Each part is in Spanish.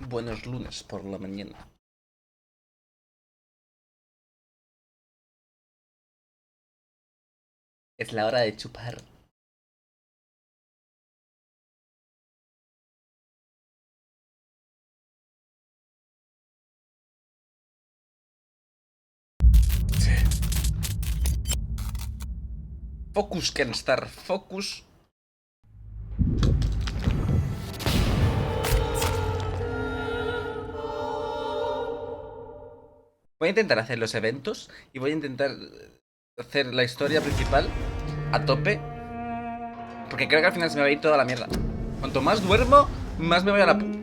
Buenos lunes por la mañana. Es la hora de chupar. Sí. Focus, Kenstar, focus. Voy a intentar hacer los eventos y voy a intentar hacer la historia principal a tope. Porque creo que al final se me va a ir toda la mierda. Cuanto más duermo, más me voy a la... En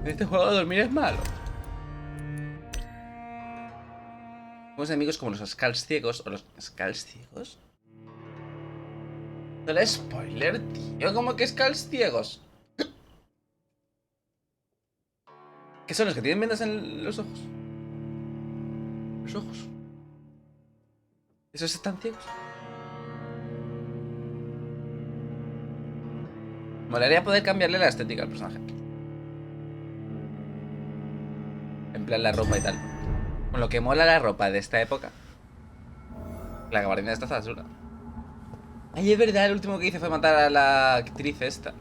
este juego dormir es malo. Somos enemigos como los Skulls ciegos o los Skulls ciegos. No el spoiler, tío. ¿Cómo que Skulls ciegos? ¿Qué son los que tienen vendas en los ojos? Los ojos. ¿Esos están ciegos? Molaría poder cambiarle la estética al personaje. En plan la ropa y tal. Con lo que mola la ropa de esta época. La gabardina de esta está basura. Ay, es verdad, el último que hice fue matar a la actriz esta.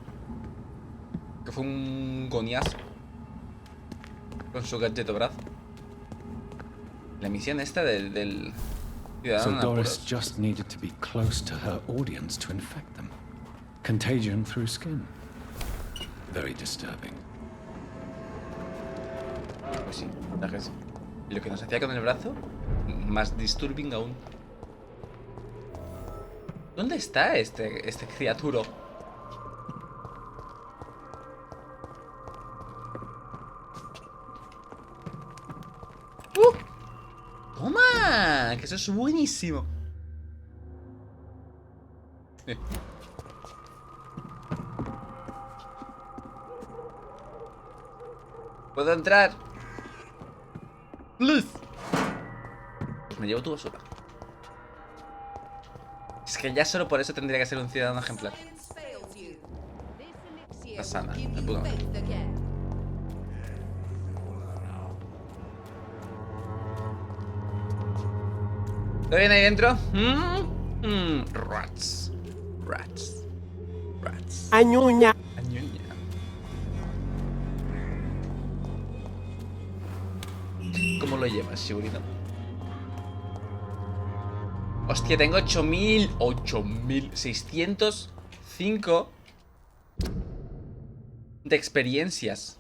Que fue un coñazo. Con su gadgeto brazo. La misión esta del ciudadano. So Doris just needed to be close to her audience to infect them. Contagion through skin. Very disturbing. Pues sí, la verdad que sí. Y lo que nos hacía con el brazo, más disturbing aún. ¿Dónde está este criaturo? ¡Toma! Que eso es buenísimo. ¿Puedo entrar? ¡Luz! Pues me llevo tu basura. Es que ya solo por eso tendría que ser un ciudadano ejemplar. Está sana, de puta madre. ¿Todo bien ahí dentro? Rats. Rats. Rats. Añuña. Añuña. ¿Cómo lo llevas, Shigurino? Hostia, tengo 8605 de experiencias.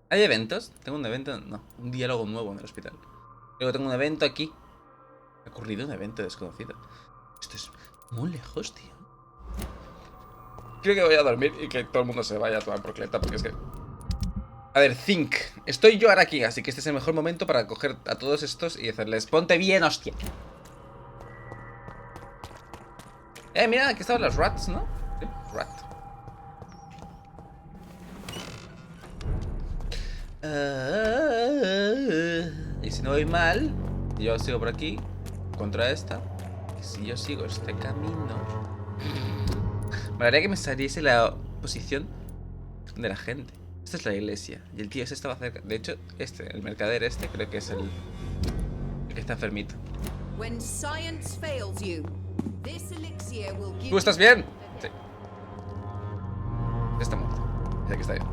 ¿Hay eventos? ¿Tengo un evento? No, un diálogo nuevo en el hospital. Luego tengo un evento aquí. Ha ocurrido un evento desconocido. Esto es muy lejos, tío. Creo que voy a dormir y que todo el mundo se vaya a tomar por cleta, porque es que... A ver, Think. Estoy yo ahora aquí, así que este es el mejor momento para coger a todos estos y hacerles... Ponte bien, hostia. Mira, aquí estaban los rats, ¿no? Sí, rat. Y si no voy mal, yo sigo por aquí contra esta. Y si yo sigo este camino, me haría que me saliese la posición de la gente. Esta es la iglesia y el tío ese estaba cerca. De hecho, el mercader este, creo que es el que está enfermito. ¿Tú estás bien? Sí. Está muerto. Dice que está bien.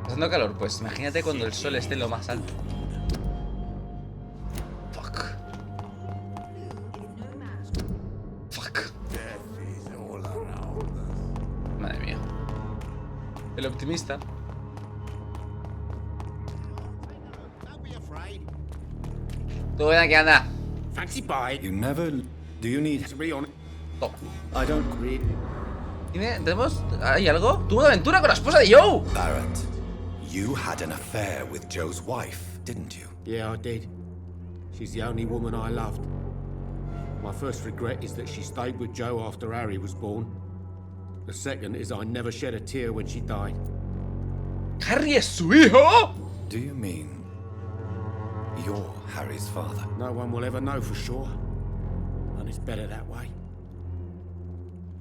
Haciendo calor, pues imagínate cuando el sol esté en lo más alto. Fuck. Fuck. Madre mía. El optimista. Todo bien, aquí anda. Fancy pie. You never... Do you need... Toma. I don't read... ¿Tenemos... ¿Hay algo? Tuvo una aventura con la esposa de Joe. Barrett, you had an affair with Joe's wife, didn't you? Yeah, I did. She's the only woman I loved. My first regret is that she stayed with Joe after Harry was born. The second is I never shed a tear when she died. ¿Harry es su hijo? Do you mean you're Harry's father? No one will ever know for sure. And it's better that way.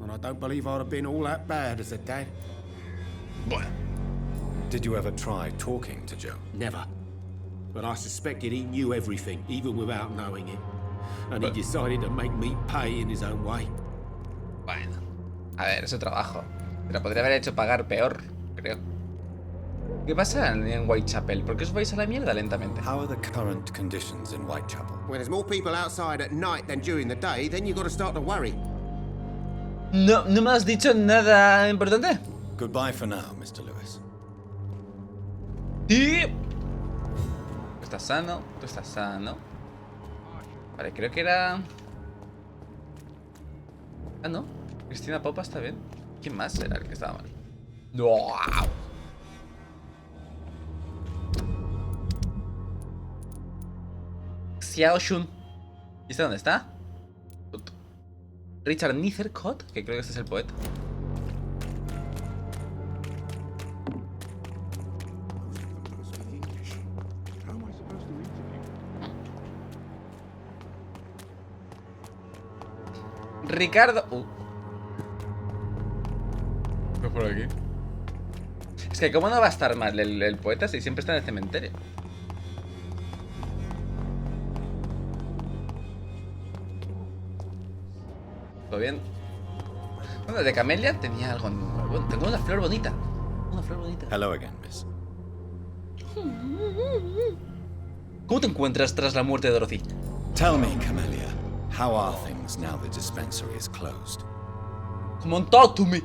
And I don't believe I'd have been all that bad as a dad. Bueno. Did you ever try talking to Joe? Never. But I suspected he knew everything, even without knowing it. And he decided to make me pay in his own way. Bueno. A ver, es su trabajo. Pero podría haber hecho pagar peor, creo. ¿Qué pasa en Whitechapel? ¿Por qué os vais a la mierda lentamente? How are the current conditions in Whitechapel? When there's more people outside at night than during the day, then you've got to start to worry. No me has dicho nada importante. Goodbye for now, Mr. Lewis. Y... Tú estás sano, tú estás sano. Vale, creo que era... Ah, no. Cristina Popa está bien. ¿Quién más era el que estaba mal? ¡Wow! Xiao Shun. ¿Y este dónde está? Richard Nethercott, que creo que este es el poeta. Ricardo... ¿Qué por aquí? Es que ¿cómo no va a estar mal el poeta si siempre está en el cementerio? ¿Todo bien? Bueno, de Camelia tenía algo... Bueno, tengo una flor bonita. Una flor bonita. Hello again, miss. ¿Cómo te encuentras tras la muerte de Dorothy? Tell me, Camellia, how are things now the dispensary is closed? Come on, talk to me.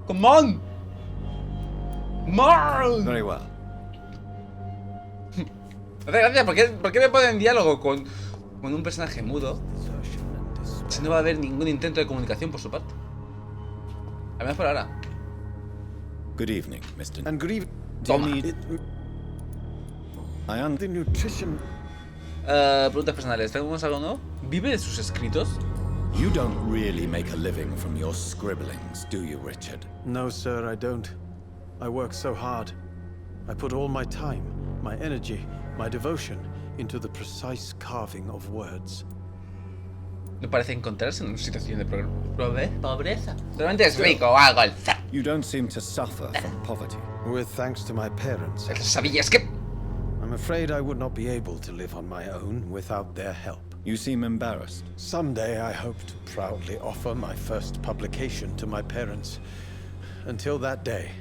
Come on. Come on. Very well. Me hace gracia, ¿por qué me ponen diálogo con un personaje mudo? Si no va a haber ningún intento de comunicación por su parte. Al menos por ahora. Good evening, Mr. And good evening. Toma. I am The nutrition. Preguntas personales. ¿Tenemos algo nuevo? ¿Vive de sus escritos? You don't really make a living from your scribblings, do you, Richard? No, sir, I don't. I work so hard. I put all my time, my energy, my devotion into the precise carving of words. No parece encontrarse en una situación de pobreza. Realmente es rico o algo. You don't seem to suffer from poverty. With thanks to my parents, ¿Sabías que...? I'm afraid I would not be able to live on my own without their help. You seem embarrassed. Someday I hope to proudly offer my first publication to my parents. Until that day,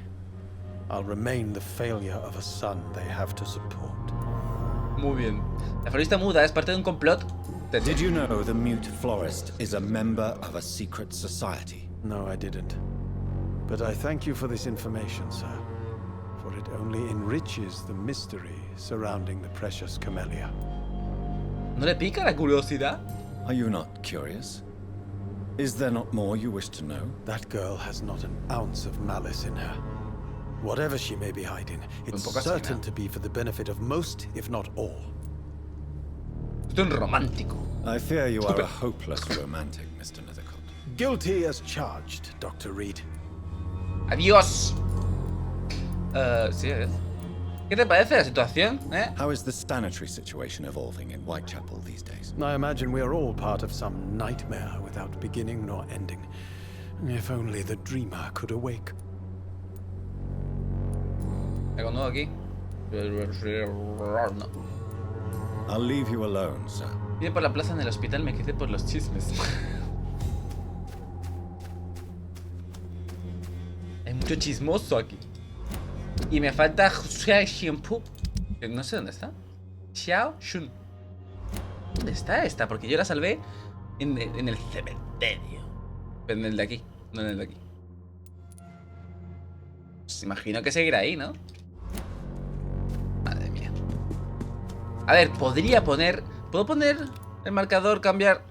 I'll remain the failure of a son they have to support. Muy bien. La florista muda es parte de un complot. Did you know the mute florist is a member of a secret society? No, I didn't. But I thank you for this information, sir. For it only enriches the mystery surrounding the precious camellia. ¿No le pica la curiosidad? Are you not curious? Is there not more you wish to know? That girl has not an ounce of malice in her. Whatever she may be hiding, it's poco así, certain ¿no? to be for the benefit of most, if not all. Estoy un romántico. I fear you are a hopeless romantic, Mr. Nethercott. Guilty as charged, Dr. Reed. Adiós. Sí, adiós. ¿Qué te parece la situación, How is the sanitary situation evolving in Whitechapel these days? I imagine we are all part of some nightmare without beginning nor ending. If only the dreamer could awake. ¿Algo nuevo aquí? No. I'll leave you alone, sir. Vine por la plaza en el hospital, me quedé por los chismes. Hay mucho chismoso aquí. Y me falta shampoo. Que no sé dónde está. Xiao Shun. ¿Dónde está esta? Porque yo la salvé en el cementerio. Pero en el de aquí, no en el de aquí. Pues imagino que seguirá ahí, ¿no? Madre mía. A ver, podría poner... ¿Puedo poner el marcador, cambiar?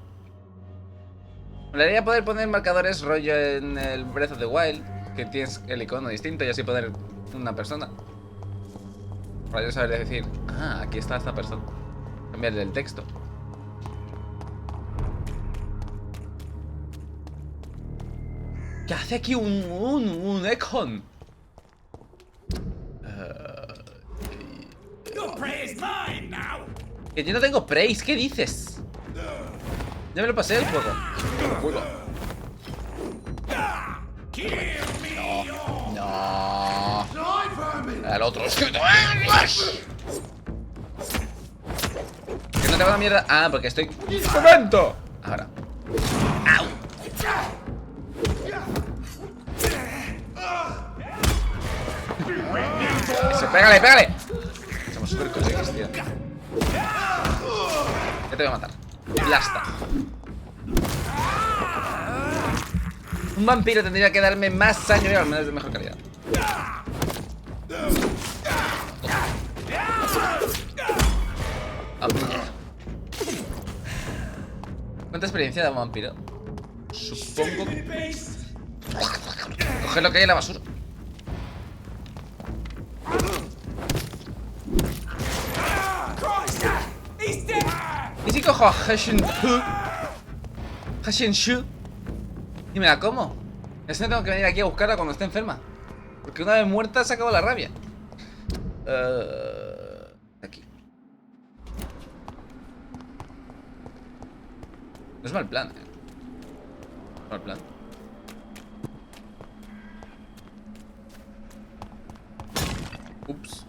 Me haría poder poner marcadores rollo en el Breath of the Wild, que tienes el icono distinto y así poner una persona. Para yo saber decir, ah, aquí está esta persona. Cambiarle el texto. ¿Qué hace aquí un icon? Que yo no tengo praise, ¿qué dices? Ya me lo pasé el juego. No. Al otro. Que no te va la mierda. Ah, porque estoy. ¡Momento! Ahora. ¡Au! Eso, pégale, pégale. Somos súper colegas, tío. Ya te voy a matar. Blasta. Un vampiro tendría que darme más daño y al menos de mejor calidad. ¿Cuánta experiencia da un vampiro? Supongo que... Coger lo que hay en la basura. ¿Y si cojo a Hashin Shu y me la como? Es que tengo que venir aquí a buscarla cuando esté enferma. Porque una vez muerta se acabó la rabia. Aquí. No es mal plan, mal plan. Ups.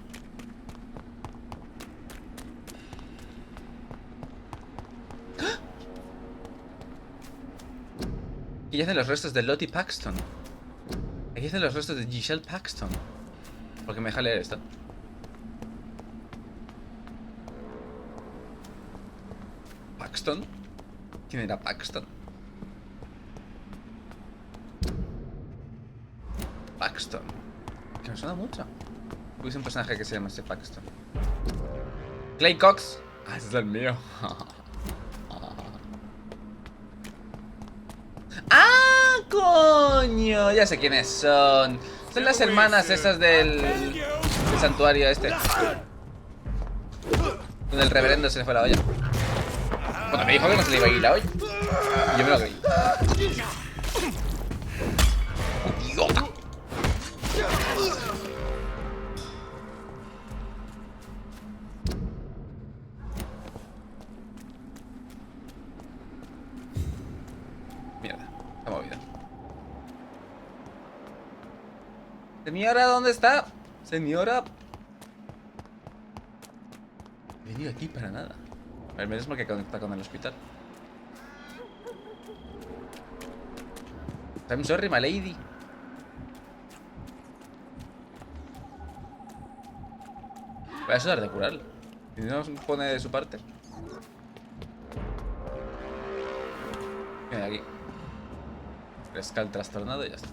Aquí yacen los restos de Lottie Paxton. Aquí yacen los restos de Giselle Paxton. ¿Por qué me deja leer esto? ¿Paxton? ¿Quién era Paxton? Paxton. Que me suena mucho. Hubiese un personaje que se llama Paxton. Clay Cox. Ah, ese es el mío. ¡Ah, coño! Ya sé quiénes son. Son las hermanas esas del santuario este. Donde el reverendo se le fue la olla. Cuando me dijo que no se le iba a ir la olla, yo me lo creí. ¡Idiota! Mierda, está movida. Señora, ¿dónde está? Señora. He venido aquí para nada. A ver, menos mal que conecta con el hospital. I'm sorry, my lady. Voy a ayudar de curarlo. Si no nos pone de su parte. Viene aquí. Fresca el trastornado y ya está.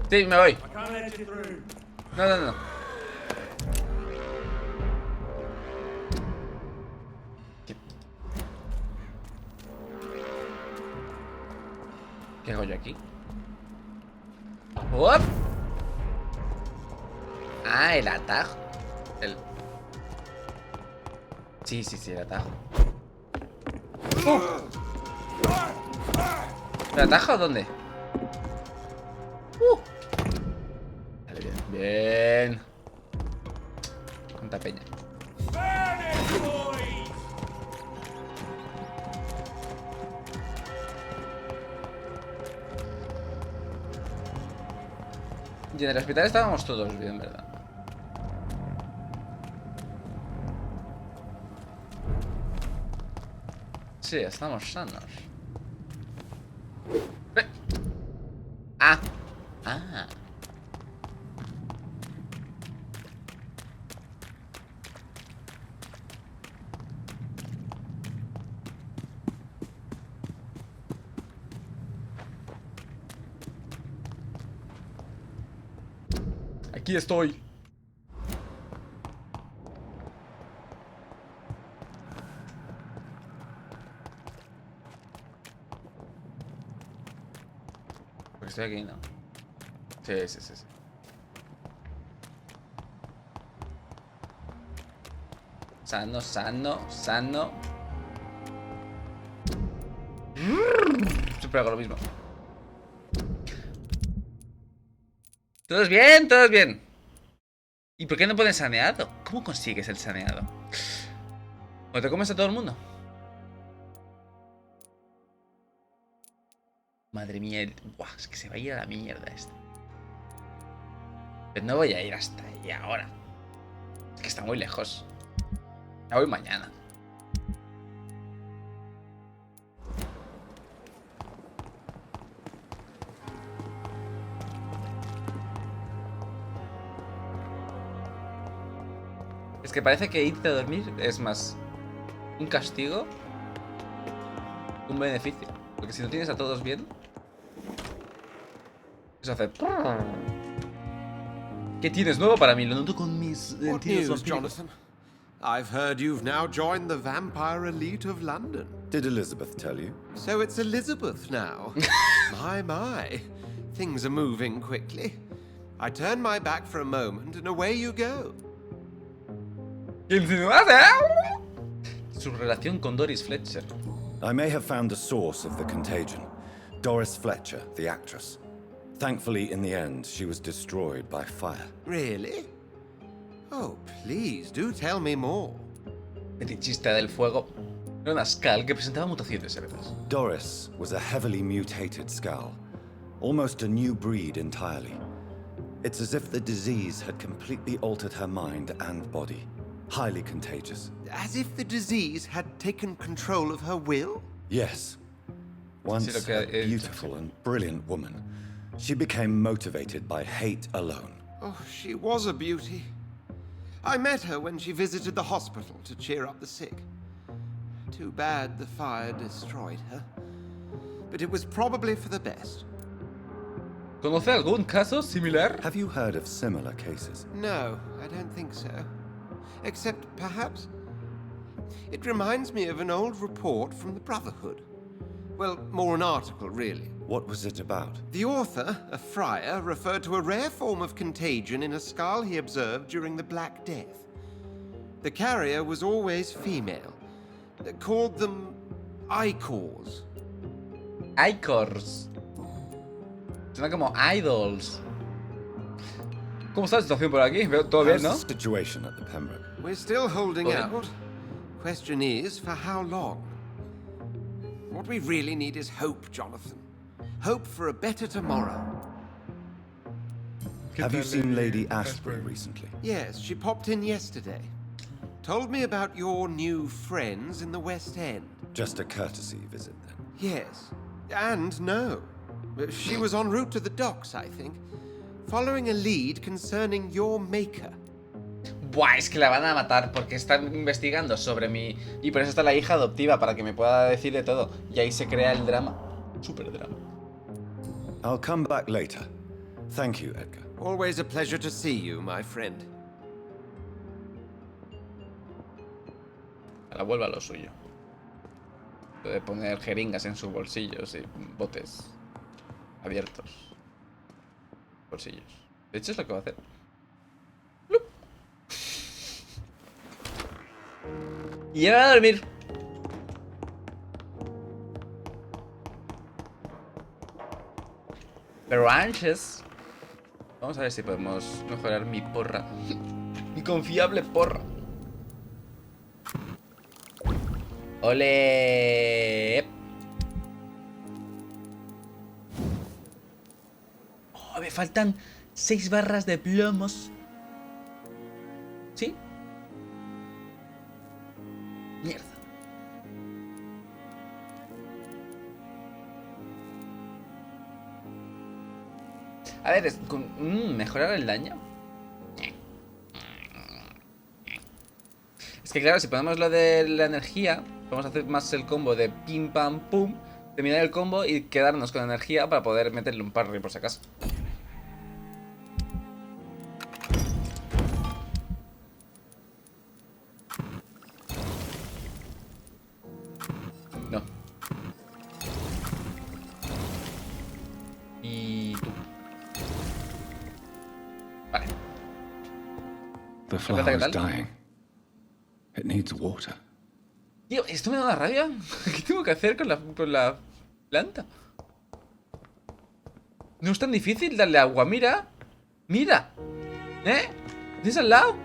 Sí, me voy. No, no, no. ¿Qué hago yo aquí? ¡Op! Ah, el atajo. Sí, el atajo. ¿El atajo dónde? Vale, bien. Bien. Cuánta peña. Y en el hospital estábamos todos bien, ¿verdad? Sí, estamos sanos. Ah. Ah. Aquí estoy. Porque estoy aquí, ¿no? Sí, sí, sí, sí. Sano, sano, sano. Siempre hago lo mismo. Todos bien, todos bien. ¿Y por qué no pones saneado? ¿Cómo consigues el saneado? ¿O te comes a todo el mundo? Madre mía, buah, es que se va a ir a la mierda este. Pero no voy a ir hasta ahí ahora. Es que está muy lejos. Ya voy mañana. Es que parece que irte a dormir es más un castigo que un beneficio. Porque si no tienes a todos bien, eso hace... ¿Qué tienes nuevo para mí? Lo noto con mis What sentidos news, vampíricos. Jonathan? I've heard you've now joined the vampire elite of London. Did Elizabeth tell you? So it's Elizabeth now. My. Things are moving quickly. I turn my back for a moment and away you go. ¿Qué insinuaste? Su relación con Doris Fletcher. I may have found the source of the contagion. Doris Fletcher, the actress. Thankfully, in the end, she was destroyed by fire. Really? Oh, please, do tell me more. Fetichista del fuego. Era una Skull que presentaba mutaciones, ¿sabes? Doris was a heavily mutated skull. Almost a new breed entirely. It's as if the disease had completely altered her mind and body. Highly contagious. As if the disease had taken control of her will? Yes. Once lo que a he dicho, beautiful and brilliant woman, she became motivated by hate alone. Oh, she was a beauty. I met her when she visited the hospital to cheer up the sick. Too bad the fire destroyed her. But it was probably for the best. ¿Conoce algún caso similar? Have you heard of similar cases? No, I don't think so. Except, perhaps, it reminds me of an old report from the Brotherhood. Well, more an article, really. What was it about? The author, a friar, referred to a rare form of contagion in a skull he observed during the Black Death. The carrier was always female. They called them Icors. Icors. Suena como idols. ¿Cómo está la situación por aquí? Veo todo bien, How's ¿no? the situation at the Pembroke? We're still holding Okay. out. Question is, for how long? What we really need is hope, Jonathan. Hope for a better tomorrow. Have you seen Lady Ashbury recently? Yes, she popped in yesterday. Told me about your new friends in the West End. Just a courtesy visit then. Yes. And no. She was en route to the docks, I think, following a lead concerning your maker. Buah, es que la van a matar porque están investigando sobre mí. Y por eso está la hija adoptiva, para que me pueda decir de todo. Y ahí se crea el drama. Súper drama. I'll come back later. Thank you, Edgar. Always a pleasure to see you, my friend. Ahora vuelva a lo suyo. Puede poner jeringas en sus bolsillos y botes abiertos. Bolsillos. De hecho es lo que va a hacer. ¡Plup! Y ahora a dormir. Pero antes, vamos a ver si podemos mejorar mi porra. Mi confiable porra. ¡Ole! Oh, me faltan 6 barras de plomos. ¿Sí? Mierda. A ver, mejorar el daño. Es que claro, si ponemos lo de la energía, podemos hacer más el combo de pim pam pum, terminar el combo y quedarnos con energía para poder meterle un parry por si acaso. No. Y tú. flower ¿qué is tal? dying. It needs water. Tío, esto me da una rabia. ¿Qué tengo que hacer con la planta? No es tan difícil darle agua, mira. Mira. ¿Eh? ¿Tienes al lado?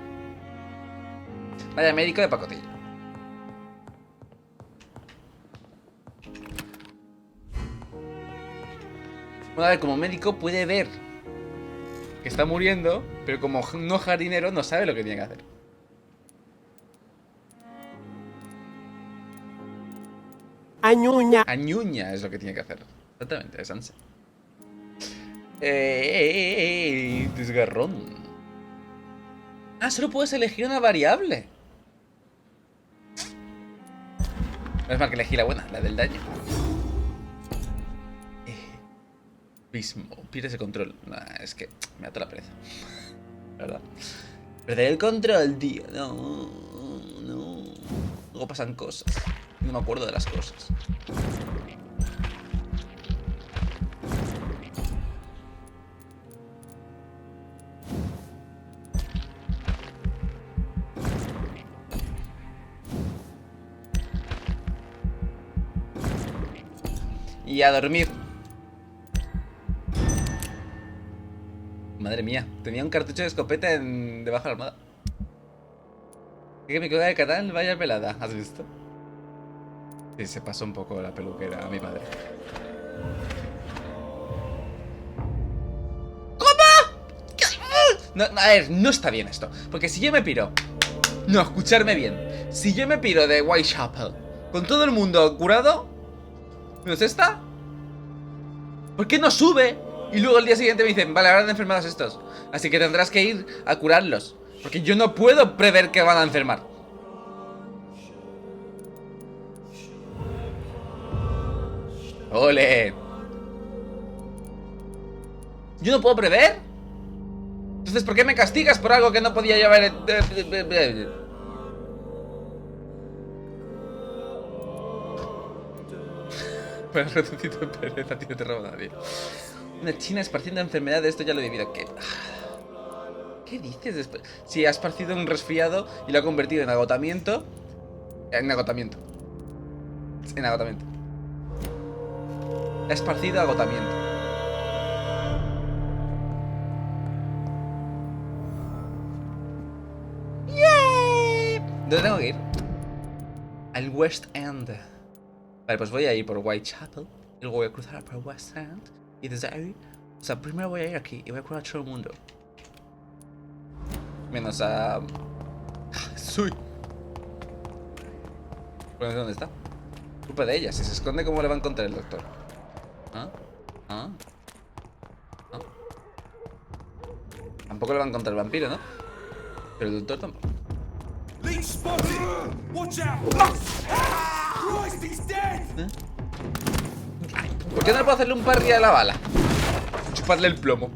Vaya médico de pacotilla. Bueno, a ver, como médico puede ver que está muriendo, pero como no jardinero no sabe lo que tiene que hacer. Añuña. Añuña es lo que tiene que hacer. Exactamente, es Sansa. Desgarrón. Ah, solo puedes elegir una variable. No es mal que elegí la buena, la del daño. Mismo, pierdes el control. Nah, es que me da toda la pereza. ¿Verdad? Perder el control, tío. No, no. Luego pasan cosas. No me acuerdo de las cosas. Y a dormir. Madre mía, tenía un cartucho de escopeta debajo de la almohada. Que me quedo de Catán, vaya pelada, ¿has visto? Sí, se pasó un poco la peluquera a mi padre. ¿Cómo? No, a ver, no está bien esto. Porque si yo me piro... No, escucharme bien. Si yo me piro de Whitechapel con todo el mundo curado, ¿no es esta? ¿Por qué no sube? Y luego el día siguiente me dicen, vale, ahora han enfermados estos, así que tendrás que ir a curarlos. Porque yo no puedo prever que van a enfermar. ¡Ole! ¿Yo no puedo prever? Entonces, ¿por qué me castigas por algo que no podía llevar? Pues retucito de pereza, tío, te robo nadie. Una china esparciendo enfermedades, esto ya lo he vivido. ¿Qué dices después? Si ha esparcido un resfriado y lo ha convertido en agotamiento. En agotamiento. En agotamiento. Ha esparcido agotamiento. ¡Yeah! ¿Dónde tengo que ir? Al West End. Vale, pues voy a ir por Whitechapel. Y luego voy a cruzar por West End. Y desde ahí... O sea, primero voy a ir aquí y voy a curar a todo el mundo. Menos a... ¡Soy! ¿Dónde está? Culpa de ella. Si se esconde, ¿cómo le va a encontrar el doctor? ¿Ah? ¿Ah? ¿Ah? Tampoco le va a encontrar el vampiro, ¿no? Pero el doctor tampoco. ¿Eh? ¿Por qué no le puedo hacerle un parry a la bala? Chuparle el plomo.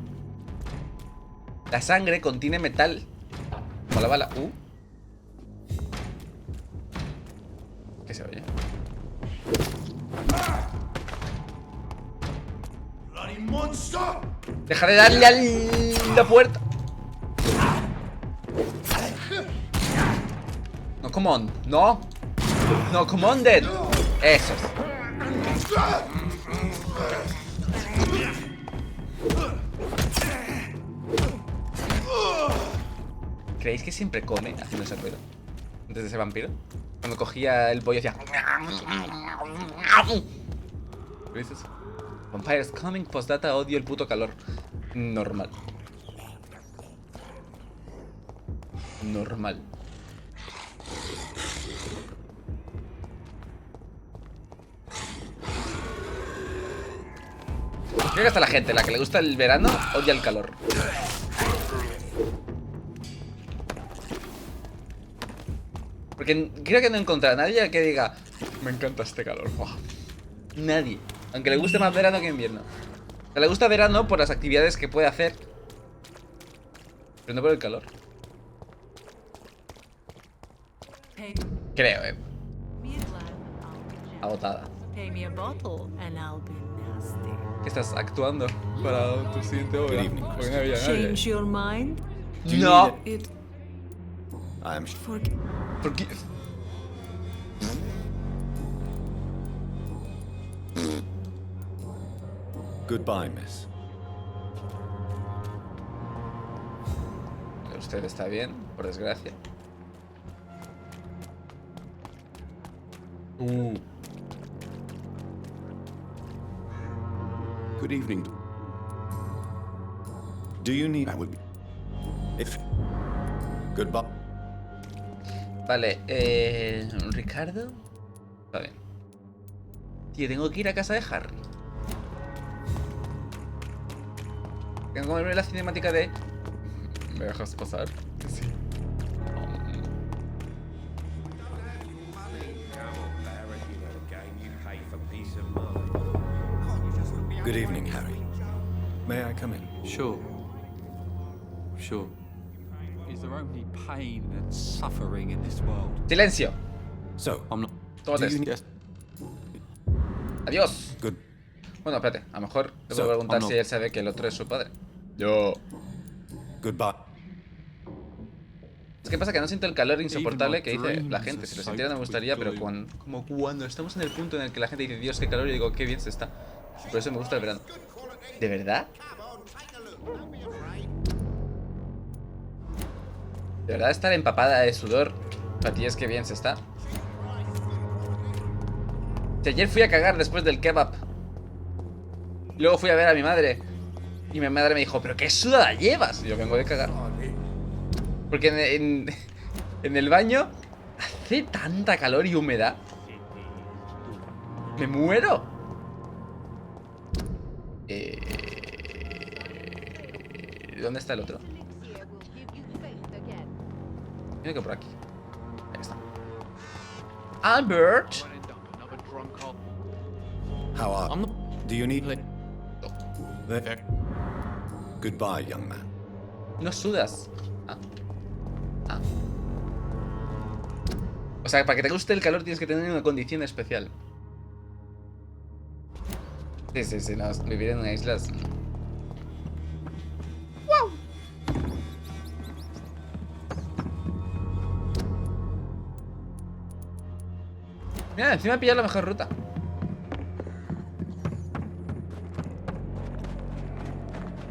La sangre contiene metal. Como la bala. ¿Qué se oye? Deja de darle a la puerta. No, come on. No. No, come on, dead. Eso es. ¿Creéis que siempre come haciendo ese ruido? Antes de ser vampiro. Cuando cogía el pollo hacía... ¿Qué dices? Vampires coming, postdata, odio el puto calor. Normal. Normal. Creo que hasta la gente, la que le gusta el verano, odia el calor. Porque creo que no encontrará a nadie que diga, me encanta este calor. Oh. Nadie. Aunque le guste más verano que invierno. O sea, le gusta verano por las actividades que puede hacer, pero no por el calor. Creo, Agotada. ¿Qué estás actuando para tu siguiente obra? Porque no había nadie. Change your mind? No. I am Forgive. Goodbye, miss. Usted está bien, por desgracia. Good evening. Do you need... That would be... If... Goodbye. Vale, Ricardo. Está bien. Tío, tengo que ir a casa de Harry. Tengo que ver la cinemática de... ¿Me dejas pasar? Sí. Good evening, Harry. May I come in? Sure. Sure. Is there only pain and suffering in this world? ¡Silencio! So, I'm not. Tómate Do you esto. Yes. ¡Adiós! good... Bueno, espérate. A lo mejor le So, puedo preguntar no. si él sabe que el otro es su padre. Yo... Goodbye. Es que pasa que no siento el calor insoportable que dice la dreams gente. are Si lo soaked sintiera no me with gustaría, pero gloom. como cuando estamos en el punto en el que la gente dice Dios, qué calor, y digo, qué bien se está. Por eso me gusta el verano. ¿De verdad? ¿De verdad estar empapada de sudor para ti es que bien se está? Si ayer fui a cagar después del kebab. Luego fui a ver a mi madre. Y mi madre me dijo, ¿pero qué sudada llevas? Y yo vengo de cagar. Porque en el baño hace tanta calor y humedad. ¡Me muero! ¿Dónde está el otro? Creo que por aquí. Ahí está. Albert. How are... I'm not. Do you need... There. Goodbye, young man. No sudas. Ah. O sea, para que te guste el calor tienes que tener una condición especial. Sí, no, vivir en una isla es... ¡Wow! Mira, encima he pillado la mejor ruta.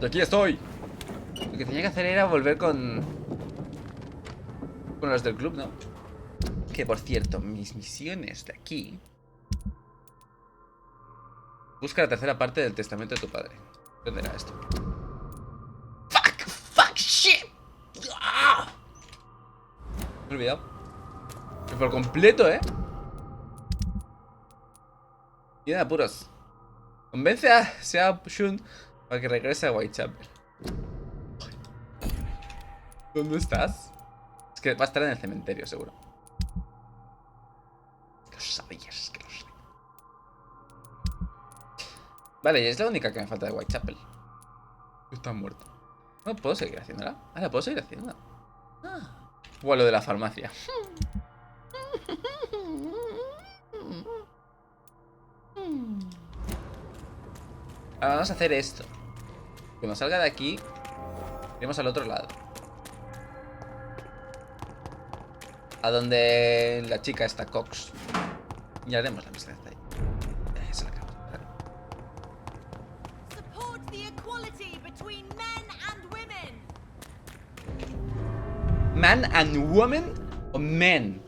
Y aquí estoy. Lo que tenía que hacer era volver con los del club, ¿no? Que por cierto, mis misiones de aquí... Busca la tercera parte del testamento de tu padre. ¿Dónde era esto? Fuck, shit. ¡Ah! Me he olvidado. Pero por completo, Y de apuros. Convence a Sea Shun para que regrese a Whitechapel. ¿Dónde estás? Es que va a estar en el cementerio, seguro. Lo sabías, que lo sabías. Vale, y es la única que me falta de Whitechapel. Está muerto. No puedo seguir haciéndola. Ahora puedo seguir haciéndola. O a lo de la farmacia. Ahora vamos a hacer esto. Cuando salga de aquí, iremos al otro lado. A donde la chica está, Cox. Y haremos la misión de ahí. Eso lo acabamos. Vale. Support the equality between men and women. Man and woman o men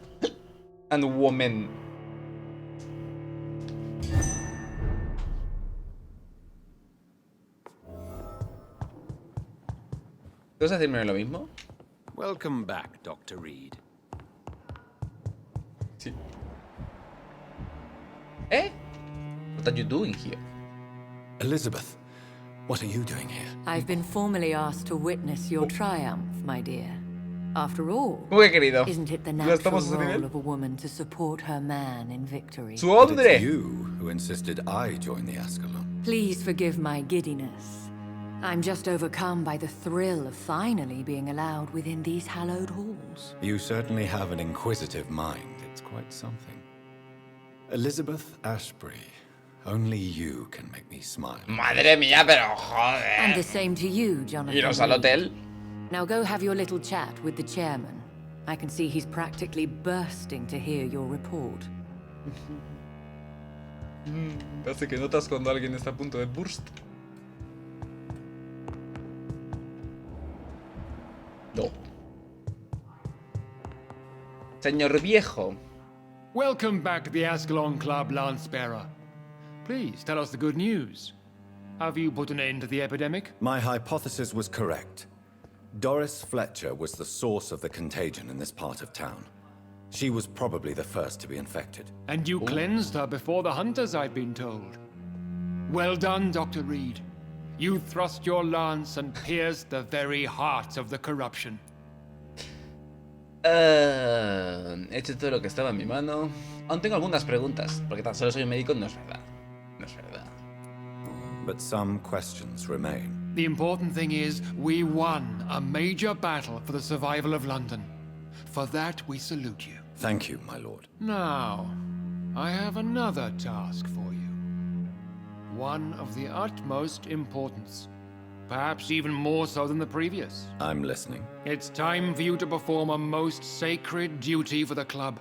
and woman. ¿Tú vas a decirme lo mismo? Welcome back, Dr. Reed. Sí. What are you doing here? Elizabeth, what are you doing here? I've been formally asked to witness your triumph, my dear. After all, ¿Cómo que querido? isn't it the ¿Ya natural estamos a ese role nivel? of a woman to support her man in victory? ¡Su But hombre! it's you who insisted I join the Ascalon. Please forgive my giddiness. I'm just overcome by the thrill of finally being allowed within these hallowed halls. You certainly have an inquisitive mind. It's quite something. Elizabeth Ashbury, only you can make me smile. Madre mía, pero And joder. the same to you, Jonathan. Iros al Reed. hotel. Now go have your little chat with the chairman. I can see he's practically bursting to hear your report. Hace que notas cuando alguien está a punto de burst. No. Señor viejo. Welcome back to the Ascalon Club, Lance-Bearer. Please, tell us the good news. Have you put an end to the epidemic? My hypothesis was correct. Doris Fletcher was the source of the contagion in this part of town. She was probably the first to be infected. And you cleansed her before the hunters, I've been told. Well done, Dr. Reed. You thrust your lance and pierced the very heart of the corruption. He hecho todo lo que estaba en mi mano. Aún tengo algunas preguntas, porque tan solo soy un médico, no es verdad. No es verdad. But some questions remain. The important thing is, we won a major battle for the survival of London. For that, we salute you. Thank you, my lord. Now, I have another task for you. One of the utmost importance. Perhaps even more so than the previous. I'm listening. It's time for you to perform a most sacred duty for the club.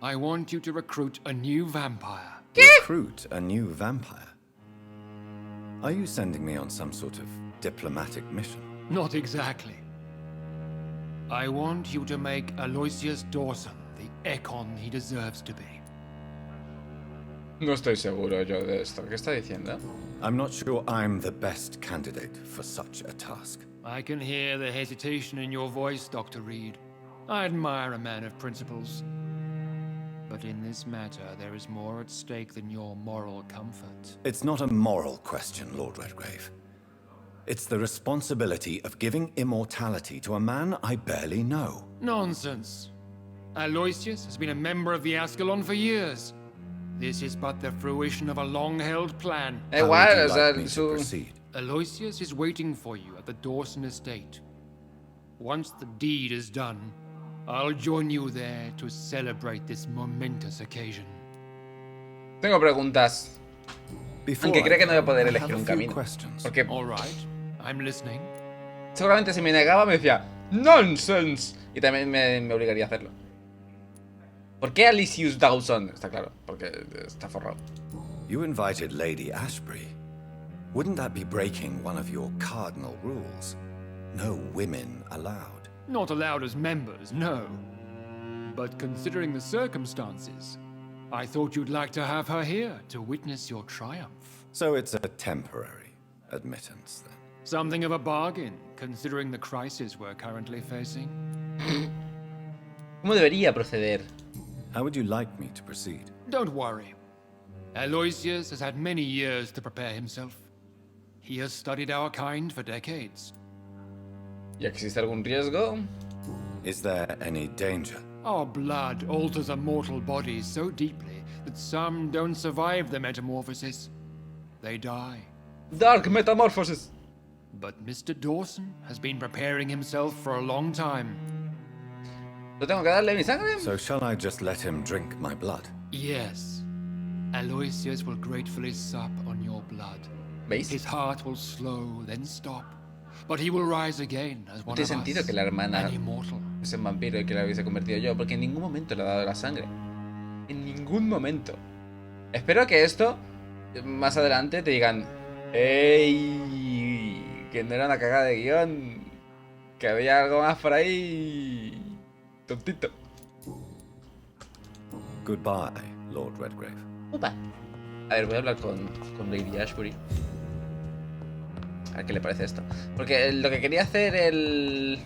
I want you to recruit a new vampire. Recruit a new vampire? Are you sending me on some sort of diplomatic mission? Not exactly. I want you to make Aloysius Dawson the Ekon he deserves to be. No estoy seguro yo de esto. ¿Qué está diciendo? I'm not sure I'm the best candidate for such a task. I can hear the hesitation in your voice, Dr. Reed. I admire a man of principles. But in this matter, there is more at stake than your moral comfort. It's not a moral question, Lord Redgrave. It's the responsibility of giving immortality to a man I barely know. Nonsense. Aloysius has been a member of the Ascalon for years. This is but the fruition of a long-held plan. How would you like me to proceed? Aloysius is waiting for you at the Dawson estate. Once the deed is done, I'll join you there to celebrate this momentous occasion. Tengo preguntas. Before Aunque creo que no voy a poder I elegir have a un few camino. questions. Porque All right, I'm listening. seguramente si me negaba me decía ¡Nonsense! Y también me obligaría a hacerlo. ¿Por qué Aloysius Dawson? Está claro, porque está forrado. You invited Lady Ashbury. Wouldn't that be breaking one of your cardinal rules? No women allowed. Not allowed as members, no. But considering the circumstances, I thought you'd like to have her here to witness your triumph. So it's a temporary admittance, then. Something of a bargain, considering the crisis we're currently facing. ¿Cómo debería proceder? How would you like me to proceed? Don't worry. Aloysius has had many years to prepare himself. He has studied our kind for decades. ¿Y existe algún riesgo? Is there any danger? Our blood alters a mortal body so deeply that some don't survive the metamorphosis. They die. Dark Metamorphosis. But Mr. Dawson has been preparing himself for a long time. ¿No tengo que darle mi sangre? So shall I just let him drink my blood? Yes. Aloysius will gratefully sup on your blood. ¿Veis? His heart will slow, then stop. But he will rise again as No one tiene of sentido us, que la hermana an immortal. es un vampiro y que la hubiese convertido yo, porque en ningún momento le he dado la sangre. En ningún momento. Espero que esto, más adelante, te digan: ¡Ey! Que no era una cagada de guión. Que había algo más por ahí. Tontito. Goodbye, Lord Redgrave. Upa. A ver, voy a hablar con Lady Ashbury. A ver qué le parece esto. Porque lo que quería hacer el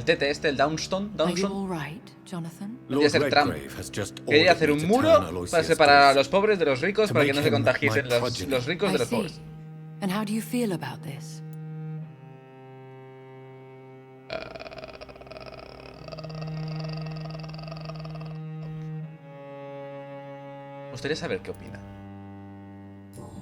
tete este, el Downstone. Are you all right, Jonathan? Quería ser Trump. has just Quería ordered hacer me un to muro turn para Aloysius separar a Dawson. los pobres de los ricos, To para que make no se him contagiesen my los progeny. ricos I de los see. pobres. And how do you feel about this? Me gustaría saber qué opina.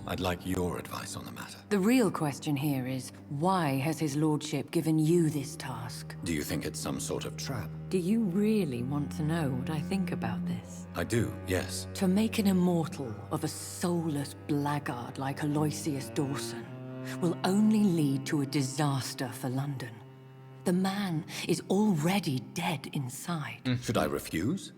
I'd like your advice on the matter. The real question here is, why has his lordship given you this task? Do you think it's some sort of trap? Do you really want to know what I think about this? I do, yes. To make an immortal of a soulless blackguard like Aloysius Dawson will only lead to a disaster for London. The man is already dead inside. Should I refuse?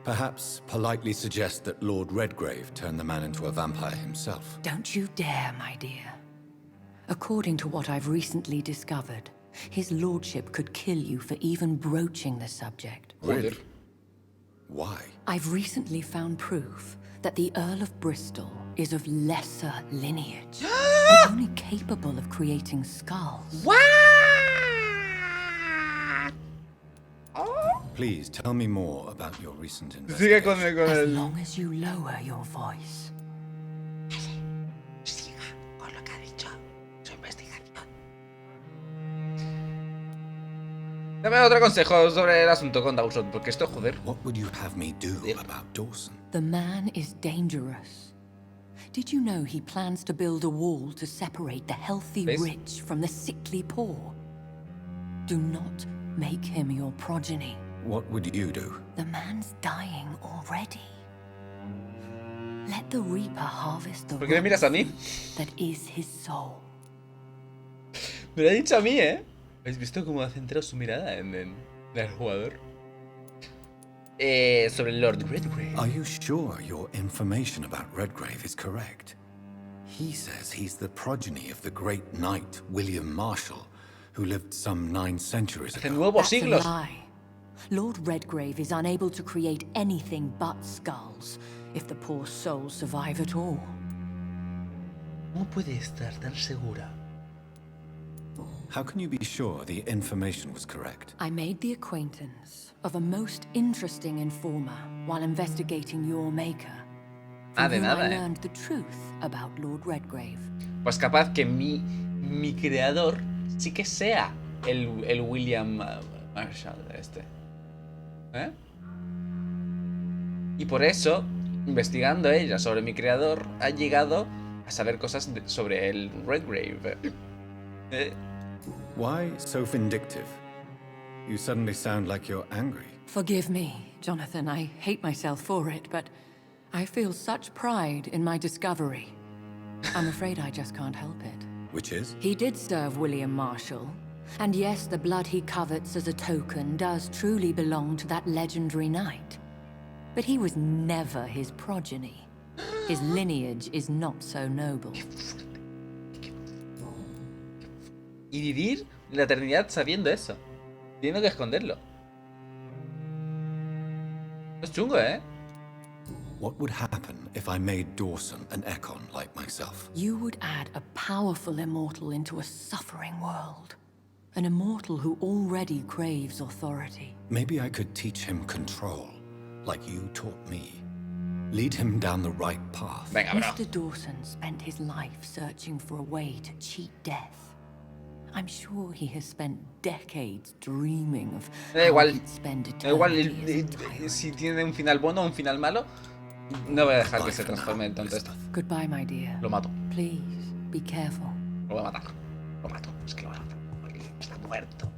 Perhaps politely suggest that Lord Redgrave turned the man into a vampire himself. Don't you dare, my dear. According to what I've recently discovered, his lordship could kill you for even broaching the subject. Really? Why? I've recently found proof that the Earl of Bristol is of lesser lineage and only capable of creating skulls. What? Please tell me more about your recent Sigue con investigation. con As el... long as you lower your voice. Siga con lo que ha dicho. Su investigación. Dame otro consejo sobre el asunto con Dawson, porque esto, joder. What would you have me do about Dawson? The man is dangerous. Did you know he plans to build a wall to separate the healthy ¿Ves? rich from the sickly poor? Do not make him your progeny. What would you do? The man's dying already. Let the Reaper harvest the ¿Por qué me miras a mí? that is his soul. Me lo ha dicho a mí, ¿eh? ¿Habéis visto cómo ha centrado su mirada en el jugador? Sobre Lord Redgrave. Are you sure your information about Redgrave is correct? He says he's the progeny of the great knight William Marshall, who lived some 9 centuries Hace ago. nuevos That's a siglos. lie. Lord Redgrave is unable to create anything but skulls, if the poor souls survive at all. ¿Cómo puede estar tan segura? How can you be sure the information was correct? I made the acquaintance of a most interesting informer while investigating your maker. From De whom nada, I ¿eh? learned the truth about Lord Redgrave. Pues capaz que mi creador sí que sea el William Marshall este. ¿Eh? Y por eso, investigando ella sobre mi creador, ha llegado a saber cosas sobre el Redgrave. Why so vindictive? You suddenly sound like you're angry. Forgive me, Jonathan. I hate myself for it, but I feel such pride in my discovery. I'm afraid I just can't help it. Which is? He did serve William Marshall. And yes, the blood he covets as a token does truly belong to that legendary knight. But he was never his progeny. His lineage is not so noble. Y vivir la eternidad sabiendo eso. Teniendo que esconderlo. Es chungo, ¿eh? What would happen if I made Dawson an Ekon like myself? You would add a powerful immortal into a suffering world. An immortal who already craves authority. Maybe I could teach him control, like you taught me. Lead him down the right path. Venga, bro. Mr. Dawson spent his life searching for a way to cheat death. I'm sure he has spent decades dreaming of Da how igual. he'd spend Da igual eternity as a tyrant. si tiene un final bueno o un final malo. No voy a dejar que se transforme en tonto esto. Goodbye, my dear. Lo mato. Please, be careful. Lo voy a matar. Lo mato. Es que lo mato. Está muerto.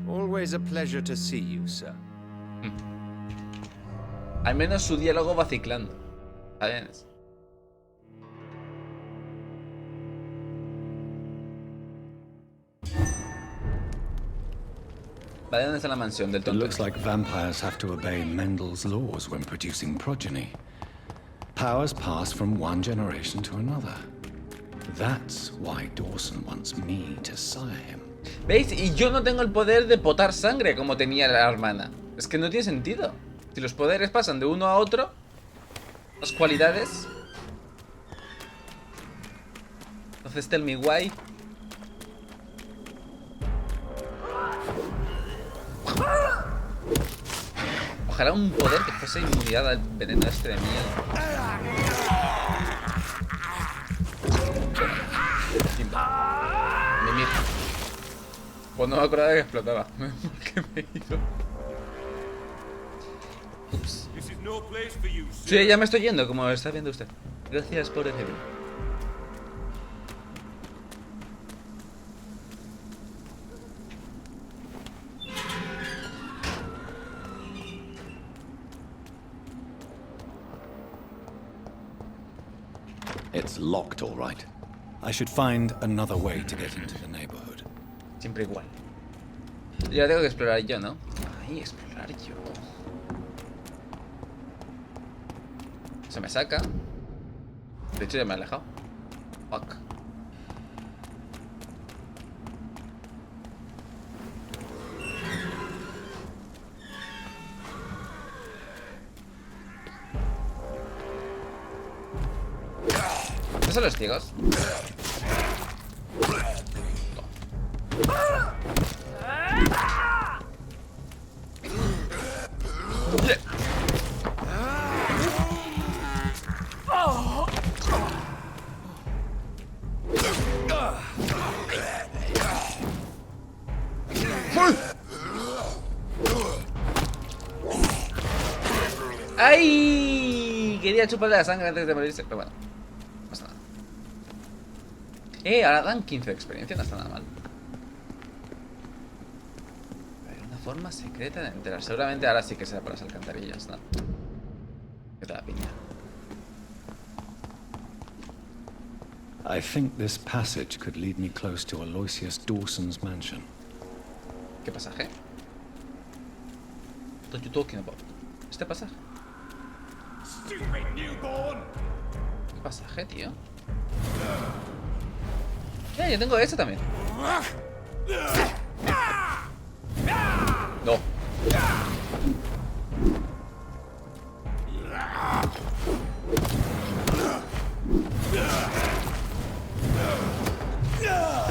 Always a pleasure to see you, sir. Al menos su diálogo va ciclando. ¿Sabes? Vale, ¿dónde está la mansión del It tonto? looks like vampires have to obey Mendel's laws when producing progeny. Powers pass from one generation to another. That's why Dawson wants me to sire him. ¿Veis? Y yo no tengo el poder de potar sangre como tenía la hermana. Es que no tiene sentido. Si los poderes pasan de uno a otro, las cualidades. Entonces tell me why. Ojalá un poder que fuese inmunidad al veneno este de miedo. Mimir. Pues no me acordaba que explotaba. Porque me he ido. Ups. Sí, ya me estoy yendo, como está viendo usted. Gracias por el review. It's locked, all right. I should find another way to get into the neighborhood. Siempre igual. Y ahora tengo que explorar yo, ¿no? Ay, explorar yo. Se me saca. De hecho ya me he alejado. Fuck. ¿Estos son los ciegos? ¡Ay! Quería chuparle la sangre antes de morirse, pero bueno, no pasa nada. Ahora dan 15 de experiencia, no está nada mal. Hay una forma secreta de entrar. Seguramente ahora sí que será por las alcantarillas, ¿no? ¿Qué tal la piña? I think this passage could lead me close to Aloysius Dawson's mansion. ¿Qué pasaje? What are you talking about? ¿Este pasaje? ¿Qué pasaje, tío? Yo tengo ese también. No.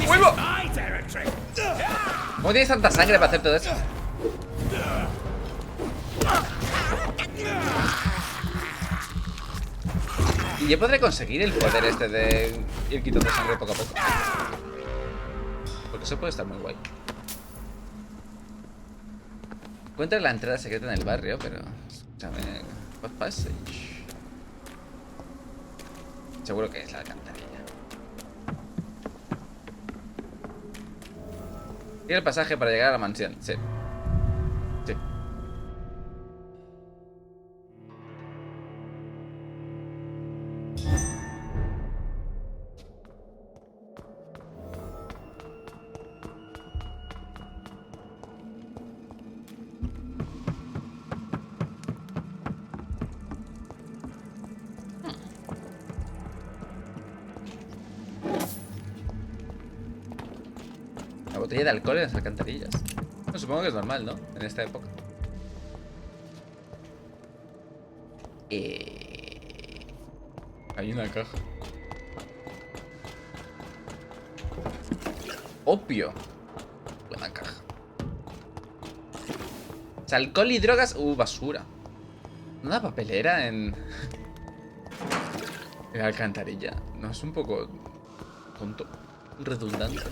¡Huevo! ¿Cómo tienes tanta sangre para hacer todo eso? Y yo podré conseguir el poder este de ir quitando sangre poco a poco. Porque eso puede estar muy guay. Encuentra la entrada secreta en el barrio, pero... Escúchame... What passage? Seguro que es la alcantarilla. Tiene el pasaje para llegar a la mansión, sí. Sí. La botella de alcohol en las alcantarillas. Bueno, supongo que es normal, ¿no? En esta época. Hay una caja. Opio. Buena caja. O sea, alcohol y drogas. Basura. ¿No da papelera en la alcantarilla? ¿No es un poco tonto? Redundante.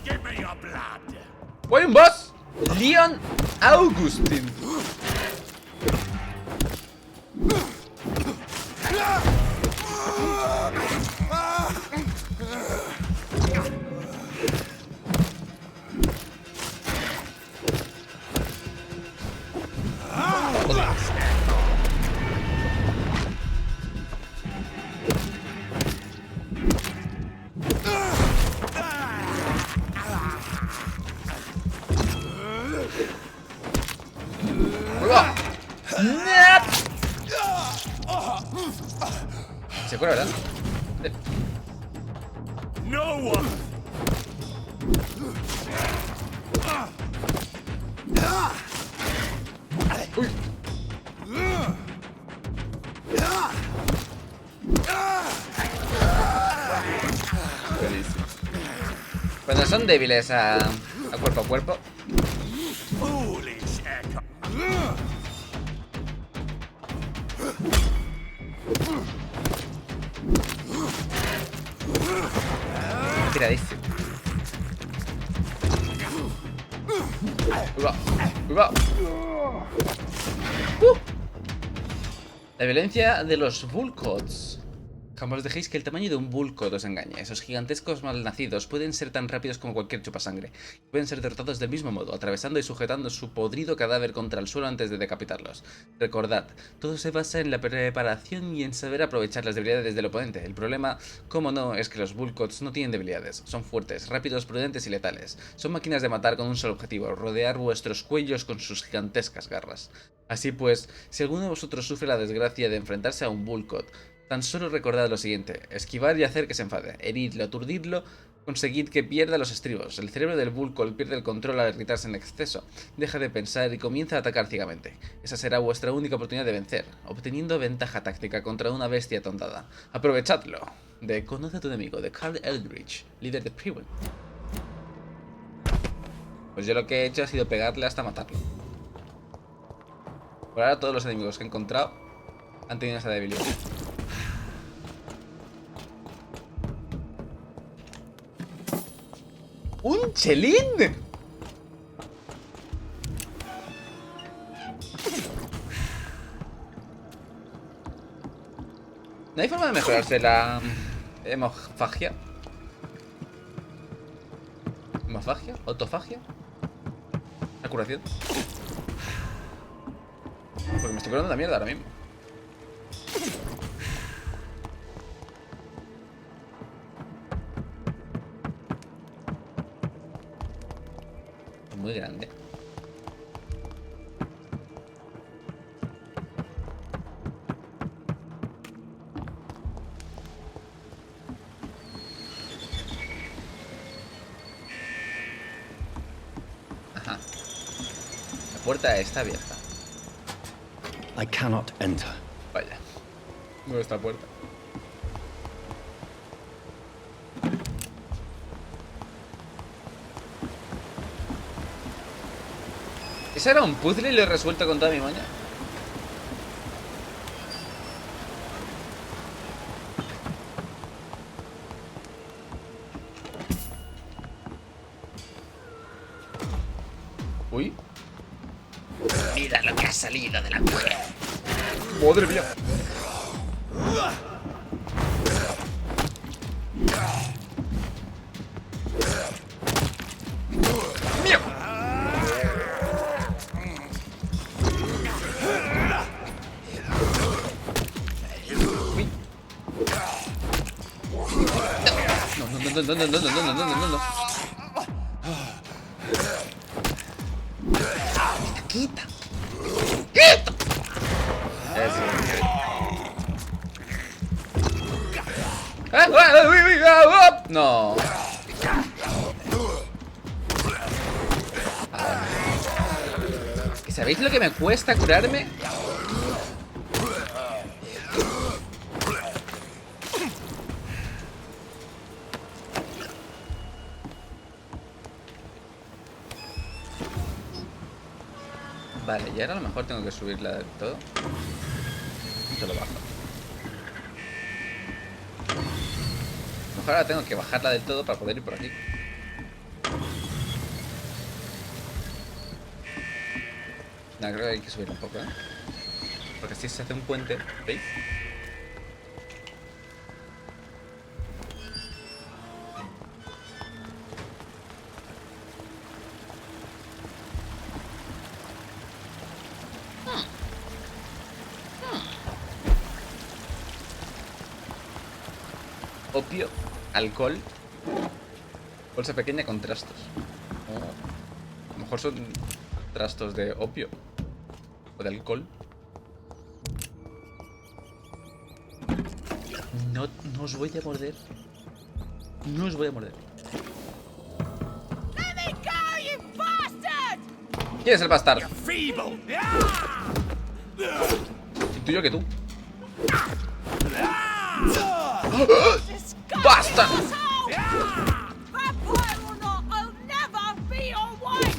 ¡Voy un boss! Leon Augustin. Se cura, ¿verdad? No one. Uy. Cuando son débiles a cuerpo a cuerpo. Tiradísimo. ¡Uy, La violencia de los Vulcots. Jamás dejéis que el tamaño de un Bullcod os engañe. Esos gigantescos malnacidos pueden ser tan rápidos como cualquier chupasangre. Pueden ser derrotados del mismo modo, atravesando y sujetando su podrido cadáver contra el suelo antes de decapitarlos. Recordad, todo se basa en la preparación y en saber aprovechar las debilidades del oponente. El problema, como no, es que los Bullcods no tienen debilidades. Son fuertes, rápidos, prudentes y letales. Son máquinas de matar con un solo objetivo, rodear vuestros cuellos con sus gigantescas garras. Así pues, si alguno de vosotros sufre la desgracia de enfrentarse a un Bullcod, tan solo recordad lo siguiente: esquivar y hacer que se enfade, heridlo, aturdirlo, conseguid que pierda los estribos. El cerebro del Bullcod pierde el control al irritarse en exceso, deja de pensar y comienza a atacar ciegamente. Esa será vuestra única oportunidad de vencer, obteniendo ventaja táctica contra una bestia atondada. ¡Aprovechadlo! De Conoce a tu enemigo, de Carl Eldritch, líder de Priwen. Pues yo lo que he hecho ha sido pegarle hasta matarlo. Por ahora todos los enemigos que he encontrado han tenido esa debilidad. ¡Un chelín! ¿No hay forma de mejorarse la hemofagia? ¿Hemofagia? ¿Autofagia? ¿La curación? Porque me estoy curando la mierda ahora mismo. Es muy grande. Ajá. La puerta está abierta. I cannot enter. Vaya. ¿Dónde está la puerta? ¿Ese era un puzzle y lo he resuelto con toda mi maña? Uy. Mira lo que ha salido de la mujer. Madre mía. ¡Mío! Uy. No. Quita. ¡Quita! No. ¿Sabéis lo que me cuesta curarme? Vale, y ahora a lo mejor tengo que subirla del todo. Esto lo bajo. A lo mejor ahora tengo que bajarla del todo para poder ir por aquí. No, creo que hay que subir un poco, ¿eh? Porque así se hace un puente, ¿veis? Opio, alcohol, bolsa pequeña con trastos. A lo mejor son trastos de opio o de alcohol. No os voy a morder. No os voy a morder. Let me go, you bastard! ¿Quién es el bastardo? Intuyo que tú. ¡Basta! Vampyr or not, I'll never be your wife!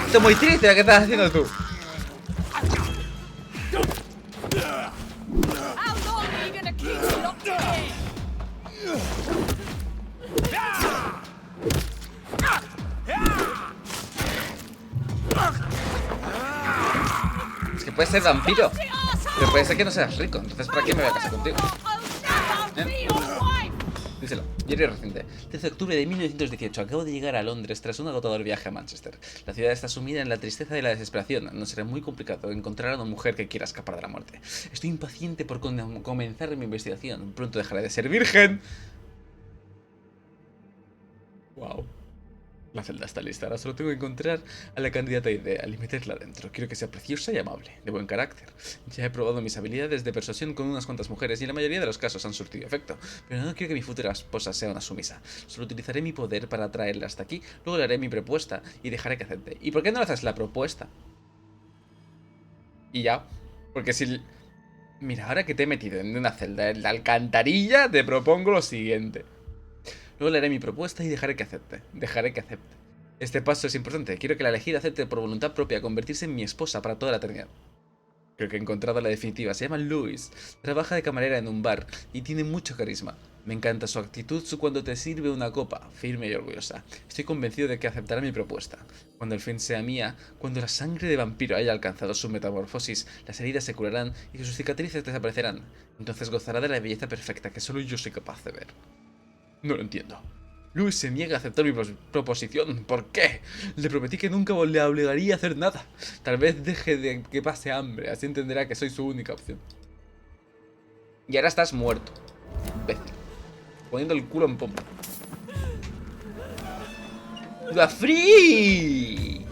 Estoy muy triste lo que estás haciendo tú. How long are you gonna keep me locked in here? Es que puede ser vampiro. Nasty arsehole! Pero puede ser que no seas rico, entonces ¿para qué me voy a casar contigo? Díselo. Diario reciente. 13 de octubre de 1918. Acabo de llegar a Londres tras un agotador viaje a Manchester. La ciudad está sumida en la tristeza y la desesperación. No será muy complicado encontrar a una mujer que quiera escapar de la muerte. Estoy impaciente por comenzar mi investigación. Pronto dejaré de ser virgen. Wow. La celda está lista, ahora solo tengo que encontrar a la candidata ideal y meterla dentro. Quiero que sea preciosa y amable, de buen carácter. Ya he probado mis habilidades de persuasión con unas cuantas mujeres y en la mayoría de los casos han surtido efecto. Pero no quiero que mi futura esposa sea una sumisa. Solo utilizaré mi poder para atraerla hasta aquí, luego le haré mi propuesta y dejaré que acepte. ¿Y por qué no le haces la propuesta? Y ya, porque si... Mira, ahora que te he metido en una celda en la alcantarilla, te propongo lo siguiente. Luego le haré mi propuesta y dejaré que acepte. Este paso es importante. Quiero que la elegida acepte por voluntad propia convertirse en mi esposa para toda la eternidad. Creo que he encontrado la definitiva. Se llama Louis. Trabaja de camarera en un bar y tiene mucho carisma. Me encanta su actitud cuando te sirve una copa, firme y orgullosa. Estoy convencido de que aceptará mi propuesta. Cuando el fin sea mía, cuando la sangre de vampiro haya alcanzado su metamorfosis, las heridas se curarán y sus cicatrices desaparecerán. Entonces gozará de la belleza perfecta que solo yo soy capaz de ver. No lo entiendo. Louis se niega a aceptar mi proposición. ¿Por qué? Le prometí que nunca le obligaría a hacer nada. Tal vez deje de que pase hambre. Así entenderá que soy su única opción. Y ahora estás muerto, imbécil. Poniendo el culo en pompa. ¡La free!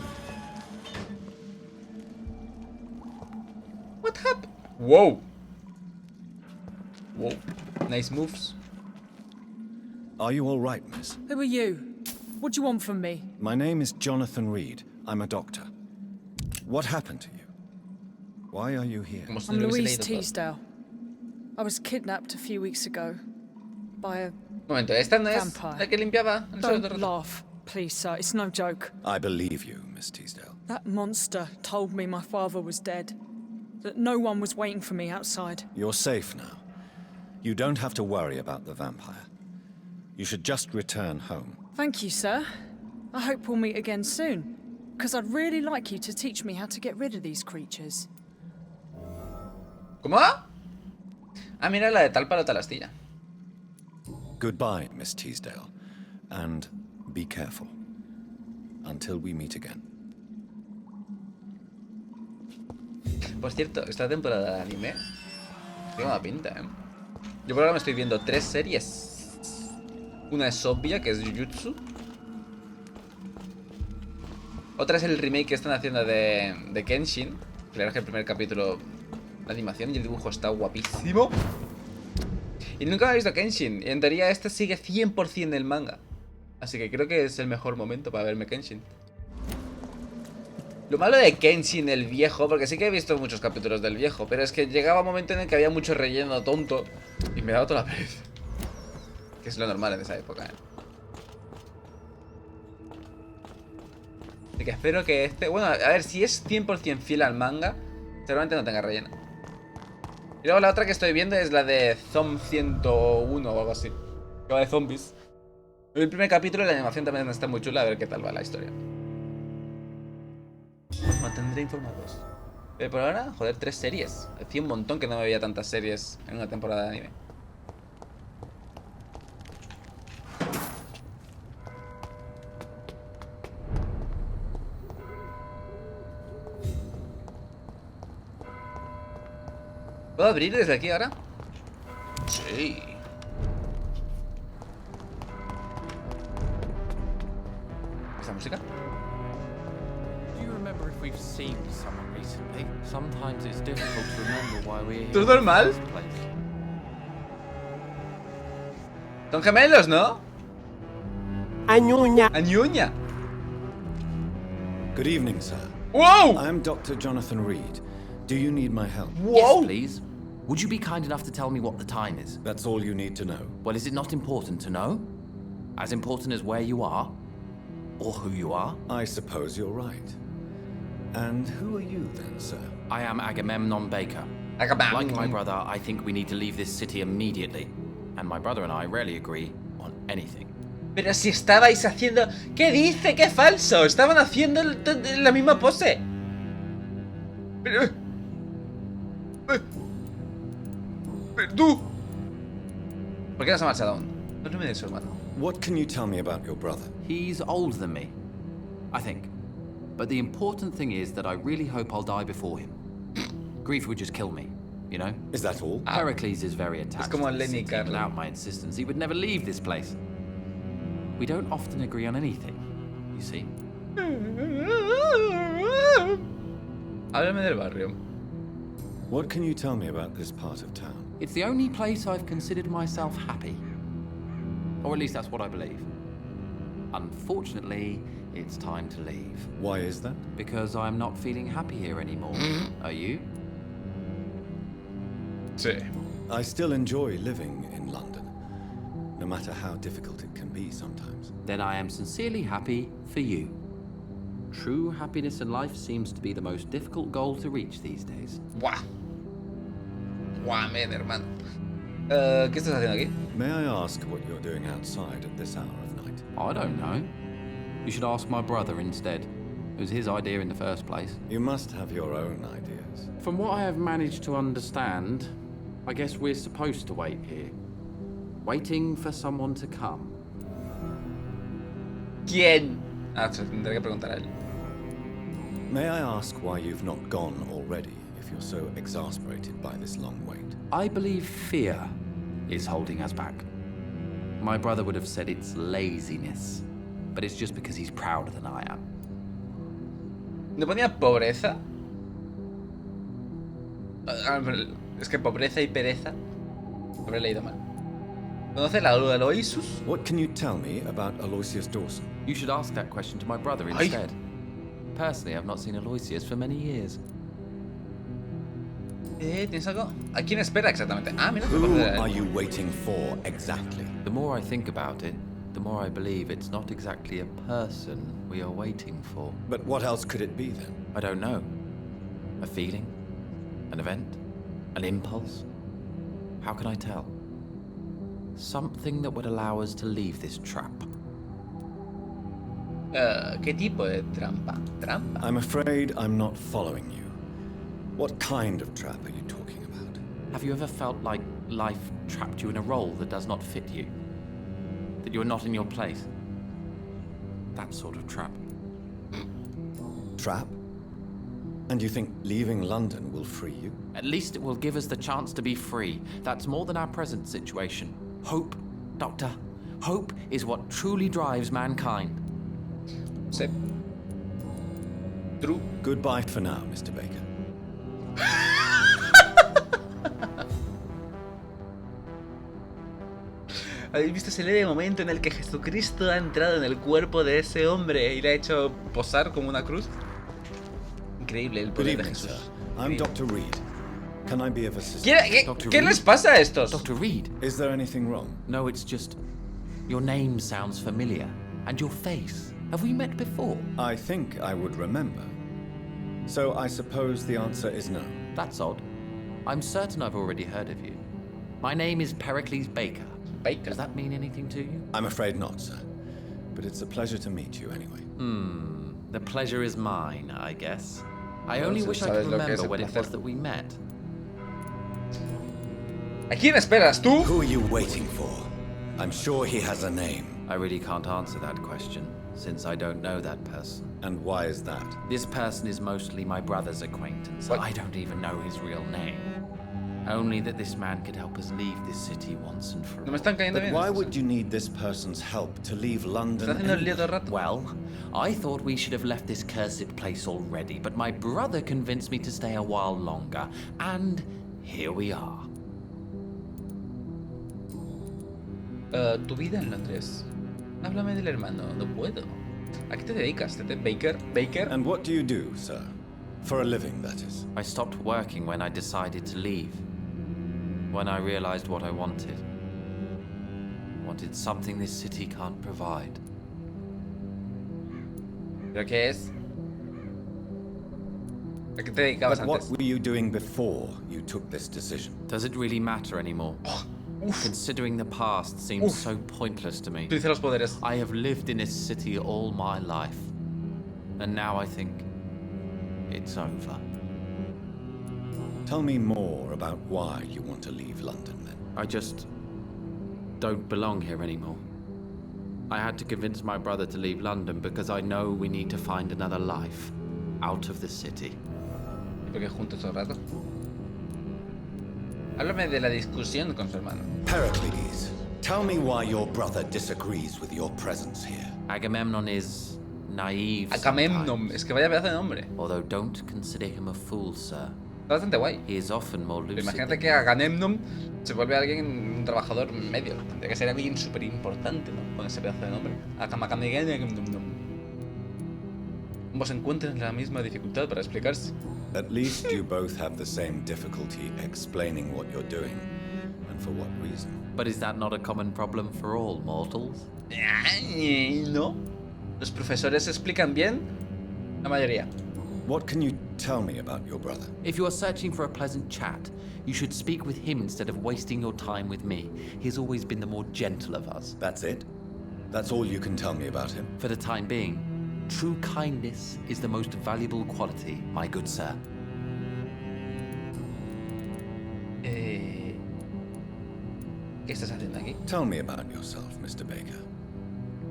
What happened? Wow. Wow. Nice moves. Are you all right, miss? Who are you? What do you want from me? My name is Jonathan Reed. I'm a doctor. What happened to you? Why are you here? I'm Louise Teasdale. I was kidnapped a few weeks ago by a Momento, esta no es vampire. la que limpiaba el suelo todo el Don't rato. laugh, please, sir. It's no joke. I believe you, Miss Teasdale. That monster told me my father was dead. That no one was waiting for me outside. You're safe now. You don't have to worry about the vampire. You should just return home. Thank you, sir. I hope we'll meet again soon. Because I'd really like you to teach me how to get rid of these creatures. ¿Cómo? Ah, mira la de tal palo tal astilla. Goodbye, Miss Teasdale. And be careful. Until we meet again. Por cierto, esta temporada de anime tiene una pinta, ¿eh? Yo por ahora me estoy viendo 3 series. Una es obvia, que es Jujutsu. Otra es el remake que están haciendo de Kenshin. Claro que el primer capítulo, la animación y el dibujo está guapísimo. Y nunca he visto Kenshin. Y en teoría este sigue 100% del manga. Así que creo que es el mejor momento para verme Kenshin. Lo malo de Kenshin, el viejo, porque sí que he visto muchos capítulos del viejo, pero es que llegaba un momento en el que había mucho relleno tonto y me daba toda la pereza. Que es lo normal en esa época, ¿eh? Así que espero que este... Bueno, a ver, si es 100% fiel al manga, seguramente no tenga relleno. Y luego la otra que estoy viendo es la de Zom 101 o algo así, que va de zombies. El primer capítulo y la animación también está muy chula, a ver qué tal va la historia. Os mantendré informados. Pero por ahora, joder, 3 series. Hacía un montón que no me veía tantas series en una temporada de anime. ¿Puedo abrir desde aquí ahora? Sí. ¿Esta música? Do you remember if we've seen someone recently? Sometimes it's difficult to remember why we're here. ¿Todo normal? in the first place. Son gemelos, ¿no? Añuña. Añuña. Good evening, sir. ¡Wow! I'm Dr. Jonathan Reed. Do you need my help? ¡Wow! Yes, please. Would you be kind enough to tell me what the time is? That's all you need to know. Well, is it not important to know? As important as where you are? Or who you are? I suppose you're right. And who are you then, sir? I am Agamemnon Baker. Like my brother, I think we need to leave this city immediately. And my brother and I rarely agree on anything. Pero si estabais haciendo... ¿Qué dice? ¡Qué falso! Estaban haciendo la misma pose. Pero... ¡Pero tú! ¿Por qué no se ha marchado aún? No me de su hermano. What can you tell me about your brother? He's older than me, I think. But the important thing is that I really hope I'll die before him. Grief would just kill me, you know? Is that all? Pericles is very attached to the Lenny city. Carlo. Without my insistence, he would never leave this place. We don't often agree on anything, you see. Háblame del barrio. What can you tell me about this part of town? It's the only place I've considered myself happy. Or at least that's what I believe. Unfortunately, it's time to leave. Why is that? Because I'm not feeling happy here anymore. Are you? Sí. I still enjoy living in London, no matter how difficult it can be sometimes. Then I am sincerely happy for you. True happiness in life seems to be the most difficult goal to reach these days. Buah. Buah, men, hermano. ¿Qué estás haciendo aquí? May I ask what you're doing outside at this hour of night? I don't know. You should ask my brother instead. It was his idea in the first place. You must have your own ideas. From what I have managed to understand, I guess we're supposed to wait here. Waiting for someone to come. ¿Quién? Ah, se tendré que preguntar a él. May I ask why you've not gone already, if you're so exasperated by this long wait? I believe fear is holding us back. My brother would have said it's laziness, but it's just because he's prouder than I am. ¿No ponía pobreza? Es que pobreza y pereza. Habré leído mal. ¿Conoce la Aloysius? What can you tell me about Aloysius Dawson? You should ask that question to my brother instead. Personally, I've not seen Aloysius for many years. ¿Tienes algo? ¿A quién espera exactamente? Ah, mira. Who are you waiting for exactly? The more I think about it, the more I believe it's not exactly a person we are waiting for. But what else could it be then? I don't know. A feeling? An event? An impulse? How can I tell? Something that would allow us to leave this trap. ¿Qué tipo de trampa? ¿Trampa? I'm afraid I'm not following you. What kind of trap are you talking about? Have you ever felt like life trapped you in a role that does not fit you? That you're not in your place? That sort of trap. Trap? And you think leaving London will free you? At least it will give us the chance to be free. That's more than our present situation. Hope, Doctor. Hope is what truly drives mankind. Sí. True. Goodbye for now, Mr. Baker. ¿Habéis visto ese leve momento en el que Jesucristo ha entrado en el cuerpo de ese hombre y le ha hecho posar como una cruz? Increíble el poder de Jesús. Sir. I'm Dr. Reed. Can I be of assistance? ¿Qué les pasa a estos? Dr. Reed? Is there anything wrong? No, it's just... Your name sounds familiar. And your face. Have we met before? I think I would remember. So I suppose the answer is no. That's odd. I'm certain I've already heard of you. My name is Pericles Baker. Baker? Does that mean anything to you? I'm afraid not, sir. But it's a pleasure to meet you anyway. The pleasure is mine, I guess. I only wish I could remember when it was that we met. ¿A quién esperas tú? Who are you waiting for? I'm sure he has a name. I really can't answer that question, since I don't know that person. And why is that? This person is mostly my brother's acquaintance. What? I don't even know his real name. Only that this man could help us leave this city once and for all. No me están cayendo But bien. why would you need this person's help to leave London? Está haciendo el lío todo el rato. Well, I thought we should have left this cursed place already, but my brother convinced me to stay a while longer, and here we are. Tu vida en Londres. Háblame del hermano. No puedo. ¿A qué te dedicas? Baker? And what do you do, sir? For a living, that is. I stopped working when I decided to leave. When I realized what I wanted. Wanted something this city can't provide. ¿Pero qué es? ¿A qué te dedicabas But what antes? were you doing before you took this decision? Does it really matter anymore? Considering the past seems so pointless to me. Utiliza los poderes. I have lived in this city all my life. And now I think it's over. Tell me more about why you want to leave London, then. I just don't belong here anymore. I had to convince my brother to leave London because I know we need to find another life out of the city. ¿Y por qué juntos todo el rato? Háblame de la discusión con su hermano. Pericles, tell me why your brother disagrees with your presence here. Agamemnon is naive Agamemnon, sometimes. es que vaya pedazo de nombre. Although don't consider him a fool, sir. Está bastante guay. He is often more Pero lucid. imagínate que Agamemnon se vuelve alguien, un trabajador medio. Tendría que ser alguien súper importante, ¿no? Con ese pedazo de nombre. Agamemnon. Ambos se encuentran en la misma dificultad para explicarse. At least you both have the same difficulty explaining what you're doing, and for what reason. But is that not a common problem for all mortals? No. Los profesores explican bien la mayoría. What can you tell me about your brother? If you are searching for a pleasant chat, you should speak with him instead of wasting your time with me. He has always been the more gentle of us. That's it? That's all you can tell me about him? For the time being, true kindness is the most valuable quality, my good sir. ¿Qué estás haciendo aquí? Tell me about yourself, Mr. Baker.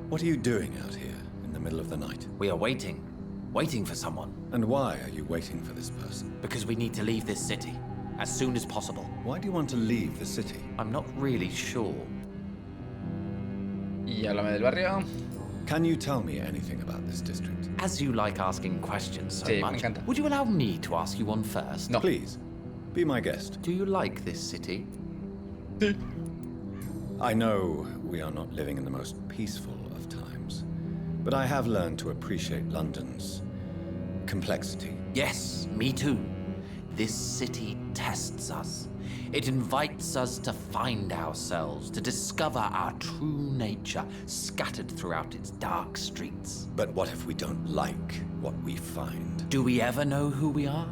What are you doing out here in the middle of the night? We are waiting for someone. And why are you waiting for this person? Because we need to leave this city as soon as possible. Why do you want to leave the city? I'm not really sure. Y háblame del barrio. Can you tell me anything about this district? As you like asking questions so Sí, me much, encanta. would you allow me to ask you one first? No. Please, be my guest. Do you like this city? I know we are not living in the most peaceful of times, but I have learned to appreciate London's complexity. Yes, me too. This city tests us. It invites us to find ourselves, to discover our true nature scattered throughout its dark streets. But what if we don't like what we find? Do we ever know who we are?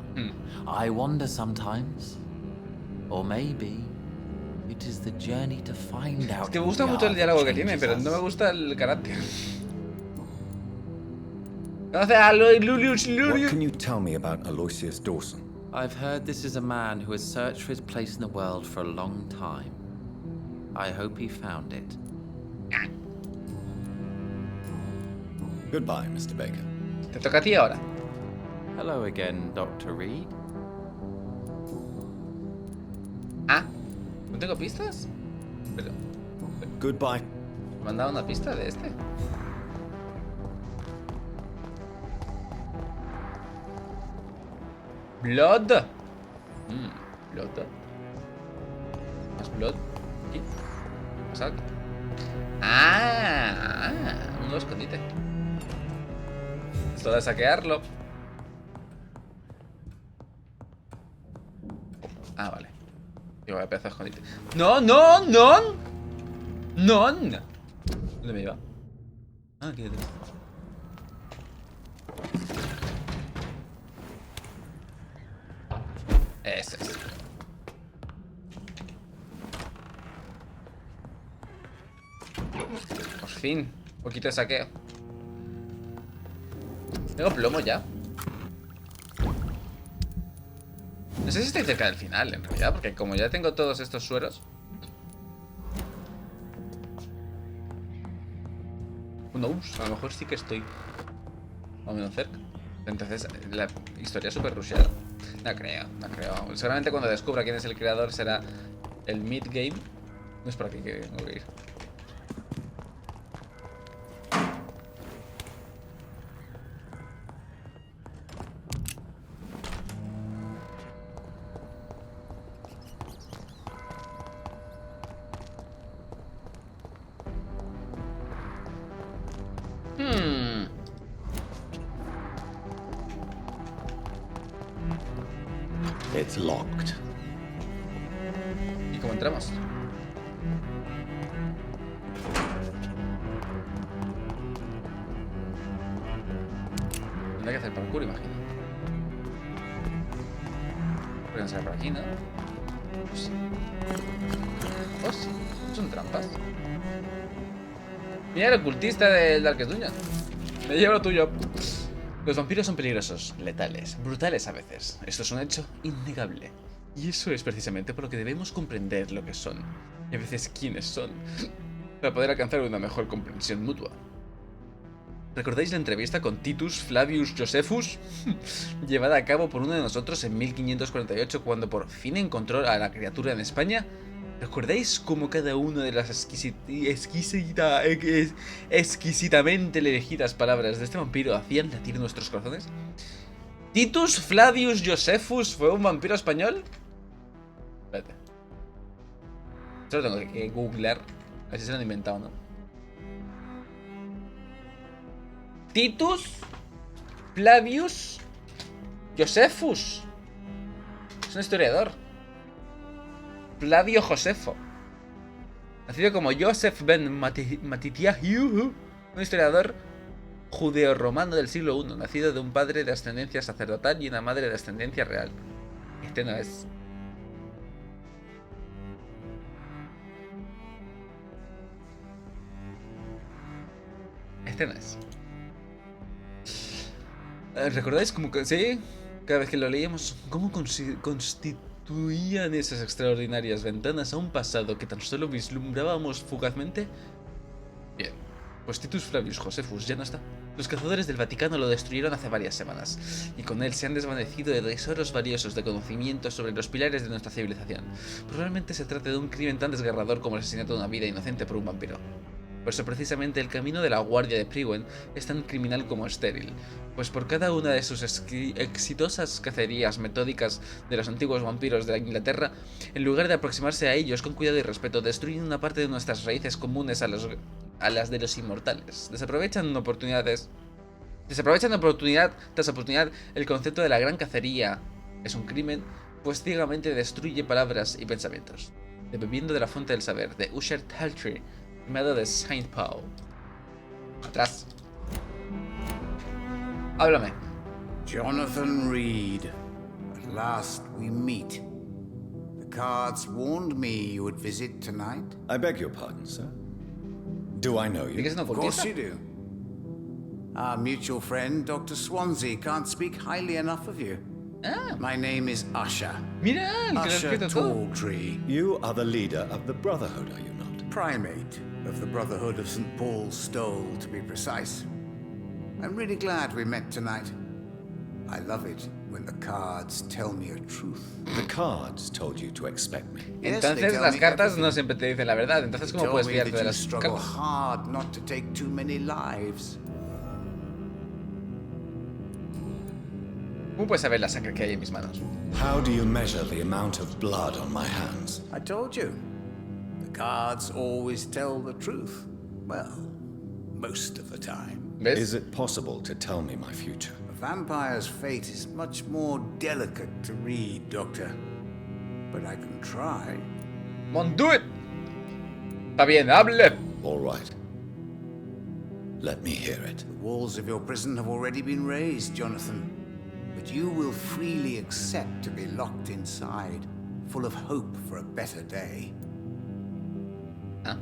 I wonder sometimes. Or maybe it is the journey to find out. Es que me who gusta we mucho are el that diálogo que tiene, changes pero us. no me gusta el carácter. Conoce a Lulius. What can you tell me about Aloysius Dawson? I've heard this is a man who has searched for his place in the world for a long time. I hope he found it. Goodbye, Mr. Baker. Te toca a ti ahora. Hello again, Dr. Reed. Ah, ¿no tengo pistas? Pero, Goodbye. ¿me han dado una pista de este? Blood. Blood. Más blood. Aquí. Más aquí. Un nuevo escondite. Esto de saquearlo. Ah, vale. Digo, vaya pedazo de escondite. ¡No! ¿Dónde me iba? Ah, aquí detrás. Ese es. Por fin. Un poquito de saqueo. Tengo plomo ya. No sé si estoy cerca del final, en realidad, porque como ya tengo todos estos sueros. No, a lo mejor sí que estoy más o menos cerca. Entonces, la historia es súper rusheada. No creo. Seguramente cuando descubra quién es el creador será el mid-game. No es por aquí que tengo que ir. It's locked. ¿Y cómo entramos? Tendré que hacer parkour, imagino. Podrían ser por aquí, ¿no? Pues sí. Oh, sí. Son trampas. Mira el ocultista del Darkest Dungeon. Me llevo lo tuyo. Los vampiros son peligrosos, letales, brutales a veces. Esto es un hecho innegable. Y eso es precisamente por lo que debemos comprender lo que son, y a veces quiénes son, para poder alcanzar una mejor comprensión mutua. ¿Recordáis la entrevista con Titus Flavius Josephus? Llevada a cabo por uno de nosotros en 1548 cuando por fin encontró a la criatura en España. ¿Recordáis cómo cada una de las exquisitamente elegidas palabras de este vampiro hacían latir nuestros corazones? ¿Titus Flavius Josephus fue un vampiro español? Espérate. Esto lo tengo que googlear. A ver si se lo han inventado, ¿no? Titus Flavius Josephus. Es un historiador. Flavio Josefo. Nacido como Joseph ben Matityahu, un historiador judeo-romano del siglo I, nacido de un padre de ascendencia sacerdotal y una madre de ascendencia real. Este no es. Este no es. ¿Recordáis cómo sí? Cada vez que lo leíamos, cómo constituían esas extraordinarias ventanas a un pasado que tan solo vislumbrábamos fugazmente? Bien, pues Titus Flavius Josephus ya no está. Los cazadores del Vaticano lo destruyeron hace varias semanas, y con él se han desvanecido de tesoros valiosos de conocimientos sobre los pilares de nuestra civilización. Probablemente se trate de un crimen tan desgarrador como el asesinato de una vida inocente por un vampiro. Por eso precisamente el camino de la guardia de Priwen es tan criminal como estéril, pues por cada una de sus exitosas cacerías metódicas de los antiguos vampiros de Inglaterra, en lugar de aproximarse a ellos con cuidado y respeto, destruyen una parte de nuestras raíces comunes a las de los inmortales. Desaprovechan oportunidad tras oportunidad. El concepto de la gran cacería es un crimen, pues ciegamente destruye palabras y pensamientos. Bebiendo de la fuente del saber, de Usher Taltry, primado de Saint Paul. Atrás. Háblame. Jonathan Reed. At last we meet. The cards warned me you would visit tonight. I beg your pardon, sir. Do I know you? Of course you do. Our mutual friend, Dr. Swansea, can't speak highly enough of you. Ah. My name is Usher. Mira, Usher Talltree. You are the leader of the Brotherhood, are you not? Primate of the Brotherhood of St. Paul's Stole, to be precise. I'm really glad we met tonight. I love it when the cards tell me a truth. The cards told you to expect me. Entonces las cartas no siempre te dicen la verdad. Entonces ¿cómo puedes fiarte de las struggle cartas? hard not to take too many lives. ¿Cómo puedes saber la sangre que hay en mis manos? How do you measure the amount of blood on my hands? I told you. The cards always tell the truth. Well, most of the time. ¿Ves? Is it possible to tell me my future? A vampire's fate is much more delicate to read, Doctor. But I can try. Come on, do it. Está bien, hable. All right. Let me hear it. The walls of your prison have already been raised, Jonathan. But you will freely accept to be locked inside, full of hope for a better day. ¿Ah?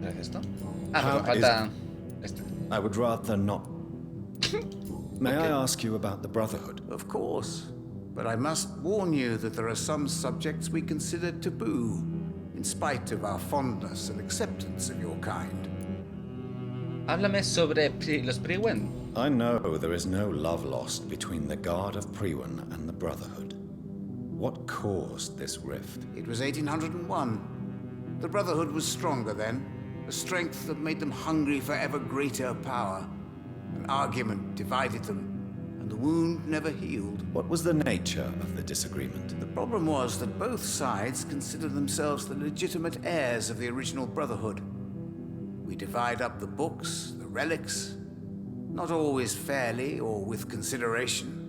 ¿Es esto? Ah, pero falta este. I would rather not. May I ask you about the Brotherhood? Of course. But I must warn you that there are some subjects we consider taboo, in spite of our fondness and acceptance of your kind. Háblame sobre los Priwen. I know there is no love lost between the Guard of Priwen and the Brotherhood. What caused this rift? It was 1801. The Brotherhood was stronger then, a strength that made them hungry for ever greater power. An argument divided them, and the wound never healed. What was the nature of the disagreement? The problem was that both sides considered themselves the legitimate heirs of the original Brotherhood. We divide up the books, the relics, not always fairly or with consideration.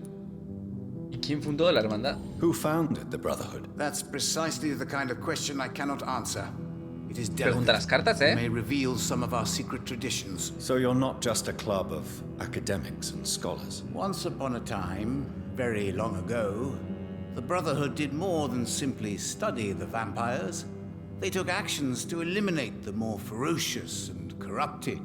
¿Y quién fundó la hermandad? Who founded the Brotherhood? That's precisely the kind of question I cannot answer. It is Pregunta las delicate. cartas, It may reveal some of our secret traditions. So you're not just a club of academics and scholars? Once upon a time, very long ago, the Brotherhood did more than simply study the vampires. They took actions to eliminate the more ferocious and corrupted.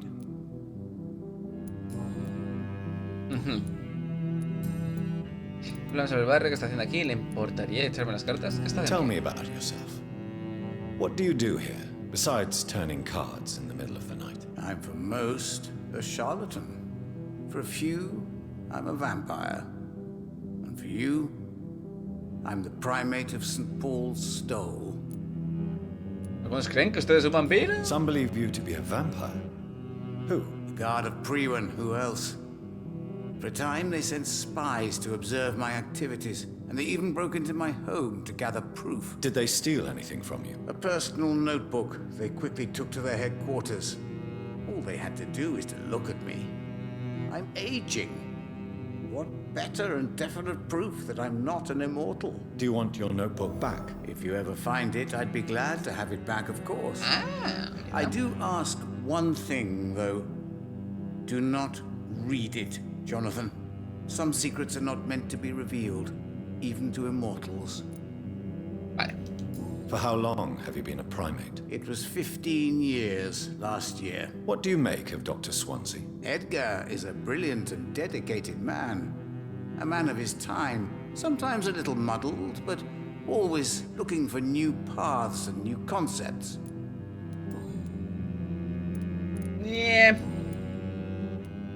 Hablamos sobre el barrio, ¿qué está haciendo aquí? ¿Le importaría echarme las cartas? ¿Qué está Tell haciendo? me about yourself. What do you do here, besides turning cards in the middle of the night? I'm for most a charlatan. For a few, I'm a vampire. And for you, I'm the primate of St. Paul's Stole. ¿Algunos creen que usted es un vampiro? Some believe you to be a vampire. Who? The guard of Priwen, who else? For a time, they sent spies to observe my activities, and they even broke into my home to gather proof. Did they steal anything from you? A personal notebook they quickly took to their headquarters. All they had to do is to look at me. I'm aging. What better and definite proof that I'm not an immortal? Do you want your notebook back? If you ever find it, I'd be glad to have it back, of course. I do ask one thing, though. Do not read it, Jonathan. Some secrets are not meant to be revealed, even to immortals. Vale. For how long have you been a primate? It was 15 years last year. What do you make of Dr. Swansea? Edgar is a brilliant and dedicated man. A man of his time, sometimes a little muddled, but always looking for new paths and new concepts. Yeah.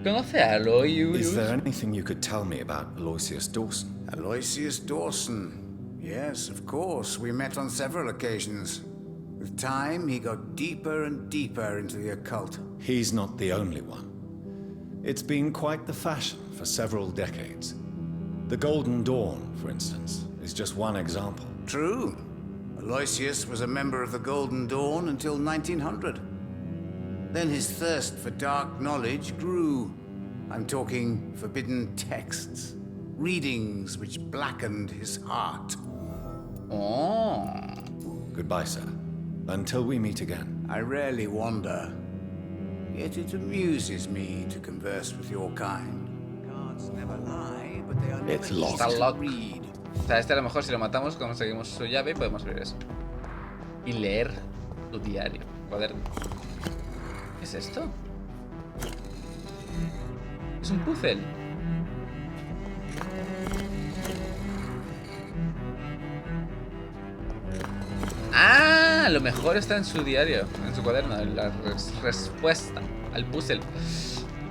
¿Conoce a Aloysius? Is there anything you could tell me about Aloysius Dawson? Aloysius Dawson. Yes, of course. We met on several occasions. With time, he got deeper and deeper into the occult. He's not the only one. It's been quite the fashion for several decades. The Golden Dawn, for instance, is just one example. True. Aloysius was a member of the Golden Dawn until 1900. Then his thirst for dark knowledge grew. I'm talking forbidden texts, readings which blackened his heart. Oh. Goodbye, sir. Until we meet again. I rarely wander, yet it amuses me to converse with your kind. Cards never lie, but they are never It's locked. Está easy to locked. read. O sea, este a lo mejor si lo matamos, conseguimos su llave y podemos abrir eso. Y leer tu diario, cuaderno. ¿Qué es esto? Es un puzzle. Ah, a lo mejor está en su diario, en su cuaderno, la respuesta al puzzle.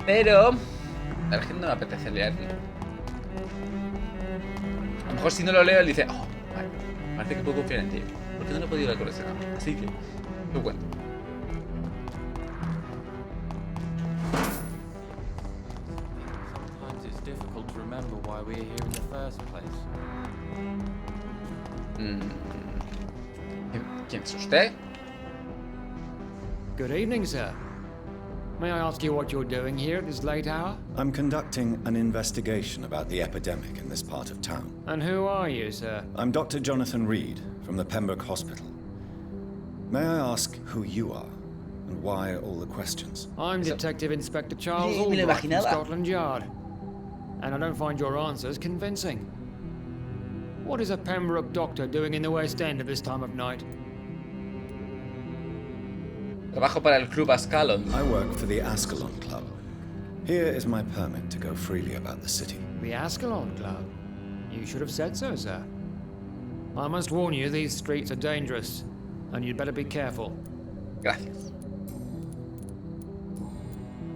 Pero a la gente no me apetece leerlo. A lo mejor si no lo leo, él dice, oh, vale, parece que puedo confiar en ti. Porque no lo he podido ir a coleccionar. Así que, te cuento. Sometimes it's difficult to remember why we're here in the first place. ¿Quién es usted? Good evening, sir. May I ask you what you're doing here at this late hour? I'm conducting an investigation about the epidemic in this part of town. And who are you, sir? I'm Dr. Jonathan Reed from the Pembroke Hospital. May I ask who you are and why all the questions? I'm Detective Inspector Charles Me lo Albright from imaginaba. Scotland Yard. And I don't find your answers convincing. What is a Pembroke doctor doing in the West End at this time of night? Trabajo para el Club Ascalon. I work for the Ascalon Club. Here is my permit to go freely about the city. The Ascalon Club? You should have said so, sir. I must warn you, these streets are dangerous, and you'd better be careful. Gracias.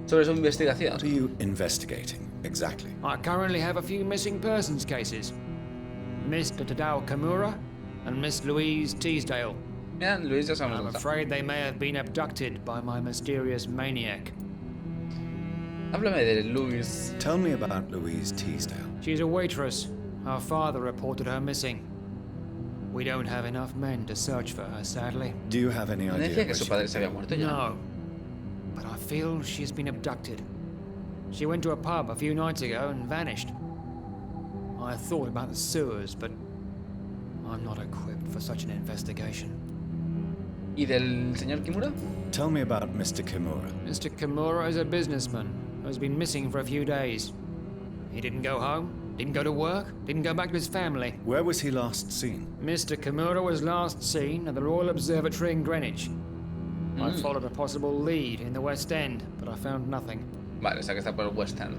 Sobre su investigación. What are you investigating exactly? I currently have a few missing persons cases. Mr. Tadao Kimura and Miss Louise Teasdale. Mira, Luis, ya sabemos I'm dónde está. afraid they may have been abducted by my mysterious maniac. Háblame de Luis. Tell me about Louise Teasdale. She's a waitress. Her father reported her missing. We don't have enough men to search for her, sadly. Do you have any ¿No idea decía where que su she padre could se be? había muerto ya? No. But I feel she's been abducted. She went to a pub a few nights ago and vanished. I thought about the sewers, but I'm not equipped for such an investigation. ¿Y del señor Kimura? Tell me about Mr. Kimura. Mr. Kimura is a businessman who has been missing for a few days. He didn't go home, didn't go to work, didn't go back to his family. Where was he last seen? Mr. Kimura was last seen at the Royal Observatory in Greenwich. I followed a possible lead in the West End, but I found nothing. Vale, o sea que está por el West End.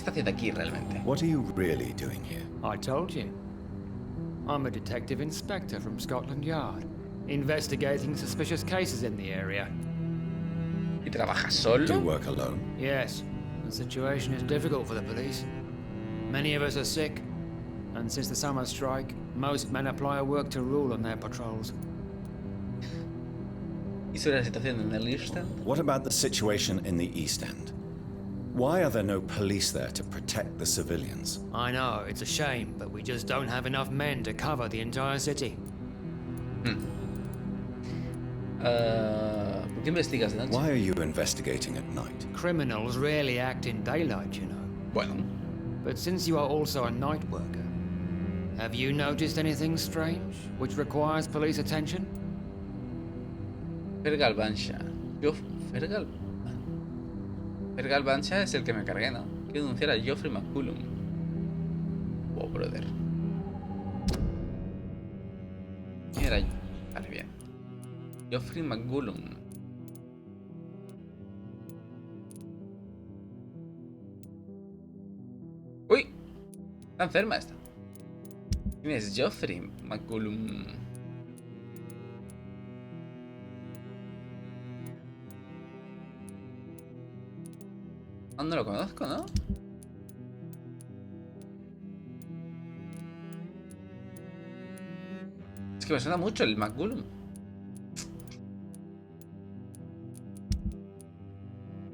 está haciendo aquí realmente? What are you really doing here? I told you. I'm a detective inspector from Scotland Yard, investigating suspicious cases in the area. ¿Y trabajas Do you solo? work alone? Yes, the situation is difficult for the police. Many of us are sick, and since the summer strike, most men apply a work to rule on their patrols. ¿Y sobre la situación en el East End? What about the situation in the East End? Why are there no police there to protect the civilians? I know, it's a shame, but we just don't have enough men to cover the entire city. ¿Por qué investigas de noche? Why are you investigating at night? Criminals rarely act in daylight, you know. Bueno, But since you are also a night worker, have you noticed anything strange which requires police attention? Fergal Bansha. Fergal Bansha es el que me cargué, ¿no? Quiero denunciar a Geoffrey McCullum. Oh, brother. ¿Quién era? Vale, bien. Geoffrey McCullum. ¡Uy! Está enferma esta. ¿Quién es Geoffrey McCullum? No lo conozco, ¿no? Es que me suena mucho el McCullum.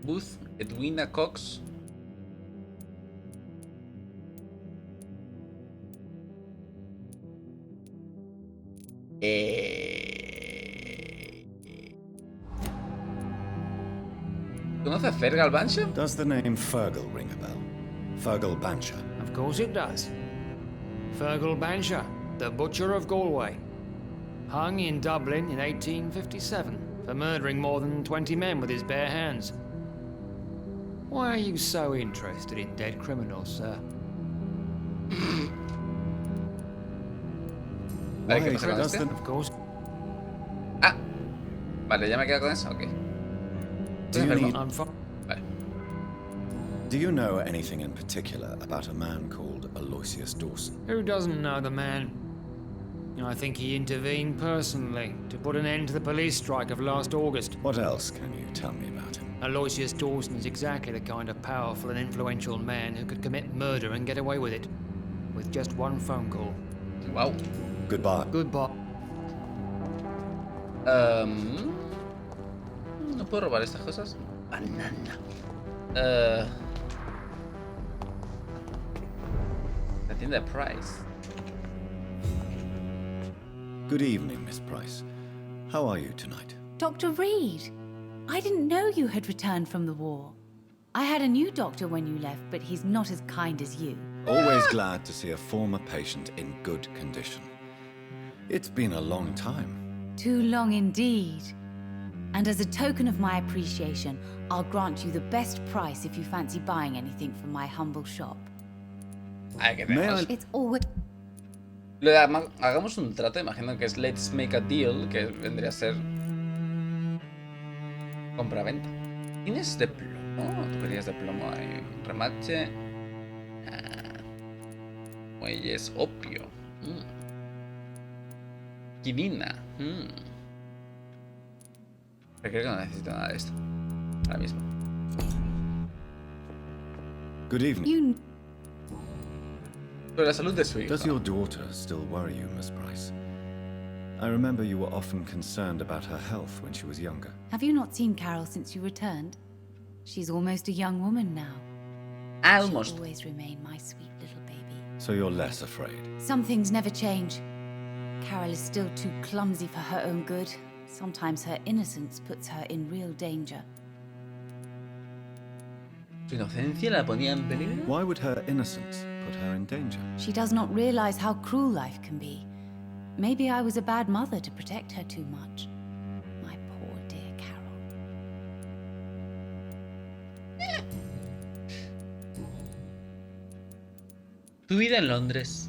Booth, Edwina Cox. ¿Conoce a Fergal Bansha? Does the name Fergal ring a bell? Fergal Bansha. Of course it does. Fergal Bansha, the Butcher of Galway. Hung in Dublin in 1857 for murdering more than 20 men with his bare hands. Why are you so interested in dead criminals, sir? Vale, ¿qué pasa con does este? the- Of course. Ah, vale, ya me quedo con eso, ok. Do you, Enfermo. need- I'm fine. Vale. do you know anything in particular about a man called Aloysius Dawson? Who doesn't know the man? I think he intervened personally to put an end to the police strike of last August. What else can you tell me about him? Aloysius Dawson is exactly the kind of powerful and influential man who could commit murder and get away with it. With just one phone call. Wow. Goodbye. Goodbye. ¿No puedo robar estas cosas? Banana. La tienda de Price. Good evening, Miss Price. How are you tonight? Dr. Reed, I didn't know you had returned from the war. I had a new doctor when you left, but he's not as kind as you. Always glad to see a former patient in good condition. It's been a long time. Too long indeed. And as a token of my appreciation, I'll grant you the best price if you fancy buying anything from my humble shop. Ay, que May tenemos. I- It's always... Hagamos un trato, imagino que es Let's Make a Deal, que vendría a ser compra-venta. ¿Tienes de plomo? ¿Tú querías de plomo ahí? Remache. Muelles, opio. Quinina. Pero creo que no necesito nada de esto. Ahora mismo. Good evening. You... Pero la salud de su hijo. Does your daughter still worry you, Miss Price? I remember you were often concerned about her health when she was younger. Have you not seen Carol since you returned? She's almost a young woman now. Almost. She'll always remain my sweet little baby. So you're less afraid. Some things never change. Carol is still too clumsy for her own good. Sometimes her innocence puts her in real danger. ¿Su inocencia la ponía en peligro? Why would her innocence put her in danger? She does not realize how cruel life can be. Maybe I was a bad mother to protect her too much. My poor dear Carol. Tu vida en Londres.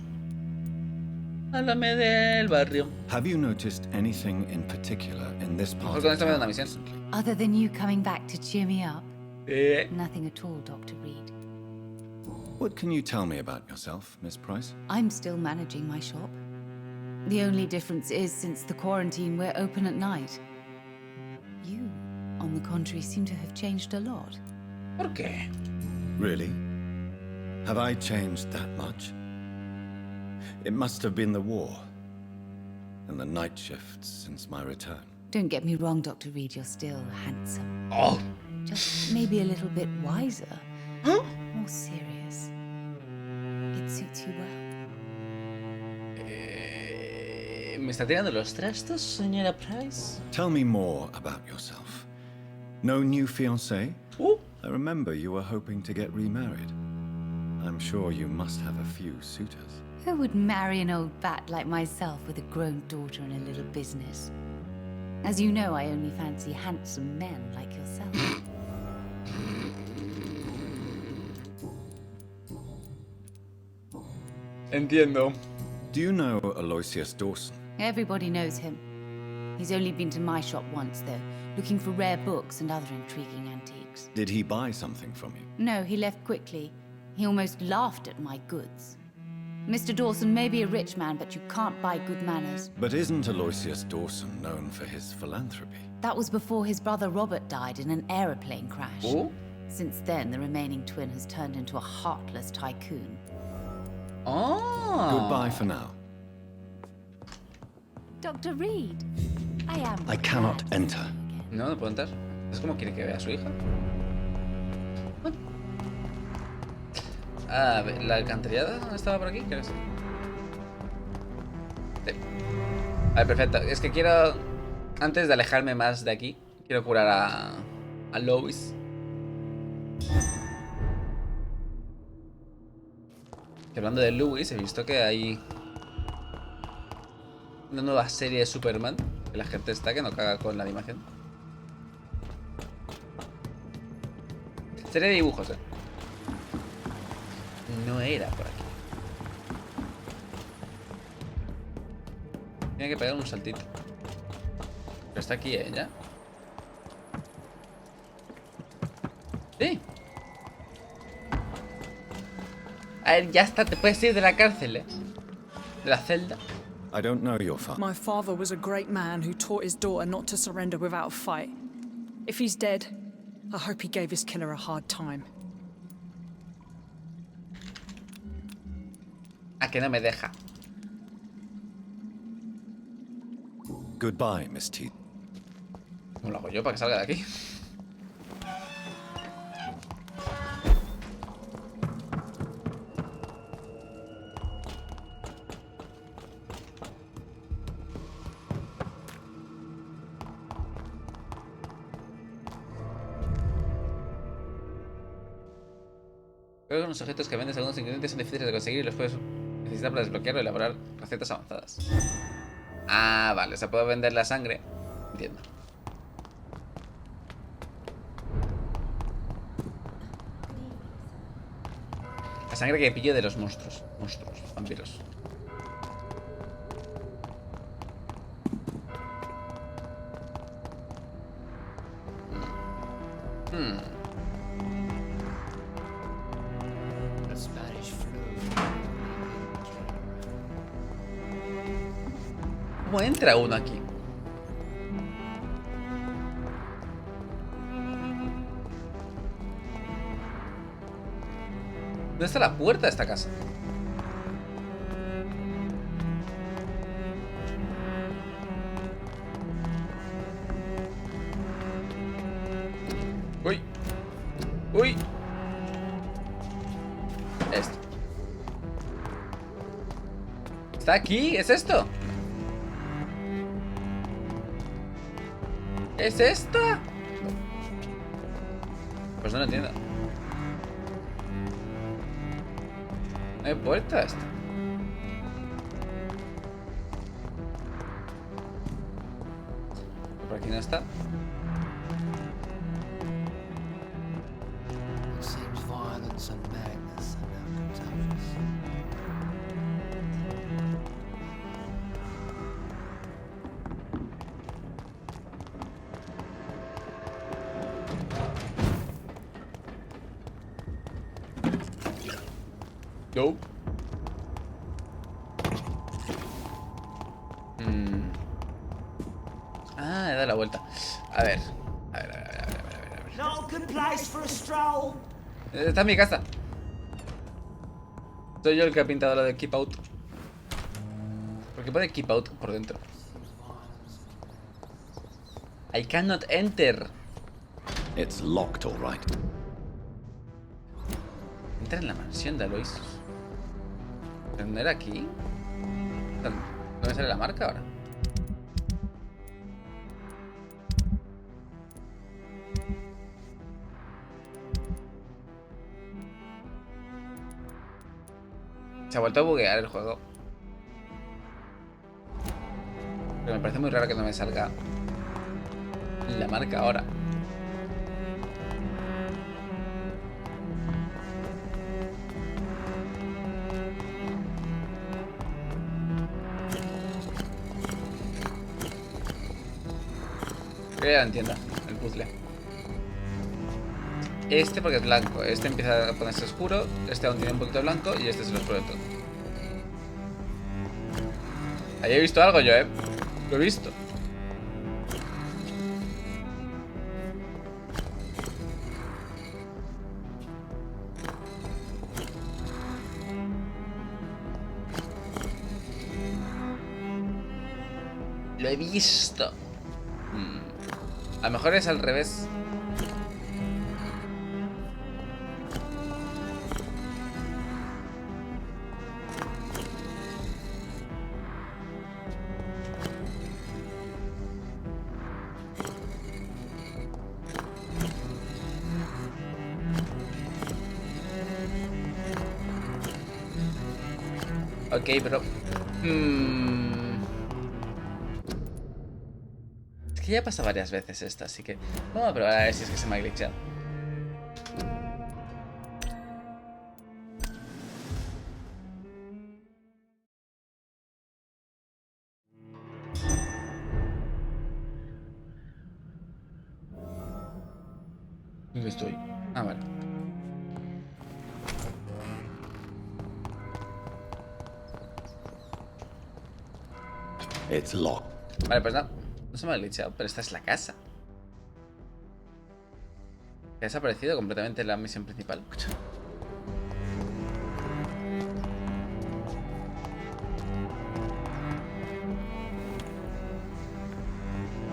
Háblame del barrio. Have you noticed anything in particular in this part Mejor con of esto me da una town misión. recently? Other than you coming back to cheer me up? Nothing at all, Dr. Reed. What can you tell me about yourself, Miss Price? I'm still managing my shop. The only difference is, since the quarantine, we're open at night. You, on the contrary, seem to have changed a lot. ¿Por qué? Really? Have I changed that much? It must have been the war and the night shifts since my return. Don't get me wrong, Dr. Reed, you're still handsome. Oh. Just maybe a little bit wiser. More serious. It suits you well. ¿Me está tirando los trastos, señora Price? Tell me more about yourself. No new fiancé? I remember you were hoping to get remarried. I'm sure you must have a few suitors. Who would marry an old bat like myself with a grown daughter and a little business? As you know, I only fancy handsome men like yourself. Entiendo. Do you know Aloysius Dawson? Everybody knows him. He's only been to my shop once, though, looking for rare books and other intriguing antiques. Did he buy something from you? No, he left quickly. He almost laughed at my goods. Mr. Dawson may be a rich man, but you can't buy good manners. But isn't Aloysius Dawson known for his philanthropy? That was before his brother Robert died in an aeroplane crash. Oh? Since then, the remaining twin has turned into a heartless tycoon. Oh. Goodbye for now. Dr. Reed, I cannot enter. No, no puedo entrar. ¿Es como quiere que vea a su hija? Ah, ¿la alcantarillada estaba por aquí? Creo que sí. Sí. Vale, perfecto. Es que quiero, antes de alejarme más de aquí, quiero curar a Lois. Y hablando de Lois, he visto que hay una nueva serie de Superman. Que la gente está que no caga con la animación. Serie de dibujos, No era por aquí. Tiene que pegar un saltito. Pero está aquí, ¿ya? Sí. A ver, ya está, te puedes ir de la cárcel, De la celda. I don't know your father. My father was a great man who taught his daughter not to surrender without a fight. If he's dead, I hope he gave his killer a hard time. A que no me deja. Goodbye, Miss T. ¿Cómo lo hago yo para que salga de aquí? Creo que los objetos que vendes algunos ingredientes son difíciles de conseguir y los puedes necesitar para desbloquear o elaborar recetas avanzadas. Ah, vale, o sea, puedo vender la sangre. Entiendo. La sangre que pillo de los monstruos. Monstruos, vampiros. ¿Cómo entra uno aquí? ¿Dónde está la puerta de esta casa? Uy. Uy. Esto. ¿Está aquí? ¿Es esto? ¿Es esta? Pues no lo entiendo. ¿No hay puerta esta? Por aquí no está. No. Ah, he dado la vuelta. A ver. A ver, a ver, a ver, a ver, a ver. Not a good place for a stroll. Está en mi casa. Soy yo el que ha pintado lo de Keep Out. Porque pone Keep Out por dentro. I cannot enter. It's locked, all right. Entra en la mansión de Aloysius. ¿Pero no era aquí? ¿Dónde sale la marca ahora? Se ha vuelto a buguear el juego. Pero me parece muy raro que no me salga la marca ahora. Creo que ya lo entiendo, el puzzle. Este porque es blanco, este empieza a ponerse oscuro, este aún tiene un poquito de blanco y este se lo oscuro todo. Ahí he visto algo yo, lo he visto. Lo he visto. A lo mejor es al revés. Ok, pero... Es que ya pasa varias veces esta, así que... Vamos a probar a ver si es que se me ha glitchado. ¿Dónde estoy? Ah, vale. It's locked. Vale, pues no. No se me ha glitchado, pero esta es la casa. Que ha desaparecido completamente la misión principal.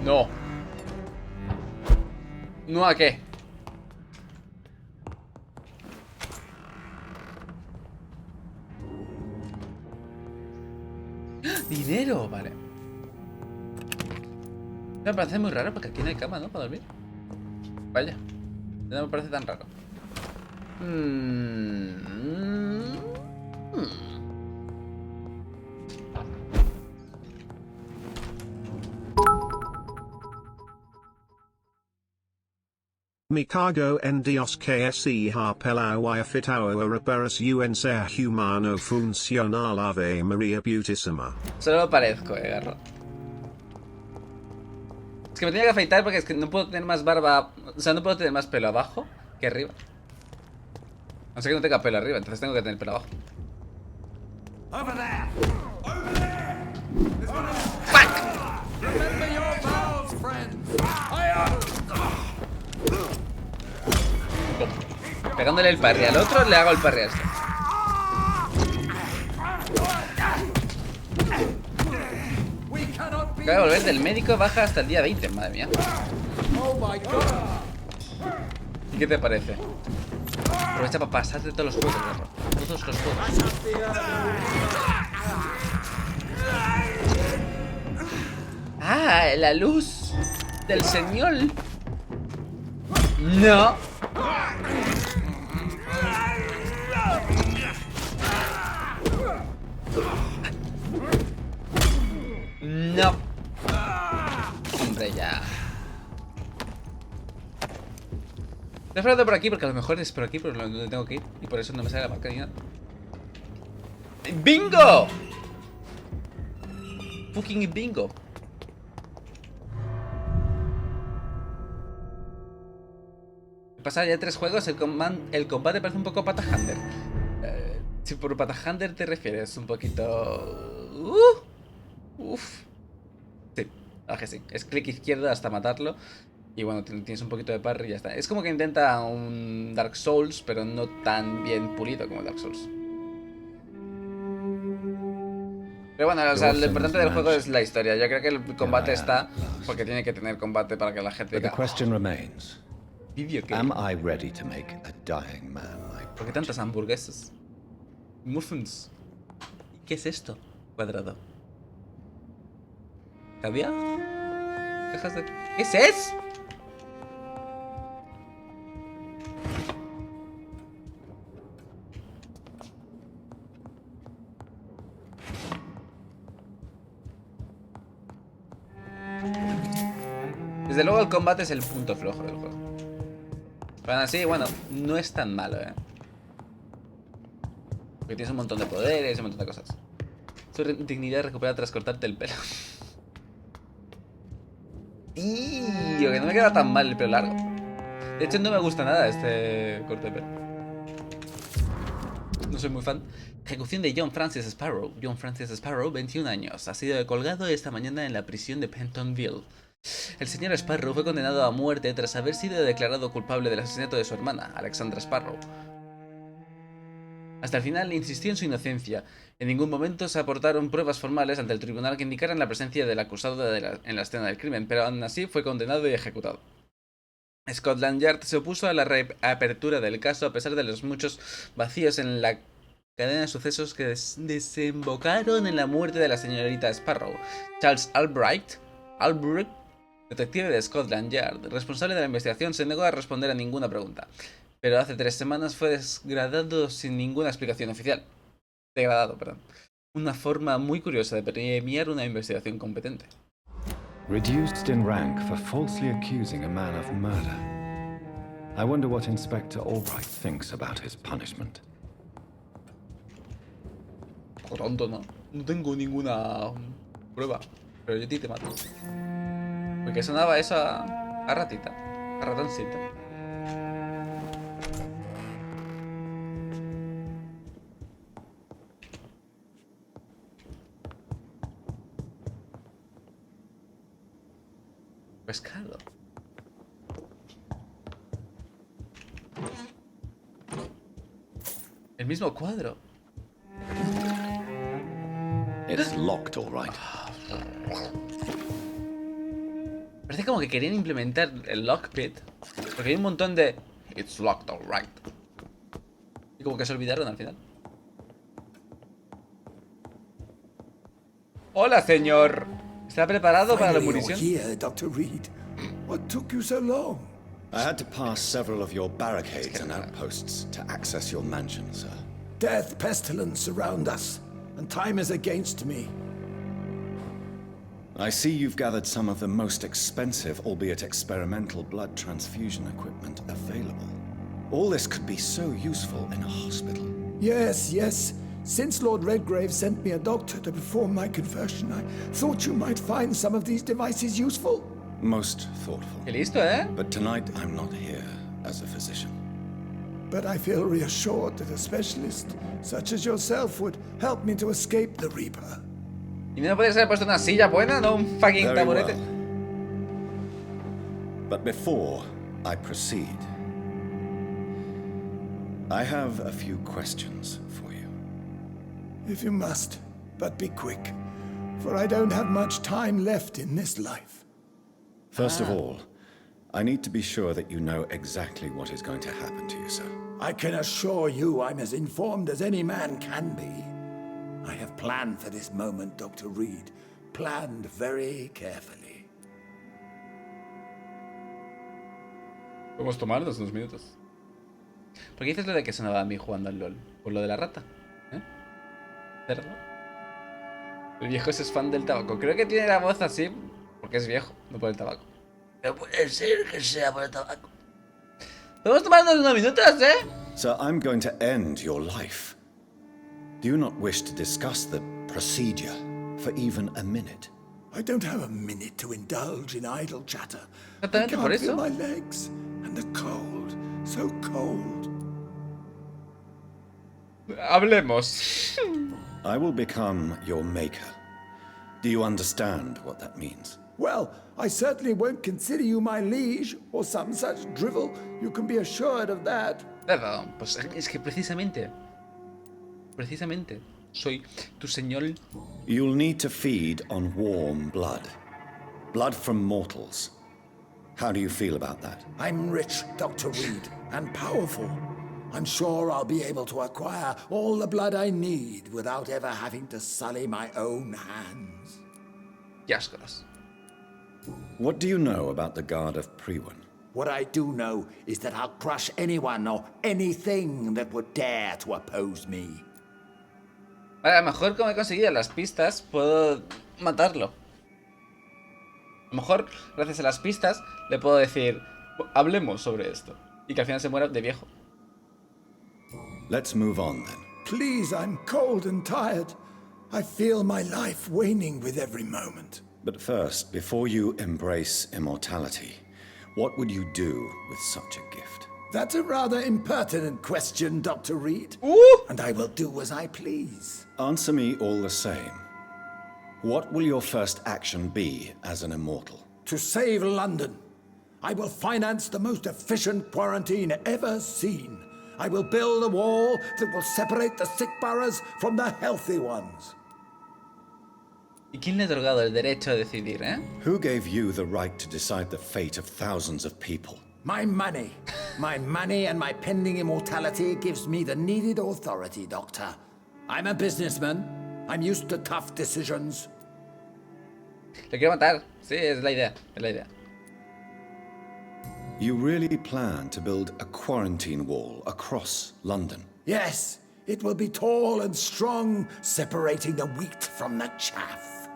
No. ¿No a qué? ¡Dinero! Vale. Me parece muy raro porque aquí no hay cama, ¿no? Para dormir. Vaya. No me parece tan raro. Mikago endios KSE harpelao iafitao araberas ser humano funcional ave Maria Beautissima. Solo lo parezco, Garro. Es que me tenía que afeitar porque es que no puedo tener más barba. O sea, no puedo tener más pelo abajo que arriba. No sé que no tenga pelo arriba, entonces tengo que tener pelo abajo. Over there. ¡Fuck! Remember your vows, friends. Pegándole el parry al otro, le hago el parry a este. Acaba de volver del médico, baja hasta el día 20, madre mía. ¿Y qué te parece? Aprovecha para pasarte todos los juegos, Garro. Todos los juegos. ¡Ah! La luz del señor. No. No. Hombre, ya. Estoy esperando por aquí porque a lo mejor es por aquí por donde tengo que ir. Y por eso no me sale la marca ni nada. ¡Bingo! Fucking bingo. He pasado ya 3 juegos, el combate parece un poco patahander. Si por Pata Hunter te refieres un poquito... Uf. Sí, que sí. Es clic izquierdo hasta matarlo. Y bueno, tienes un poquito de parry y ya está. Es como que intenta un Dark Souls, pero no tan bien pulido como Dark Souls. Pero bueno, o sea, lo importante del juego es la historia. Yo creo que el combate está porque tiene que tener combate para que la gente But the diga... question remains. Video Am game. I ready to make a dying man my ¿Por qué tantas hamburguesas? Muffins. ¿Qué es esto? Cuadrado. ¿Caviar? ¿Cajas de...? ¿Qué es eso? Desde luego el combate es el punto flojo del juego. Pero aún así, bueno, no es tan malo, porque tienes un montón de poderes y un montón de cosas. Su dignidad recupera tras cortarte el pelo. Tío, que no me queda tan mal el pelo largo. De hecho, no me gusta nada este corte de pelo. No soy muy fan. Ejecución de John Francis Sparrow. John Francis Sparrow, 21 años. Ha sido colgado esta mañana en la prisión de Pentonville. El señor Sparrow fue condenado a muerte tras haber sido declarado culpable del asesinato de su hermana, Alexandra Sparrow. Hasta el final insistió en su inocencia. En ningún momento se aportaron pruebas formales ante el tribunal que indicaran la presencia del acusado en la escena del crimen, pero aún así fue condenado y ejecutado. Scotland Yard se opuso a la reapertura del caso a pesar de los muchos vacíos en la cadena de sucesos que desembocaron en la muerte de la señorita Sparrow. Charles Albright, detective de Scotland Yard, responsable de la investigación, se negó a responder a ninguna pregunta. Pero hace 3 semanas fue degradado sin ninguna explicación oficial. Una forma muy curiosa de premiar una investigación competente. Reduced in rank for falsely accusing a man of murder. I wonder what Inspector Albright thinks about his punishment. Por tonto, no. No tengo ninguna prueba. Pero yo a ti te mato. Porque sonaba eso a ratita. A ratoncito. Pescado. El mismo cuadro. It's locked, all right. Parece como que querían implementar el lockpit. Porque hay un montón de... It's locked, all right. Y como que se olvidaron al final. Hola, señor. ¿Está preparado para la munición? Here, Dr. Reed. What took you so long? I had to pass several of your barricades and outposts to access your mansion, sir. Death, pestilence surround us, and time is against me. I see you've gathered some of the most expensive, albeit experimental, blood transfusion equipment available. All this could be so useful in a hospital. Yes, yes. Since Lord Redgrave sent me a doctor to perform my conversion, I thought you might find some of these devices useful. Most thoughtful. Qué listo, ¿eh? But tonight I'm not here as a physician. But I feel reassured that a specialist such as yourself would help me to escape the Reaper. ¿Y no podrías haber puesto una silla buena, no un fucking Very taburete? well. But before I proceed, I have a few questions for you. If you must, but be quick, for I don't have much time left in this life. First of all, I need to be sure that you know exactly what is going to happen to you, sir. I can assure you I'm as informed as any man can be. I have planned for this moment, Dr. Reed. Planned very carefully. Podemos tomarnos unos minutos. ¿Por qué dices lo de que sonaba a mí jugando al LOL? ¿Por lo de la rata? ¿Eh? ¿Cerdo? El viejo es fan del tabaco. Creo que tiene la voz así porque es viejo, no por el tabaco. Pero puede ser que sea por el tabaco. Podemos tomarnos unos minutos, ¿eh? Sir, I'm going to end your life. Do you not wish to discuss the procedure for even a minute? I don't have a minute to indulge in idle chatter. I Exactamente por can't feel eso. my legs, and the cold, so cold. Hablemos. I will become your maker. Do you understand what that means? Well, I certainly won't consider you my liege or some such drivel. You can be assured of that. Claro, pues es que precisamente, soy tu señor. You'll need to feed on warm blood. Blood from mortals. How do you feel about that? I'm rich, Dr. Reed, and powerful. I'm sure I'll be able to acquire all the blood I need without ever having to sully my own hands. Qué ascos. What do you know about the Guard of Priwen? What I do know is that I'll crush anyone or anything that would dare to oppose me. Vale, a lo mejor como he conseguido las pistas, puedo matarlo. A lo mejor, gracias a las pistas, le puedo decir, hablemos sobre esto. Y que al final se muera de viejo. Let's move on then. Please, I'm cold and tired. I feel my life waning with every moment. But first, before you embrace immortality, what would you do with such a gift? That's a rather impertinent question, Dr. Reed. Ooh. And I will do as I please. Answer me all the same. What will your first action be as an immortal? To save London, I will finance the most efficient quarantine ever seen. I will build a wall that will separate the sick boroughs from the healthy ones. ¿Y quién le ha otorgado el derecho a decidir, eh? Who gave you the right to decide the fate of thousands of people? My money. My money and my pending immortality gives me the needed authority, Doctor. I'm a businessman. I'm used to tough decisions. Le quiero matar. Sí, es la idea. Es la idea. You really plan to build a quarantine wall across London? Yes, it will be tall and strong, separating the wheat from the chaff.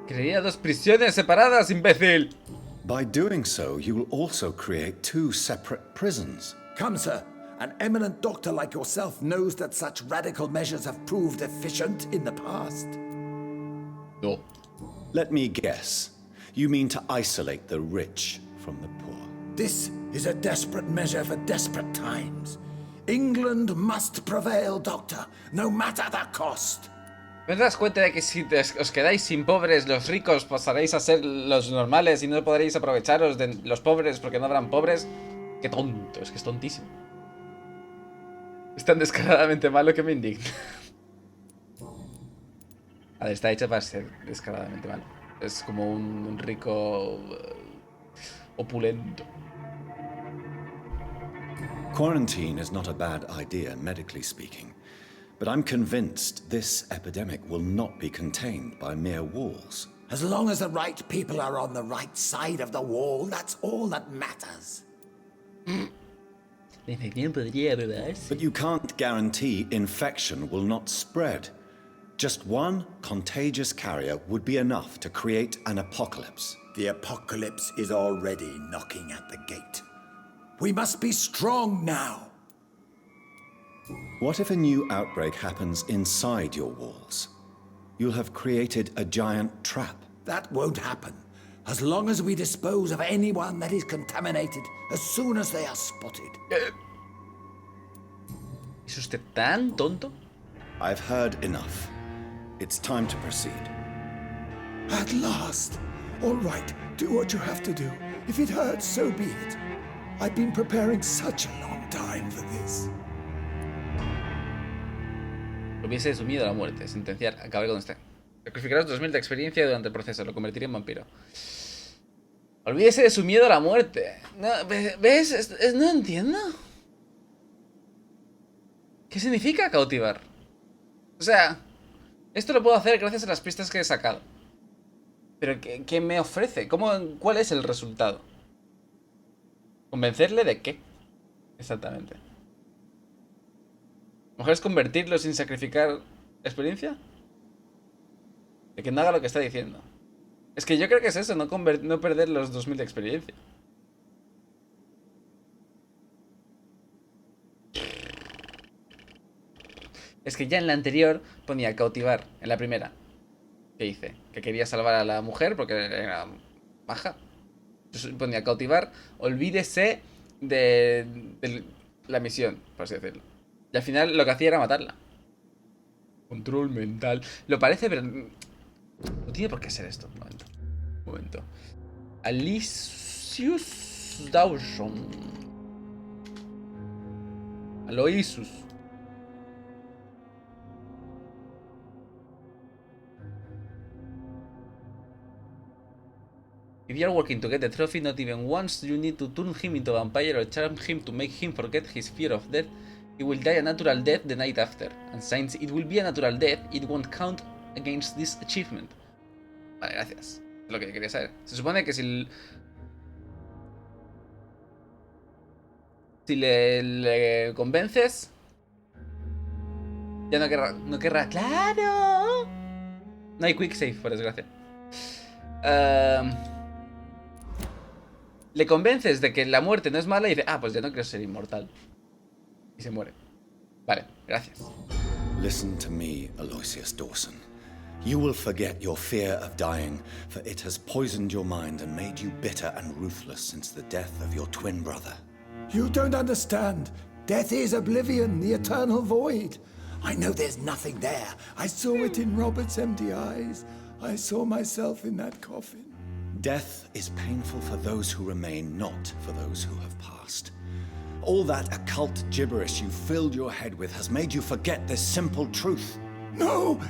Crearía dos prisiones separadas, imbécil. By doing so, you will also create two separate prisons. Come, sir. An eminent doctor like yourself knows that such radical measures have proved efficient in the past. No. Let me guess. You mean to isolate the rich from the poor? This is a desperate measure for desperate times. England must prevail, Doctor, no matter the cost. ¿No te das cuenta de que si os quedáis sin pobres, los ricos pasaréis a ser los normales y no podréis aprovecharos de los pobres porque no habrán pobres? Qué tonto, es que es tontísimo. Es tan descaradamente malo que me indigna. A ver, está hecha para ser descaradamente malo. Es como un rico opulento. Quarantine is not a bad idea, medically speaking. But I'm convinced this epidemic will not be contained by mere walls. As long as the right people are on the right side of the wall, that's all that matters. But you can't guarantee infection will not spread. Just one contagious carrier would be enough to create an apocalypse. The apocalypse is already knocking at the gate. We must be strong now. What if a new outbreak happens inside your walls? You'll have created a giant trap. That won't happen. As long as we dispose of anyone that is contaminated as soon as they are spotted. ¿Es usted tan tonto? I've heard enough. It's time to proceed. At last. All right, do what you have to do. If it hurts, so be it. I've been preparing such a long time for this. Hubiese sumido a la muerte. Sentenciar. Acabar con este. Sacrificarás 2000 de experiencia durante el proceso. Lo convertiría en vampiro. Olvídese de su miedo a la muerte. No, ¿ves? No entiendo. ¿Qué significa cautivar? O sea, esto lo puedo hacer gracias a las pistas que he sacado. Pero ¿qué me ofrece? ¿Cuál es el resultado? ¿Convencerle de qué? Exactamente. ¿A lo mejor es convertirlo sin sacrificar experiencia? De que no haga lo que está diciendo. Es que yo creo que es eso, no perder los 2000 de experiencia. Es que ya en la anterior ponía cautivar, en la primera. ¿Qué hice? Que quería salvar a la mujer porque era baja. Entonces ponía cautivar, olvídese de la misión, por así decirlo. Y al final lo que hacía era matarla. Control mental. Lo parece, pero no tiene por qué ser esto. Un momento. Alicius Dawson. Aloysius. If you are working to get the trophy, not even once you need to turn him into a vampire or charm him to make him forget his fear of death. He will die a natural death the night after. And since it will be a natural death, it won't count against this achievement. Vale, gracias. Es lo que quería saber. Se supone que si le convences, ya no querrá. ¡Claro! No hay quick save, por desgracia. Le convences de que la muerte no es mala y dice, pues ya no quiero ser inmortal. Y se muere. Vale, gracias. Listen to me, Aloysius Dawson. You will forget your fear of dying, for it has poisoned your mind and made you bitter and ruthless since the death of your twin brother. You don't understand. Death is oblivion, the eternal void. I know there's nothing there. I saw it in Robert's empty eyes. I saw myself in that coffin. Death is painful for those who remain, not for those who have passed. All that occult gibberish you filled your head with has made you forget this simple truth. No!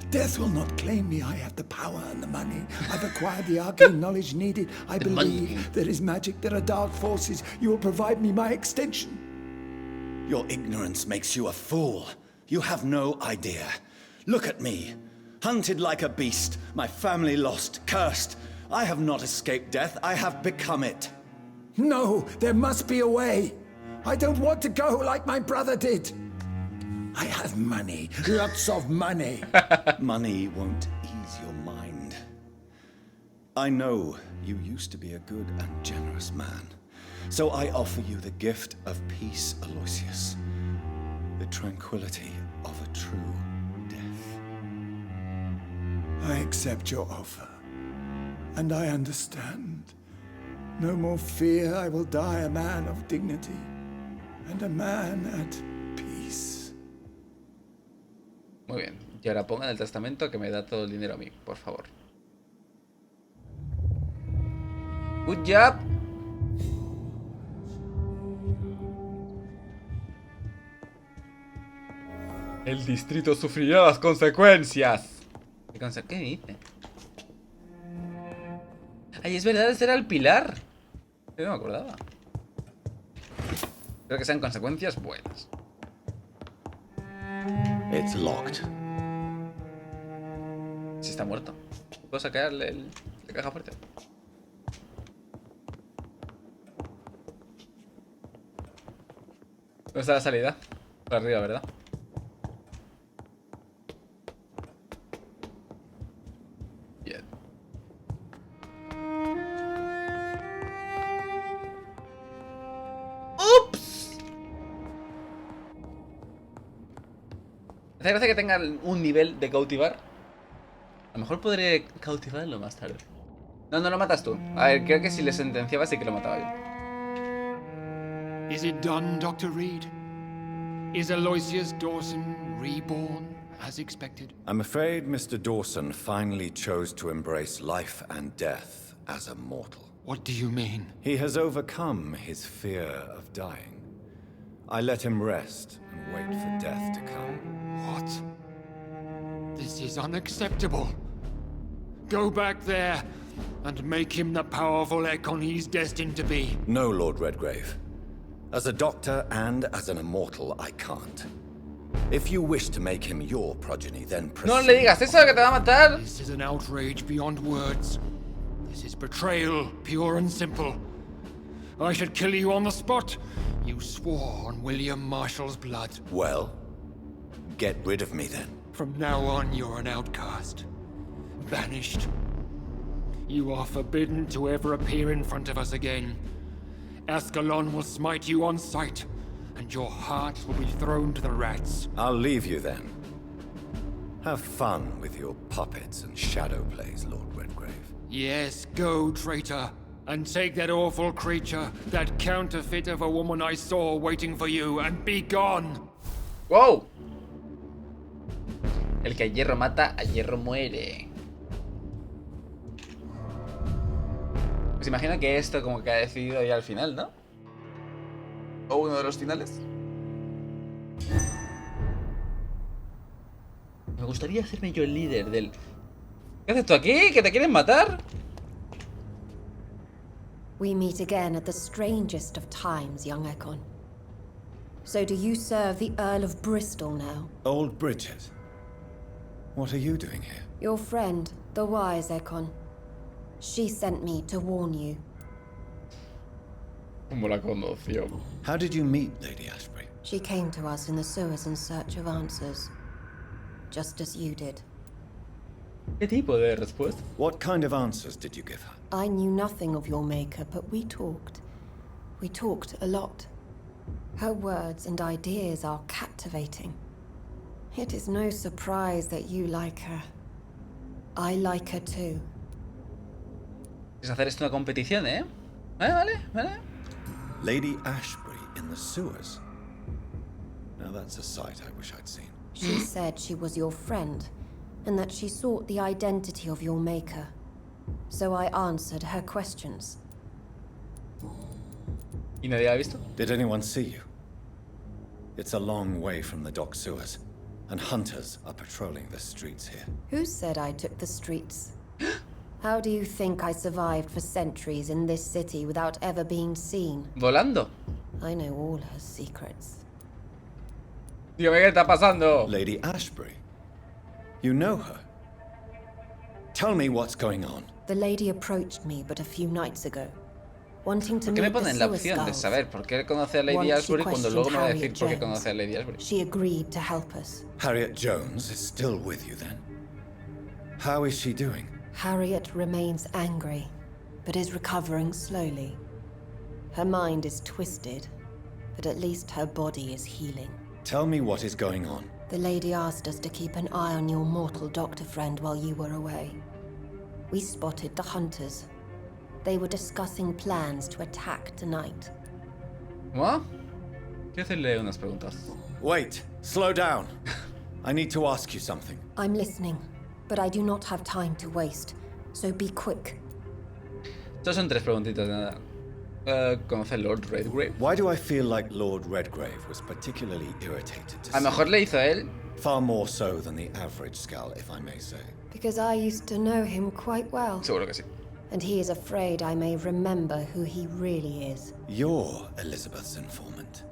Death will not claim me. I have the power and the money. I've acquired the arcane knowledge needed. I believe there is magic, there are dark forces. You will provide me my extension. Your ignorance makes you a fool. You have no idea. Look at me. Hunted like a beast, my family lost, cursed. I have not escaped death, I have become it. No, there must be a way. I don't want to go like my brother did. I have money, lots of money. Money won't ease your mind. I know you used to be a good and generous man. So I offer you the gift of peace, Aloysius. The tranquility of a true death. I accept your offer. And I understand. No more fear, I will die a man of dignity. And a man at peace. Muy bien. Y ahora ponga en el testamento que me da todo el dinero a mí, por favor. Good job. El distrito sufrirá las consecuencias. ¿Qué dice? Ay, es verdad, ese era el pilar. Yo no me acordaba. Espero que sean consecuencias buenas. It's locked. Si está muerto. ¿Puedo sacarle la caja fuerte? ¿Dónde está la salida? Por arriba, ¿verdad? Bien. ¡Ups! Me hace gracia que tenga un nivel de cautivar. A lo mejor podré cautivarlo más tarde. No, no lo matas tú. A ver, creo que si le sentenciaba sí que lo mataba yo. Is it done, Dr. Reed? Is Aloysius Dawson reborn as expected? I'm afraid Mr. Dawson finally chose to embrace life and death as a mortal. What do you mean? He has overcome his fear of dying. I let him rest and wait for death to come. What? This is unacceptable. Go back there and make him the powerful Ekon he's destined to be. No, Lord Redgrave. As a doctor and as an immortal, I can't. If you wish to make him your progeny, then proceed. No le digas eso que te va a matar. This is an outrage beyond words. This is betrayal, pure and simple. I should kill you on the spot. You swore on William Marshall's blood. Well, get rid of me then. From now on, you're an outcast. Banished. You are forbidden to ever appear in front of us again. Ascalon will smite you on sight, and your heart will be thrown to the rats. I'll leave you then. Have fun with your puppets and shadow plays, Lord Redgrave. Yes, go, traitor, and take that awful creature, that counterfeit of a woman I saw waiting for you, and be gone! ¡Wow! El que a hierro mata, a hierro muere. Pues imagino que esto como que ha decidido ya al final, ¿no? O uno de los finales. Me gustaría hacerme yo el líder del... ¿Qué haces tú aquí? ¿Que te quieren matar? We meet again at the strangest of times, young Ekon. So do you serve the Earl of Bristol now? Old Bridget. What are you doing here? Your friend, the wise Ekon. She sent me to warn you. Como la conoció. How did you meet Lady Ashbury? She came to us in the sewers in search of answers. Just as you did. ¿Qué tipo de respuesta? What kind of answers did you give her? I knew nothing of your maker, but we talked. We talked a lot. Her words and ideas are captivating. It is no surprise that you like her. I like her too. Es hacer esto una competición, ¿eh? Vale. Lady Ashbury in the sewers? Now that's a sight I wish I'd seen. She said she was your friend, and that she sought the identity of your maker. So I answered her questions. ¿Y nadie la ha visto? Did anyone see you? It's a long way from the dock sewers, and hunters are patrolling the streets here. Who said I took the streets? How do you think I survived for centuries in this city without ever being seen? Volando. I know all her secrets. Dígame qué está pasando. Lady Ashbury? You know her? Tell me what's going on. The lady approached me but a few nights ago, wanting to ¿Por qué me meet the ponen la sewer opción de skulls. saber por qué conoce a Lady Once she Ashbury cuando luego me va a decir questioned por qué Harriet conoce a Jones. Lady Ashbury? She agreed to help us. Harriet Jones is still with you then? How is she doing? Harriet remains angry, but is recovering slowly. Her mind is twisted, but at least her body is healing. Tell me what is going on. The lady asked us to keep an eye on your mortal doctor friend while you were away. We spotted the hunters. They were discussing plans to attack tonight. ¿Cómo? Quiero hacerle unas preguntas. Wait, slow down. I need to ask you something. I'm listening, but I do not have time to waste, so be quick. Estas son tres preguntitas de nada. ¿Conoce a Lord Redgrave? Why do I feel like Lord Redgrave was particularly irritated to A lo mejor le hizo a él. Far more so than the average Skull, if I may say. Because I used to know him quite well. Seguro que sí. And he is afraid I may remember who he really is. You're Elizabeth's informant.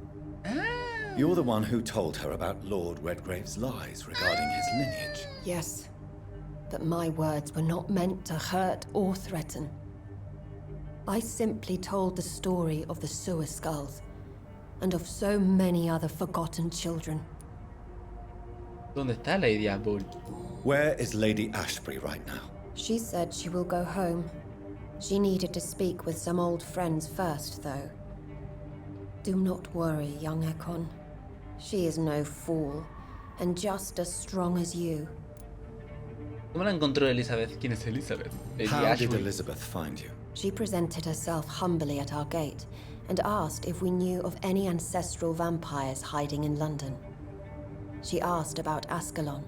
You're the one who told her about Lord Redgrave's lies regarding his lineage. Yes, but my words were not meant to hurt or threaten. I simply told the story of the sewer skulls, and of so many other forgotten children. ¿Dónde está Lady Ashbury? Where is Lady Ashbury right now? She said she will go home. She needed to speak with some old friends first, though. Do not worry, young Ekon. She is no fool, and just as strong as you. ¿Cómo la encontró Elizabeth? ¿Quién es Elizabeth? Lady How did Ashbury. Elizabeth find you? She presented herself humbly at our gate and asked if we knew of any ancestral vampires hiding in London. She asked about Ascalon.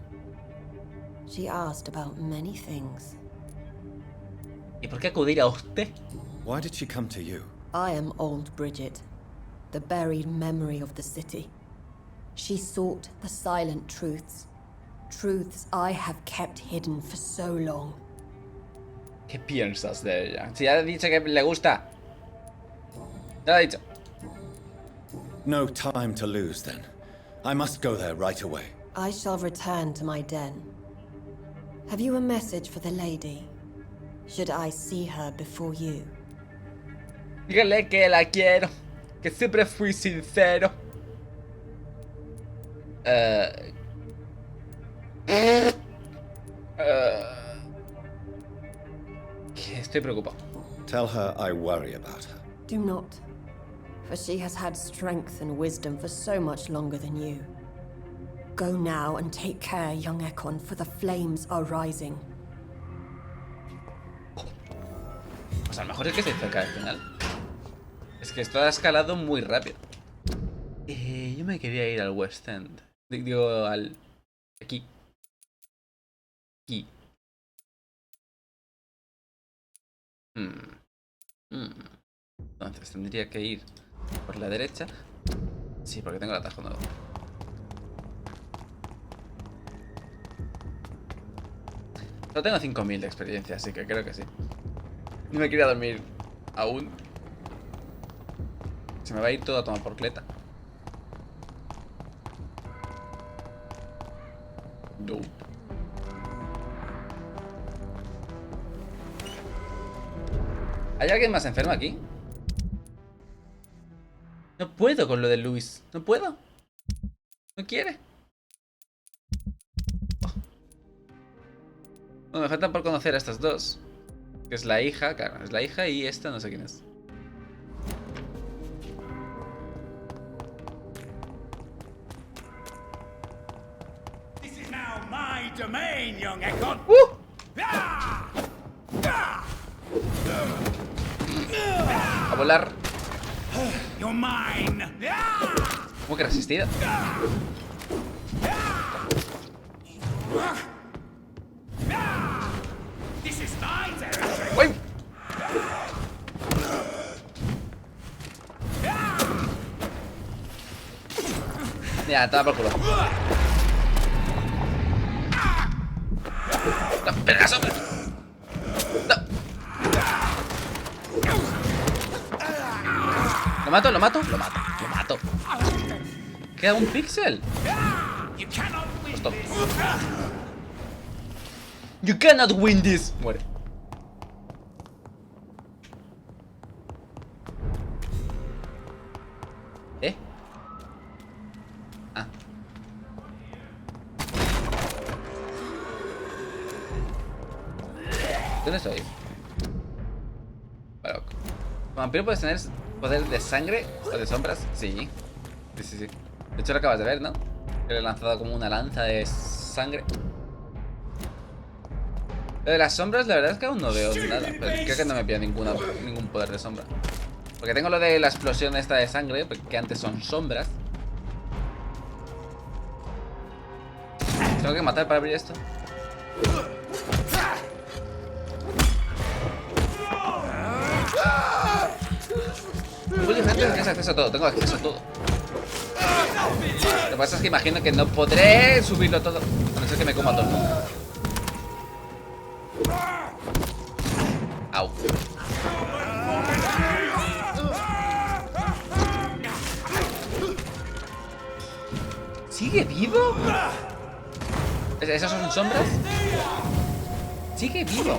She asked about many things. ¿Y por qué acudir a usted? Why did she come to you? I am old Bridget, the buried memory of the city. She sought the silent truths. Truths I have kept hidden for so long. ¿Qué piensas de ella? Si ya ha dicho que le gusta. Ya lo ha dicho. No time to lose then. I must go there right away. I shall return to my den. Have you a message for the lady? Should I see her before you? Dígale que la quiero. Que siempre fui sincero. Estoy preocupado. Tell her I worry about her. Do not, for she has had strength and wisdom for so much longer than you. Go now and take care, young Ekon, for the flames are rising. Pues a lo mejor es que estoy cerca del final. Es que esto ha escalado muy rápido. Yo me quería ir al West End. Digo, al... Aquí. Aquí. Entonces tendría que ir por la derecha. Sí, porque tengo el atajo nuevo. Solo tengo 5000 de experiencia, así que creo que sí. No me quería dormir aún. Se me va a ir todo a tomar por cleta. No. ¿Hay alguien más enfermo aquí? No puedo con lo de Luis. No puedo. No quiere. Bueno, me faltan por conocer a estas dos. Que es la hija, claro, es la hija y esta no sé quién es. This is now my domain, young Ekon. A volar. You're mine. ¿Cómo que resistida? This is my territory. ¡Uy! Ya, te da por culo. No, ¡verga, sombra! No. ¿Lo mato? ¿Lo mato? Lo mato, lo mato. Queda un píxel. Stop. You cannot win this. Muere. ¿Eh? Ah. ¿Dónde estoy? Vale. ¿Vampiro puedes tener poder de sangre o de sombras? Sí. Sí, sí, sí. De hecho lo acabas de ver, ¿no? Que le he lanzado como una lanza de sangre. Lo de las sombras, la verdad es que aún no veo nada. Pero creo que no me pilla ningún poder de sombra. Porque tengo lo de la explosión esta de sangre, que antes son sombras. Tengo que matar para abrir esto. Muy diferente, tienes acceso a todo, tengo acceso a todo. Lo que pasa es que imagino que no podré subirlo todo, a no ser que me coma todo. Au. ¿Sigue vivo? ¿Esas son sombras? Sigue vivo.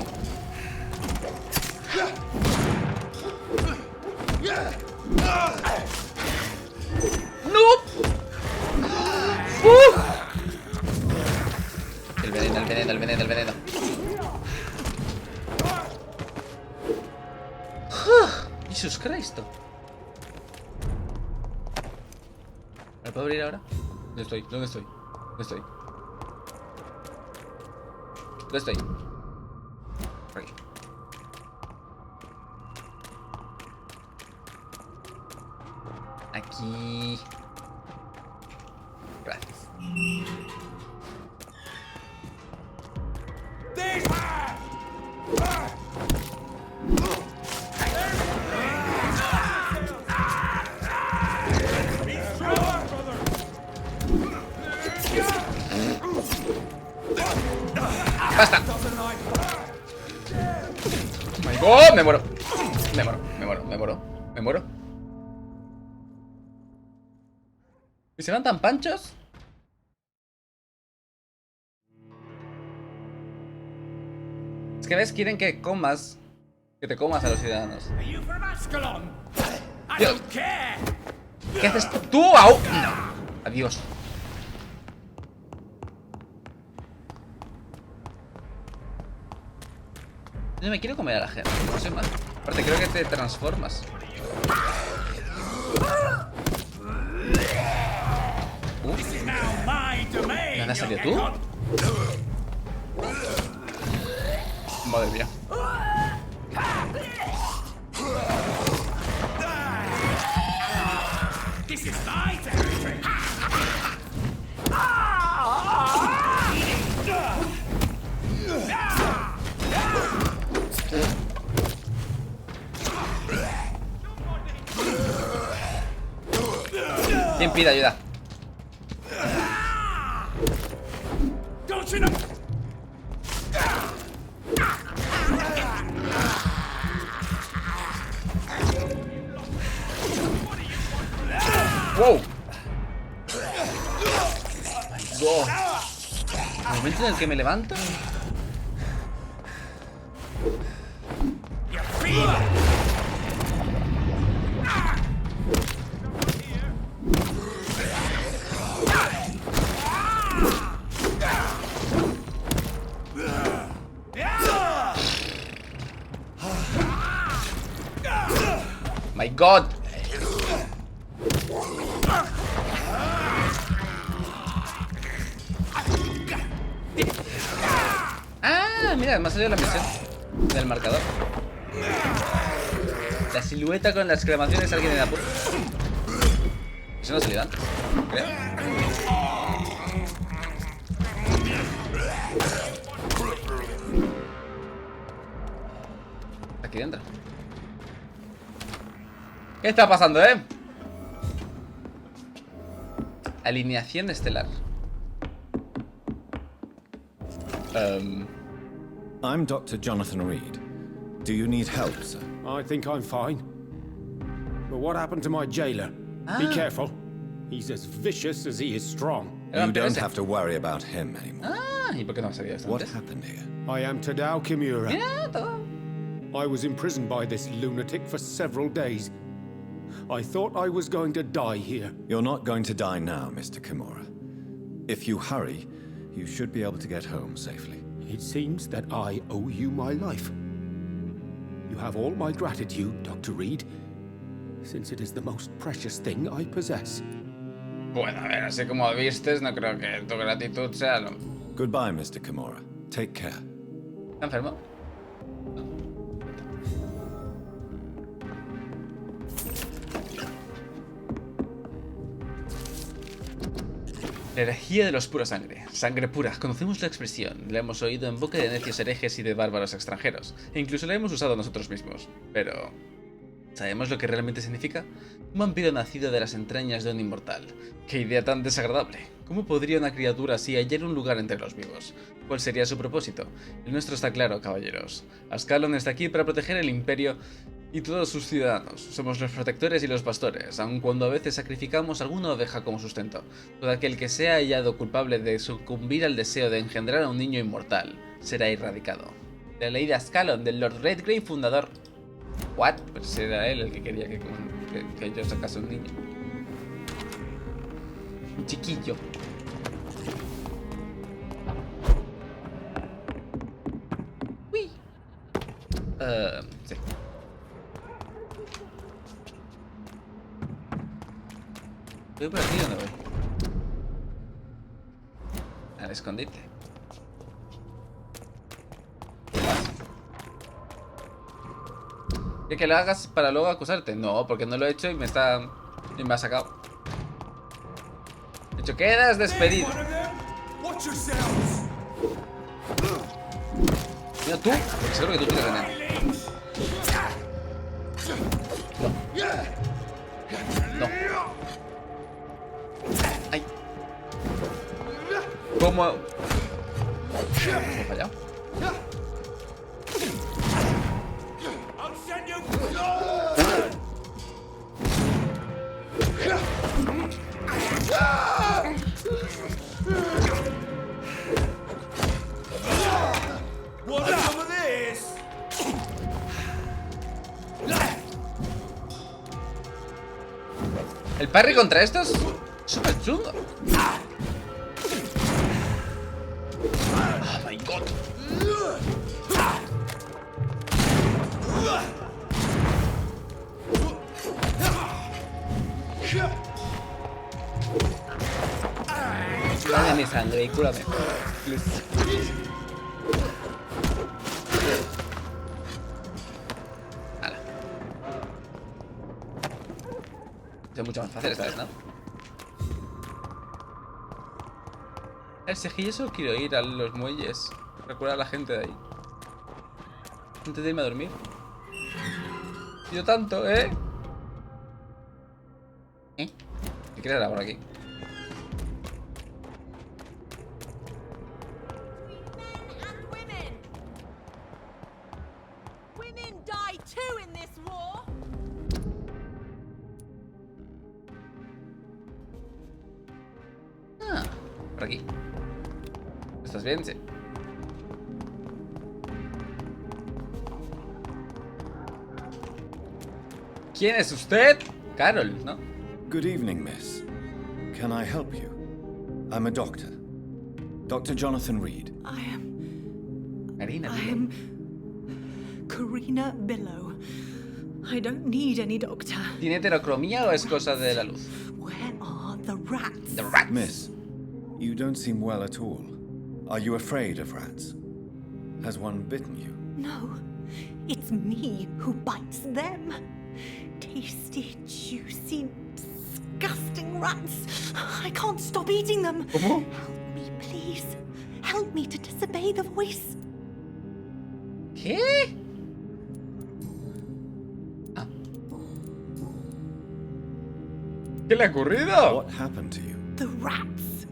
¡No! El veneno, el veneno, el veneno, el veneno. ¡Jesús Cristo! ¿Me puedo abrir ahora? ¿Dónde estoy? ¿Dónde estoy? ¿Dónde estoy? ¿Dónde estoy? Por aquí. Aquí. Gracias. ¡Basta! ¡Oh my God! Me muero. Me muero, me muero, me muero. Me muero. ¿Y se van tan panchos? Es que ves, quieren que comas. Que te comas a los ciudadanos. Dios. ¿Qué haces tú? ¡Au! No. Adiós. Yo me quiero comer a la gente, no sé más. Aparte creo que te transformas. ¿Me has salido tú? Madre mía. ¿Quién pide ayuda? ¡Wow! ¡Oh! ¿El momento en el que me levanto? My God. Ah, mira, me ha salido la misión del marcador. La silueta con la exclamación es alguien en apuro. Eso no ha salido antes, creo. Aquí dentro. ¿Qué está pasando, Alineación estelar. I'm Dr. Jonathan Reed. Do you need help, sir? I think I'm fine. But what happened to my jailer? Be careful. He's as vicious as he is strong. You don't have to worry about him anymore. ¿Y por qué no me sabía esto What antes? happened here? I am Tadao Kimura. Mira, todo. I was imprisoned by this lunatic for several days. I thought I was going to die here. You're not going to die now, Mr. Kimura. If you hurry, you should be able to get home safely. It seems that I owe you my life. You have all my gratitude, Dr. Reed, since it is the most precious thing I possess. Bueno, a ver, así como vistes, no creo que tu gratitud sea lo... Goodbye, Mr. Kimura. Take care. ¿Está enfermo? La herejía de los pura sangre. Sangre pura. Conocemos la expresión. La hemos oído en boca de necios herejes y de bárbaros extranjeros. E incluso la hemos usado nosotros mismos. Pero... ¿sabemos lo que realmente significa? Un vampiro nacido de las entrañas de un inmortal. ¡Qué idea tan desagradable! ¿Cómo podría una criatura así hallar un lugar entre los vivos? ¿Cuál sería su propósito? El nuestro está claro, caballeros. Ascalon está aquí para proteger el imperio y todos sus ciudadanos. Somos los protectores y los pastores, aun cuando a veces sacrificamos alguna oveja como sustento. Todo aquel que sea hallado culpable de sucumbir al deseo de engendrar a un niño inmortal será erradicado. De la ley de Ascalon, del Lord Redgrave, fundador. ¿What? Pues era él el que quería que yo sacase un niño. Un chiquillo. Uy. Sí. ¿Voy por aquí o no voy? Al escondite. ¿Qué que lo hagas para luego acusarte? No, porque no lo he hecho y me está... y me ha sacado. De hecho, quedas despedido. Mira tú, porque seguro que tú quieres ganar. No. Ay. ¿Cómo? ¿He fallado? El parry contra estos es súper chungo. Oh my god. Dame mi sangre y cúrame. Hala. Es mucho más fácil esta vez, ¿no? El sejillo solo quiero ir a los muelles. Recuerda a la gente de ahí. Antes de irme a dormir. Yo tanto, ¿eh? quieres era por aquí. Women die too in this war. Ah, por aquí. ¿Estás bien? Sí. ¿Quién es usted? Carol, ¿no? Good evening, miss. Can I help you? I'm a doctor. Dr. Jonathan Reed. I am Karina. Karina Billow. I don't need any doctor. ¿Tiene heterocromía o es cosa de la luz? Where are the rats? The rats. Miss, you don't seem well at all. Are you afraid of rats? Has one bitten you? No, it's me who bites them. Tasty, juicy, disgusting rats. I can't stop eating them. ¿Cómo? Help me, please. Help me to disobey the voice. ¿Qué? Ah. ¿Qué le ha ocurrido? What happened to you? The rats.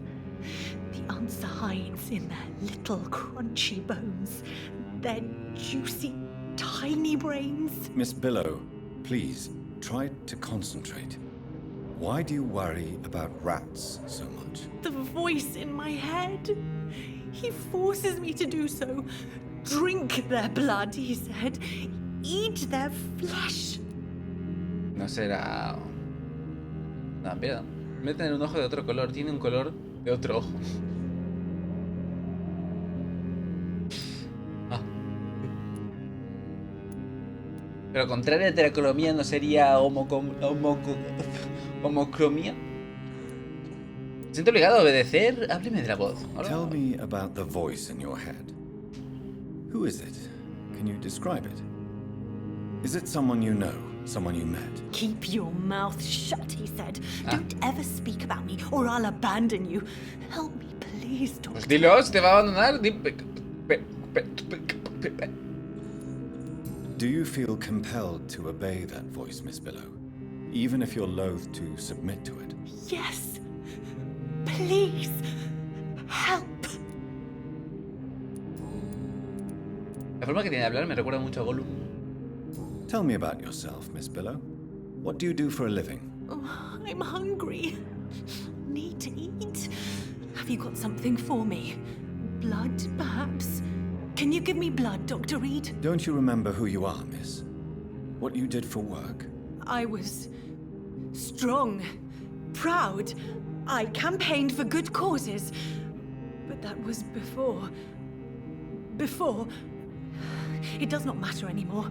The answer hides in their little crunchy bones, their juicy, tiny brains. Miss Billow, please, try to concentrate. Why do you worry about rats so much? The voice in my head. He forces me to do so. Drink their blood, he said. Eat their flesh. No será... No, mira. Debe tener un ojo de otro color. Tiene un color de otro ojo. Ah. Pero contrario a heterocromía, ¿no sería homocromía? Me siento obligado a obedecer. Hábleme de la voz. Tell me about the voice in your head. Who is it? Can you describe it? Is it someone you know? Someone you met? Keep your mouth shut, he said. Don't ever speak about me or I'll abandon you. Help me, please, doctor. Pues dilo, si te va a abandonar. Do you feel compelled to obey that voice, Miss Billow? Even if you're loath to submit to it? Yes. Please. Help. La forma que tiene de hablar me recuerda mucho a Gollum. Tell me about yourself, Miss Billow. What do you do for a living? Oh, I'm hungry. Need to eat. Have you got something for me? Blood, perhaps? Can you give me blood, Dr. Reed? Don't you remember who you are, miss? What you did for work? I was strong, proud. I campaigned for good causes. But that was before. It does not matter anymore.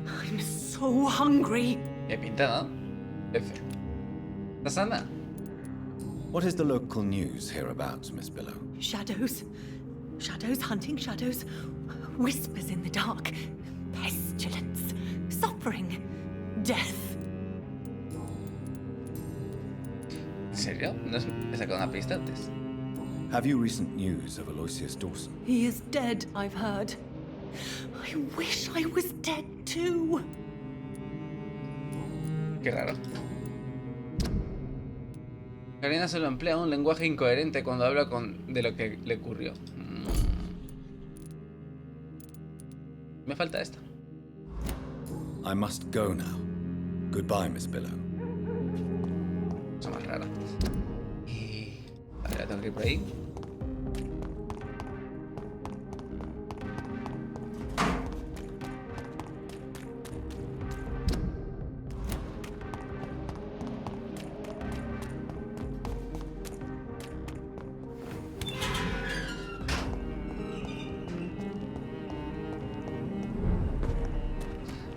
I'm so hungry. Qué pinta, ¿no? F. ¿Estás sana? What is the local news hereabouts, Miss Billow? Shadows. Shadows hunting shadows. Whispers in the dark. Pestilence. Suffering. Death. ¿En serio? ¿No he sacado una pista antes? Have you recent news of Aloysius Dawson? He is dead, I've heard. I wish I was dead too. Qué raro. Karina solo emplea un lenguaje incoherente cuando habla de lo que le ocurrió. Me falta esta. I must go now. Goodbye, Miss Billow. Cosa más rara. Y... Vale, tengo que ir por ahí.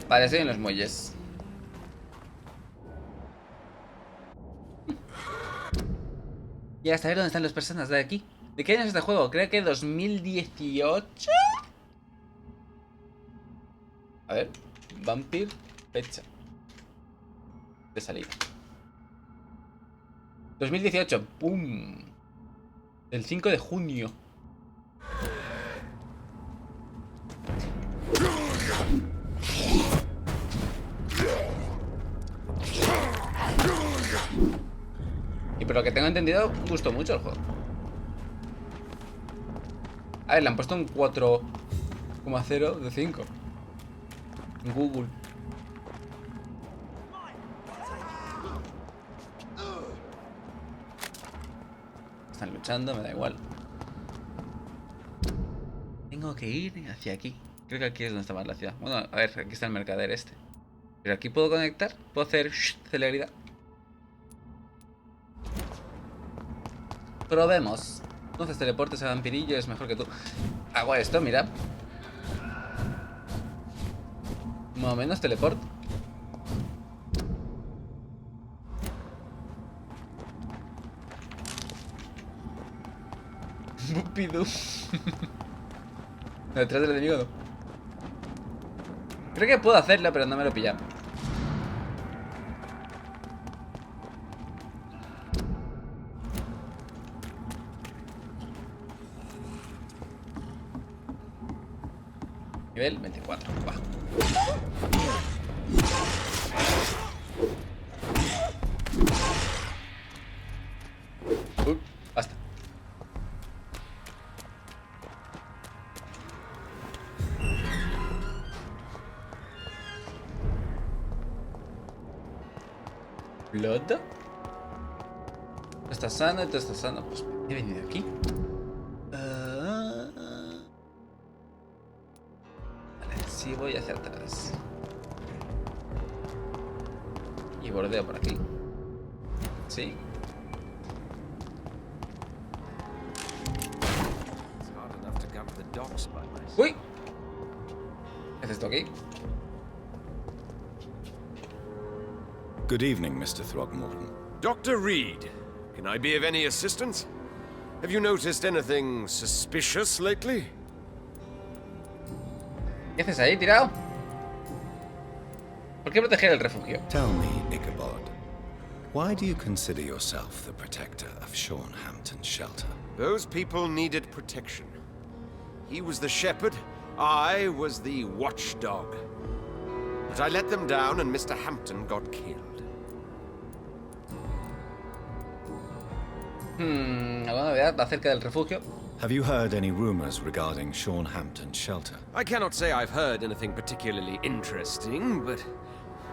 Vale, estoy en los muelles. Y hasta ver dónde están las personas de aquí. ¿De qué año es este juego? Creo que 2018. A ver. Vampyr. Fecha de salida. 2018. ¡Pum! El 5 de junio. pero lo que tengo entendido, gustó mucho el juego. A ver, le han puesto un 4,0 de 5 en Google. Están luchando, me da igual. Tengo que ir hacia aquí. Creo que aquí es donde está más la ciudad. Bueno, a ver, aquí está el mercader este. Pero aquí puedo conectar. Puedo hacer celeridad. Probemos. Entonces teleportes a Vampirillo es mejor que tú. Hago esto, mira. Más o menos teleporto. Bupidú. Detrás del enemigo no. Creo que puedo hacerlo, pero no me lo he pillado. Nivel 24. Va. Basta. ¿Blood? Está sano, esto está sano. Pues he venido aquí. Vale, sí voy hacia atrás. Y bordeo por aquí. Sí. ¡Uy! ¿Qué es esto aquí? Good evening, Mr. Throgmorton. Dr. Reed, can I be of any assistance? Have you noticed anything suspicious lately? ¿Qué haces ahí, tirado? ¿Por qué proteger el refugio? Tell me, Ichabod, why do you consider yourself the protector of Shornhampton's shelter? Those people needed protection. He was the shepherd, I was the watchdog. But I let them down and Mr. Hampton got killed. ¿Alguna novedad acerca del refugio? Have you heard any rumors regarding Shornhampton's shelter? I cannot say I've heard anything particularly interesting, but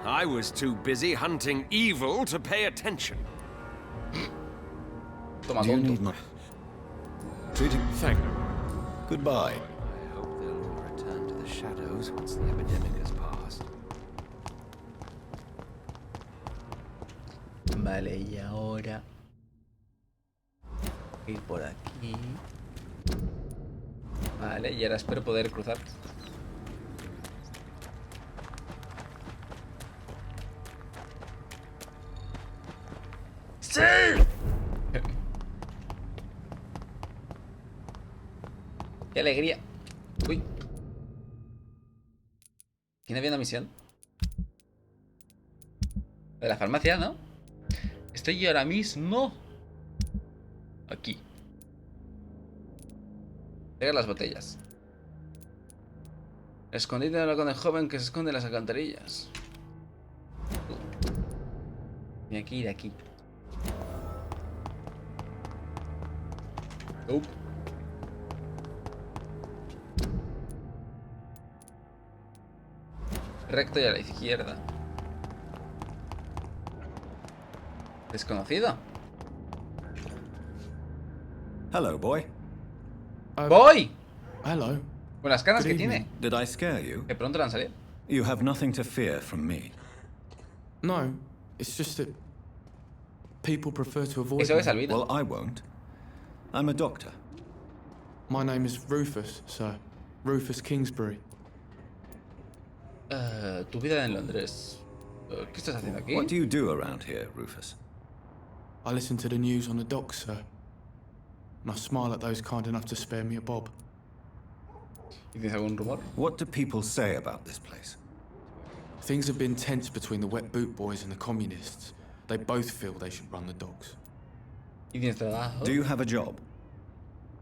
I was too busy hunting evil to pay attention. Toma, do you need my... Treating... Thank you. Goodbye. I hope they'll all return to the shadows once the epidemic has passed. Vale, y ahora... ir por aquí. Vale, y ahora espero poder cruzar. ¡Sí! ¡Qué alegría! Uy. ¿Quién había una misión? De la farmacia, ¿no? Estoy ahora mismo aquí. Pega las botellas. Escondite con el joven que se esconde en las alcantarillas. Tenía que ir aquí. Recto y a la izquierda. Desconocido. Hello, boy. ¡Boy! Hello. Con las canas Good que evening. tiene. Did I scare you? Que pronto le han salido. You have nothing to fear from me. No, it's just that people prefer to avoid Eso me. es Alvida. Well, I won't. I'm a doctor. My name is Rufus, sir. Rufus Kingsbury. Tu vida en Londres. ¿Qué estás haciendo aquí? What do you do around here, Rufus? I listen to the news on the docks, sir. And I smile at those kind enough to spare me a bob. ¿Y tienes algún rumor? What do people say about this place? Things have been tense between the wet boot boys and the communists. They both feel they should run the docks. ¿Y tienes trabajo? Do you have a job?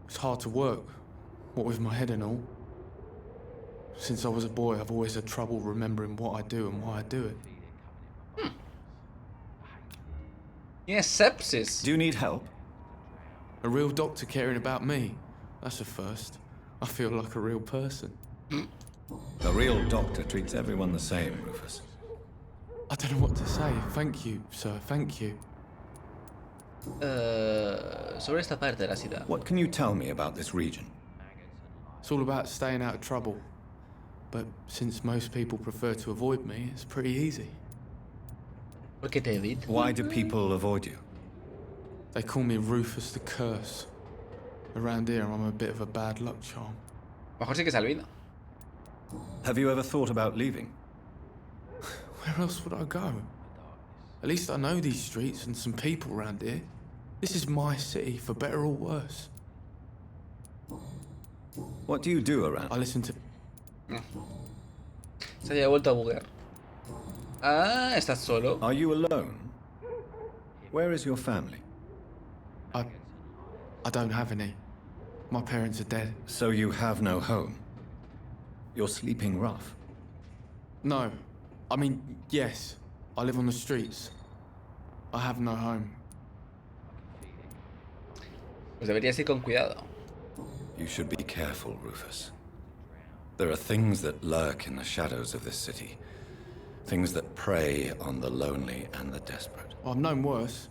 It's hard to work, what with my head and all. Since I was a boy, I've always had trouble remembering what I do and why I do it. Tienes sepsis. Do you need help? A real doctor caring about me. That's a first. I feel like a real person. A real doctor treats everyone the same, Rufus. I don't know what to say. Thank you, sir. Thank you. Sobre esta parte de la ciudad. What can you tell me about this region? It's all about staying out of trouble. But since most people prefer to avoid me, it's pretty easy. ¿Por qué te evito? Why do people avoid you? They call me Rufus the Curse. Around here, I'm a bit of a bad luck charm. Mejor sí que es albino. Have you ever thought about leaving? Where else would I go? At least I know these streets and some people around here. This is my city, for better or worse. What do you do around? I listen to... Se había vuelto a buguear. Ah, ¿estás solo? Are you alone? Where is your family? I don't have any. My parents are dead. So you have no home? You're sleeping rough? No. I mean, yes. I live on the streets. I have no home. Pues deberías ir con cuidado. You should be careful, Rufus. There are things that lurk in the shadows of this city. Things that prey on the lonely and the desperate. Well, I've known worse.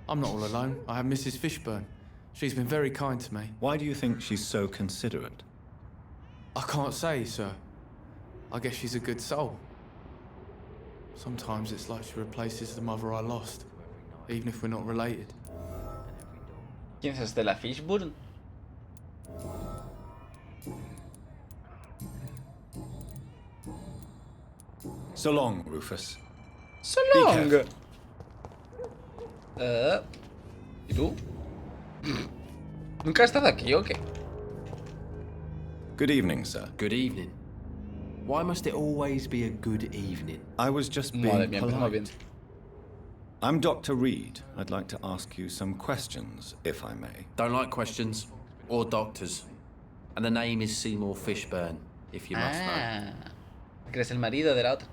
I'm not all alone. I have Mrs. Fishburne. She's been very kind to me. Why do you think she's so considerate? I can't say, sir. I guess she's a good soul. Sometimes it's like she replaces the mother I lost, even if we're not related. ¿Quién es Stella Fishburne? So long, Rufus. So long. ¿Y tú? ¿Nunca has estado aquí o qué? Good evening, sir. Good evening. Why must it always be a good evening? I was just being polite. I'm Dr. Reed. I'd like to ask you some questions, if I may. Don't like questions. Or doctors. And the name is Seymour Fishburne, if you must know. Que eres el marido de la otra.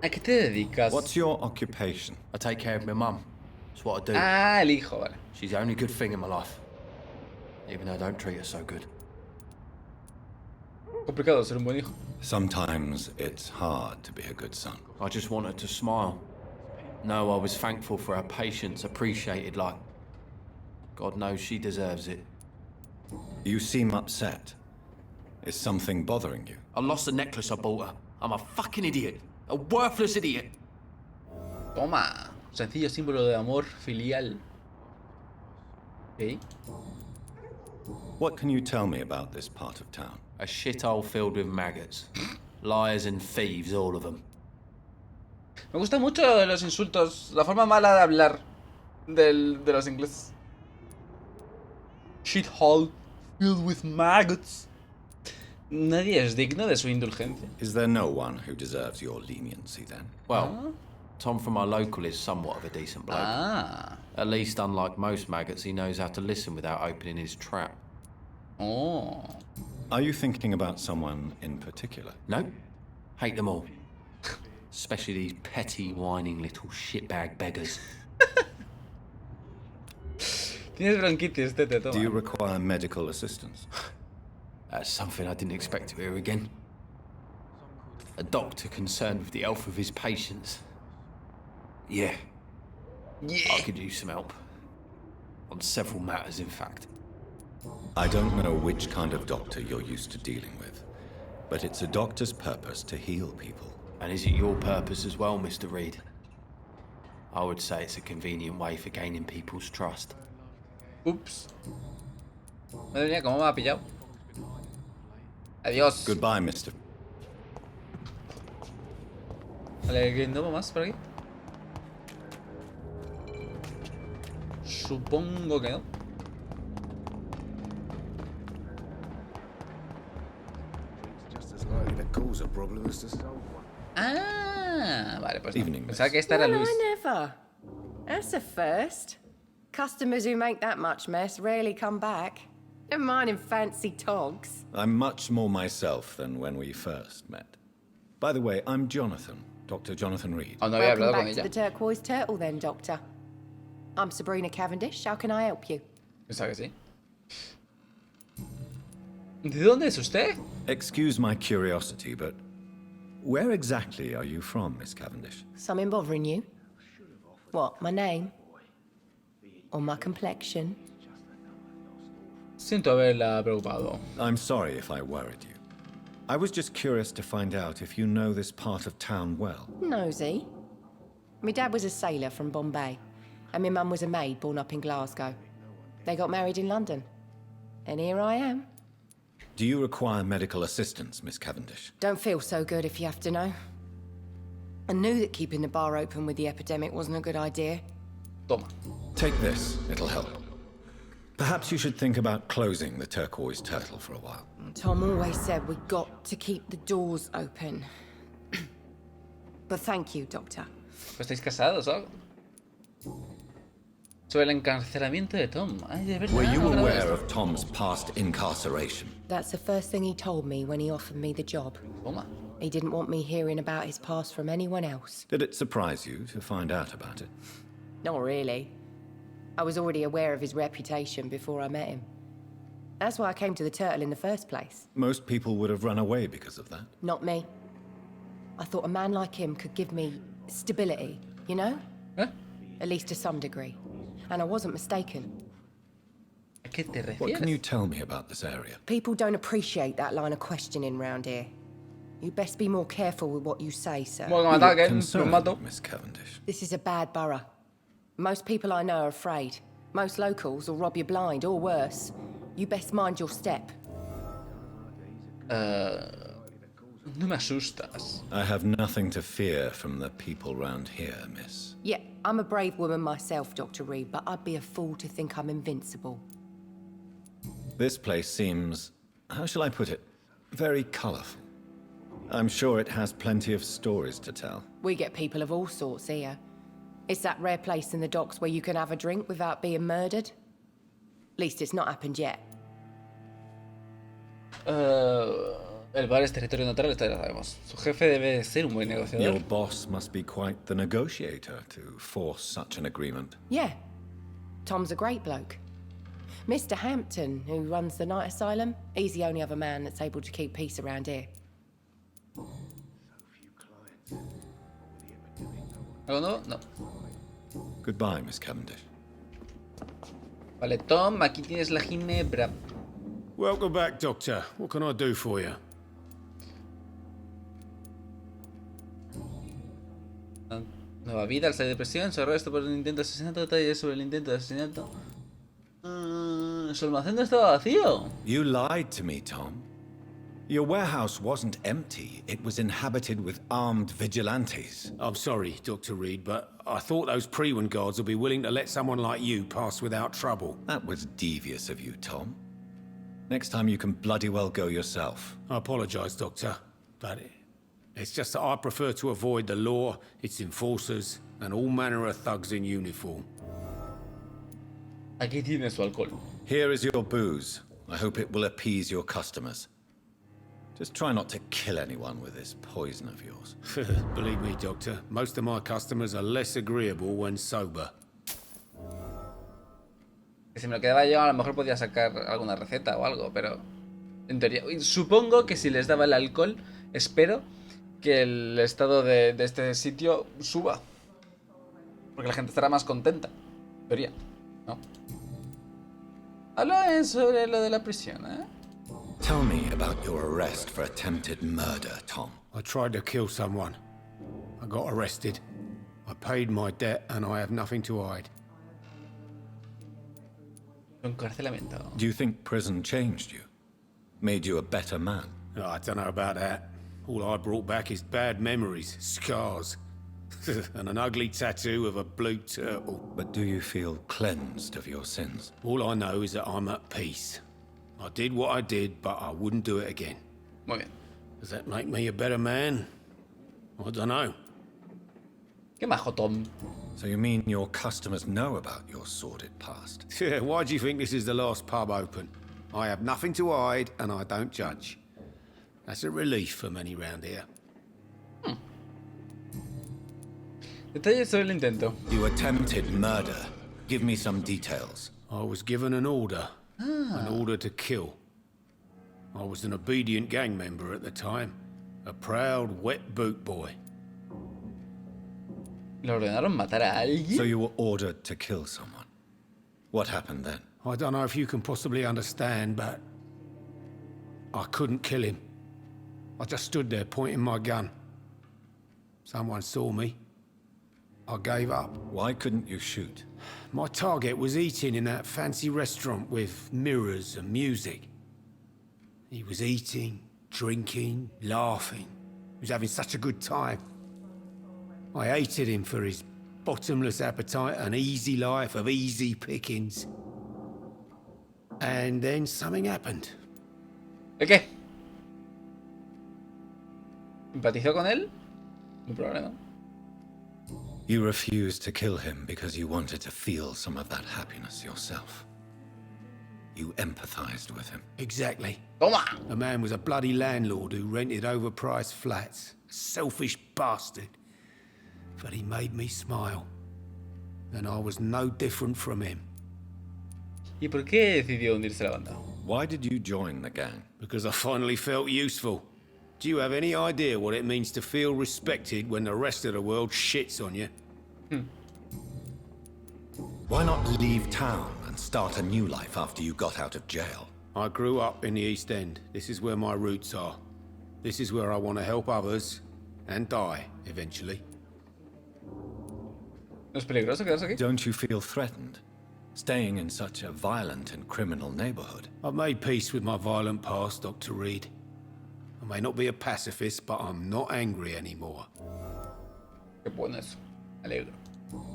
¿A qué te dedicas? What's your occupation? I take care of my mum. That's what I do. Ah, el hijo, vale. She's the only good thing in my life. Even though I don't treat her so good. Complicado ser un buen hijo. Sometimes it's hard to be a good son. I just want her to smile. No, I was thankful for her patience, appreciated like... God knows she deserves it. You seem upset. Is something bothering you? I lost the necklace I bought her. I'm a fucking idiot. A worthless idiot. Toma. Sencillo símbolo de amor filial. Okay. What can you tell me about this part of town? A shithole filled with maggots. Liars and thieves, all of them. Me gustan mucho los insultos, la forma mala de hablar de los ingleses. Shithole filled with maggots. Nadie es digno de su indulgencia. Is there no one who deserves your leniency then? Well, Tom from our local is somewhat of a decent bloke. At least, unlike most maggots, he knows how to listen without opening his trap. Oh. Are you thinking about someone in particular? No. Hate them all. Especially these petty, whining little shitbag beggars. Tienes bronquitis, Tete, toma. Do you require medical assistance? That's something I didn't expect to hear again. A doctor concerned with the health of his patients. Yeah. I could use some help. On several matters, in fact. I don't know which kind of doctor you're used to dealing with, but it's a doctor's purpose to heal people. And is it your purpose as well, Mr. Reed? I would say it's a convenient way for gaining people's trust. Oops. Madre mía, cómo me ha pillado. Adiós. Goodbye, mister. Vale, ¿qué no más por aquí? Supongo que no. Ah, vale, pues no. Pensaba que esta era Luis. I never. That's a first. Customers who make that much mess rarely come back. Never mind in fancy togs. I'm much more myself than when we first met. By the way, I'm Jonathan, Dr. Jonathan Reed. Oh, no había Welcome hablado back con to ella. the Turquoise Turtle then, Doctor. I'm Sabrina Cavendish. How can I help you? Pensaba que sí. ¿De dónde es usted? Excuse my curiosity, but where exactly are you from, Miss Cavendish? Something bothering you? What, my name? Or my complexion? Siento haberla preocupado. I'm sorry if I worried you. I was just curious to find out if you know this part of town well. Nosy. My dad was a sailor from Bombay, and my mum was a maid born up in Glasgow. They got married in London. And here I am. Do you require medical assistance, Miss Cavendish? Don't feel so good if you have to know. I knew that keeping the bar open with the epidemic wasn't a good idea. Toma. Take this, it'll help. Perhaps you should think about closing the Turquoise Turtle for a while. Tom always said we got to keep the doors open. But thank you, Doctor. Pues estáis casados, ¿o? Sobre el encarcelamiento de Tom. Ay, de verdad. Were you no grabé aware esto. of Tom's past incarceration? That's the first thing he told me when he offered me the job. Toma. He didn't want me hearing about his past from anyone else. Did it surprise you to find out about it? Not really. I was already aware of his reputation before I met him. That's why I came to the Turtle in the first place. Most people would have run away because of that. Not me. I thought a man like him could give me stability, you know? ¿Eh? At least to some degree. And I wasn't mistaken. ¿A qué te refieres? What can you tell me about this area? People don't appreciate that line of questioning round here. You best be more careful with what you say, sir. Bueno, You me look ataquen, concerned, los mato. Miss Cavendish. This is a bad borough. Most people I know are afraid. Most locals will rob you blind, or worse. You best mind your step. No me asustas. I have nothing to fear from the people round here, miss. Yeah, I'm a brave woman myself, Dr. Reed, but I'd be a fool to think I'm invincible. This place seems, how shall I put it, very colorful. I'm sure it has plenty of stories to tell. We get people of all sorts here. It's that rare place in the docks where you can have a drink without being murdered. At least it's not happened yet. El bar es territorio neutral, esto ya lo sabemos. Su jefe debe ser un buen negociador. Your boss must be quite the negotiator to force such an agreement. Yeah. Tom's a great bloke. Mr. Hampton, who runs the night asylum, he's the only other man that's able to keep peace around here. ¿Algo nuevo? No. Goodbye, Miss Cavendish. Vale, Tom, aquí tienes la ginebra. Welcome back, Doctor. What can I do for you? Nueva vida al salir de prisión, se arresta por un intento de asesinato, detalles sobre el intento de asesinato. Su almacén estaba vacío. You lied to me, Tom. Your warehouse wasn't empty. It was inhabited with armed vigilantes. I'm sorry, Dr. Reed, but I thought those Prewen guards would be willing to let someone like you pass without trouble. That was devious of you, Tom. Next time you can bloody well go yourself. I apologize, Doctor, but it's just that I prefer to avoid the law, its enforcers, and all manner of thugs in uniform. Aquí tienes su alcohol. Here is your booze. I hope it will appease your customers. Just try not to kill anyone with this poison of yours. Believe me, Doctor, most of my customers are less agreeable when sober. Que si me lo quedaba yo, a lo mejor podía sacar alguna receta o algo, pero en teoría. Supongo que si les daba el alcohol, espero que el estado de este sitio suba. Porque la gente estará más contenta. En teoría, ¿no? Habla sobre lo de la prisión, ¿eh? Tell me about your arrest for attempted murder, Tom. I tried to kill someone. I got arrested. I paid my debt and I have nothing to hide. Encarcelamiento. Do you think prison changed you? Made you a better man? I don't know about that. All I brought back is bad memories, scars, and an ugly tattoo of a blue turtle. But do you feel cleansed of your sins? All I know is that I'm at peace. I did what I did, but I wouldn't do it again. Muy bien. Does that make me a better man? I don't know. Qué majo, Tom. So you mean your customers know about your sordid past? Yeah, why do you think this is the last pub open? I have nothing to hide and I don't judge. That's a relief for many round here. Detalles sobre el intento. You attempted murder. Give me some details. I was given an order. An order to kill. I was an obedient gang member at the time. A proud, wet boot boy. ¿Le ordenaron matar a alguien? So you were ordered to kill someone. What happened then? I don't know if you can possibly understand, but I couldn't kill him. I just stood there pointing my gun. Someone saw me. I gave up. Why couldn't you shoot? My target was eating in that fancy restaurant with mirrors and music. He was eating, drinking, laughing. He was having such a good time. I hated him for his bottomless appetite and easy life of easy pickings. And then something happened. ¿El qué? ¿Empatizó con él? No problema. You refused to kill him because you wanted to feel some of that happiness yourself. You empathized with him. Exactly. Toma! The man was a bloody landlord who rented overpriced flats. A selfish bastard. But he made me smile. And I was no different from him. ¿Y por qué decidió unirse a la banda? Why did you join the gang? Because I finally felt useful. Do you have any idea what it means to feel respected when the rest of the world shits on you? Why not leave town and start a new life after you got out of jail? I grew up in the East End. This is where my roots are. This is where I want to help others and die eventually. ¿No es peligroso quedarse aquí? Don't you feel threatened? Staying in such a violent and criminal neighborhood. I've made peace with my violent past, Dr. Reed. I may not be a pacifist, but I'm not angry anymore. Qué bueno eso. Alegro.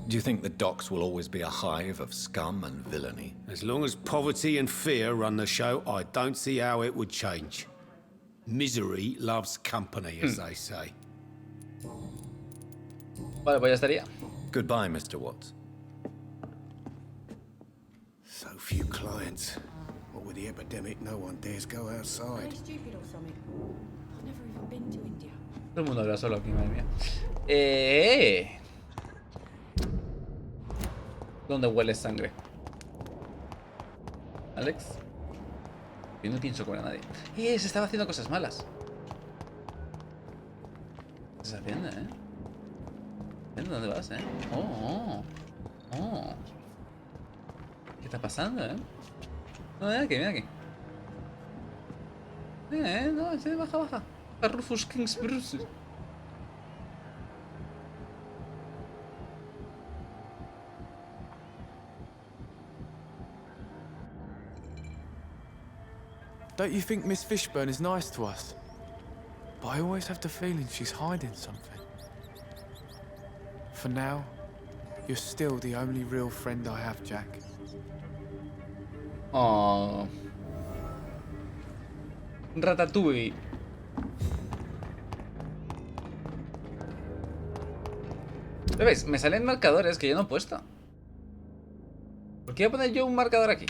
Do you think the docks will always be a hive of scum and villainy? As long as poverty and fear run the show, I don't see how it would change. Misery loves company, as they say. Vale, pues ya estaría. Goodbye, Mr. Watts. So few clients. What with the epidemic, no one dares go outside. Stupid or something. I've never even been to India. Todo el mundo habla solo aquí, madre mía. ¿Dónde huele sangre? ¿Alex? Yo no pienso comer a nadie. Se estaba haciendo cosas malas. ¿Qué estás haciendo, ¿Dónde vas, Oh. ¿Qué está pasando, No, mira aquí. No, sí, baja. A Rufus King's Bruce. Don't you think Miss Fishburne is nice to us? But I always have the feeling she's hiding something. For now, you're still the only real friend I have, Jack. Oh. Ratatouille. ¿Veis? Me salen marcadores que yo no he puesto. ¿Por qué voy a poner yo un marcador aquí?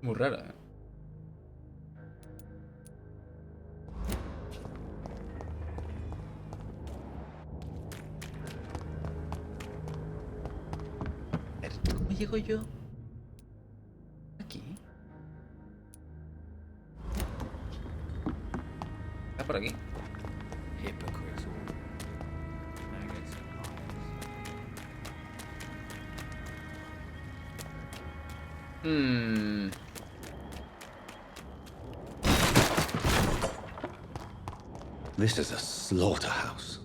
Muy raro, A ver, ¿cómo llego yo? Aquí. ¿Está por aquí? Hypocrite. This is a slaughterhouse.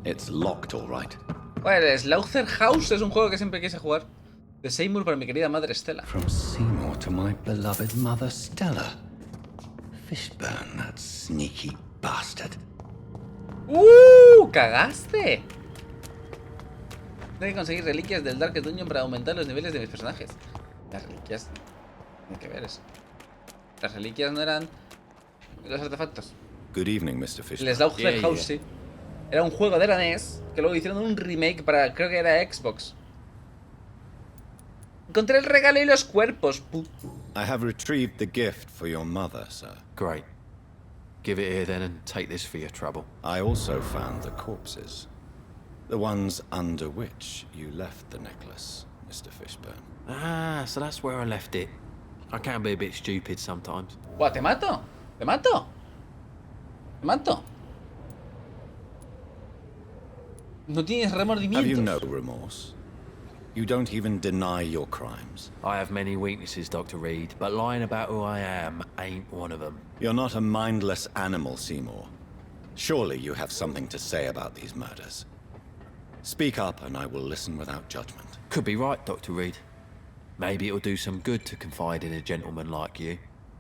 It's locked, all right. Bueno, el Slaughter House es un juego que siempre quise jugar. De Seymour para mi querida madre Stella. From Seymour to my beloved mother Stella. Fishburne, that sneaky bastard. ¡Cagaste! Tengo que conseguir reliquias del Dark Dungeon para aumentar los niveles de mis personajes. Las reliquias... Tiene que ver eso. Las reliquias no eran... los artefactos. Good evening, Mr. Fishburne. El Slaughter House, sí. Era un juego de la NES que luego hicieron un remake para... creo que era Xbox. Encontré el regalo y los cuerpos. I have retrieved the gift for your mother, sir. Great. Give it here then and take this for your trouble. I also found the corpses. The ones under which you left the necklace, Mr. Fishburne. Ah, so that's where I left it. I can be a bit stupid sometimes. Buah, te mato. Te mato. Te mato. No tienes remordimientos. Have you no remorse? You don't even deny your crimes. I have many weaknesses, Dr. Reed, but lying about who I am ain't one of them. You're not a mindless animal, Seymour. Surely you have something to say about these murders. Speak up and I will listen without judgment. Could be right, Dr. Reed. Maybe it'll do some good to confide in a gentleman like you.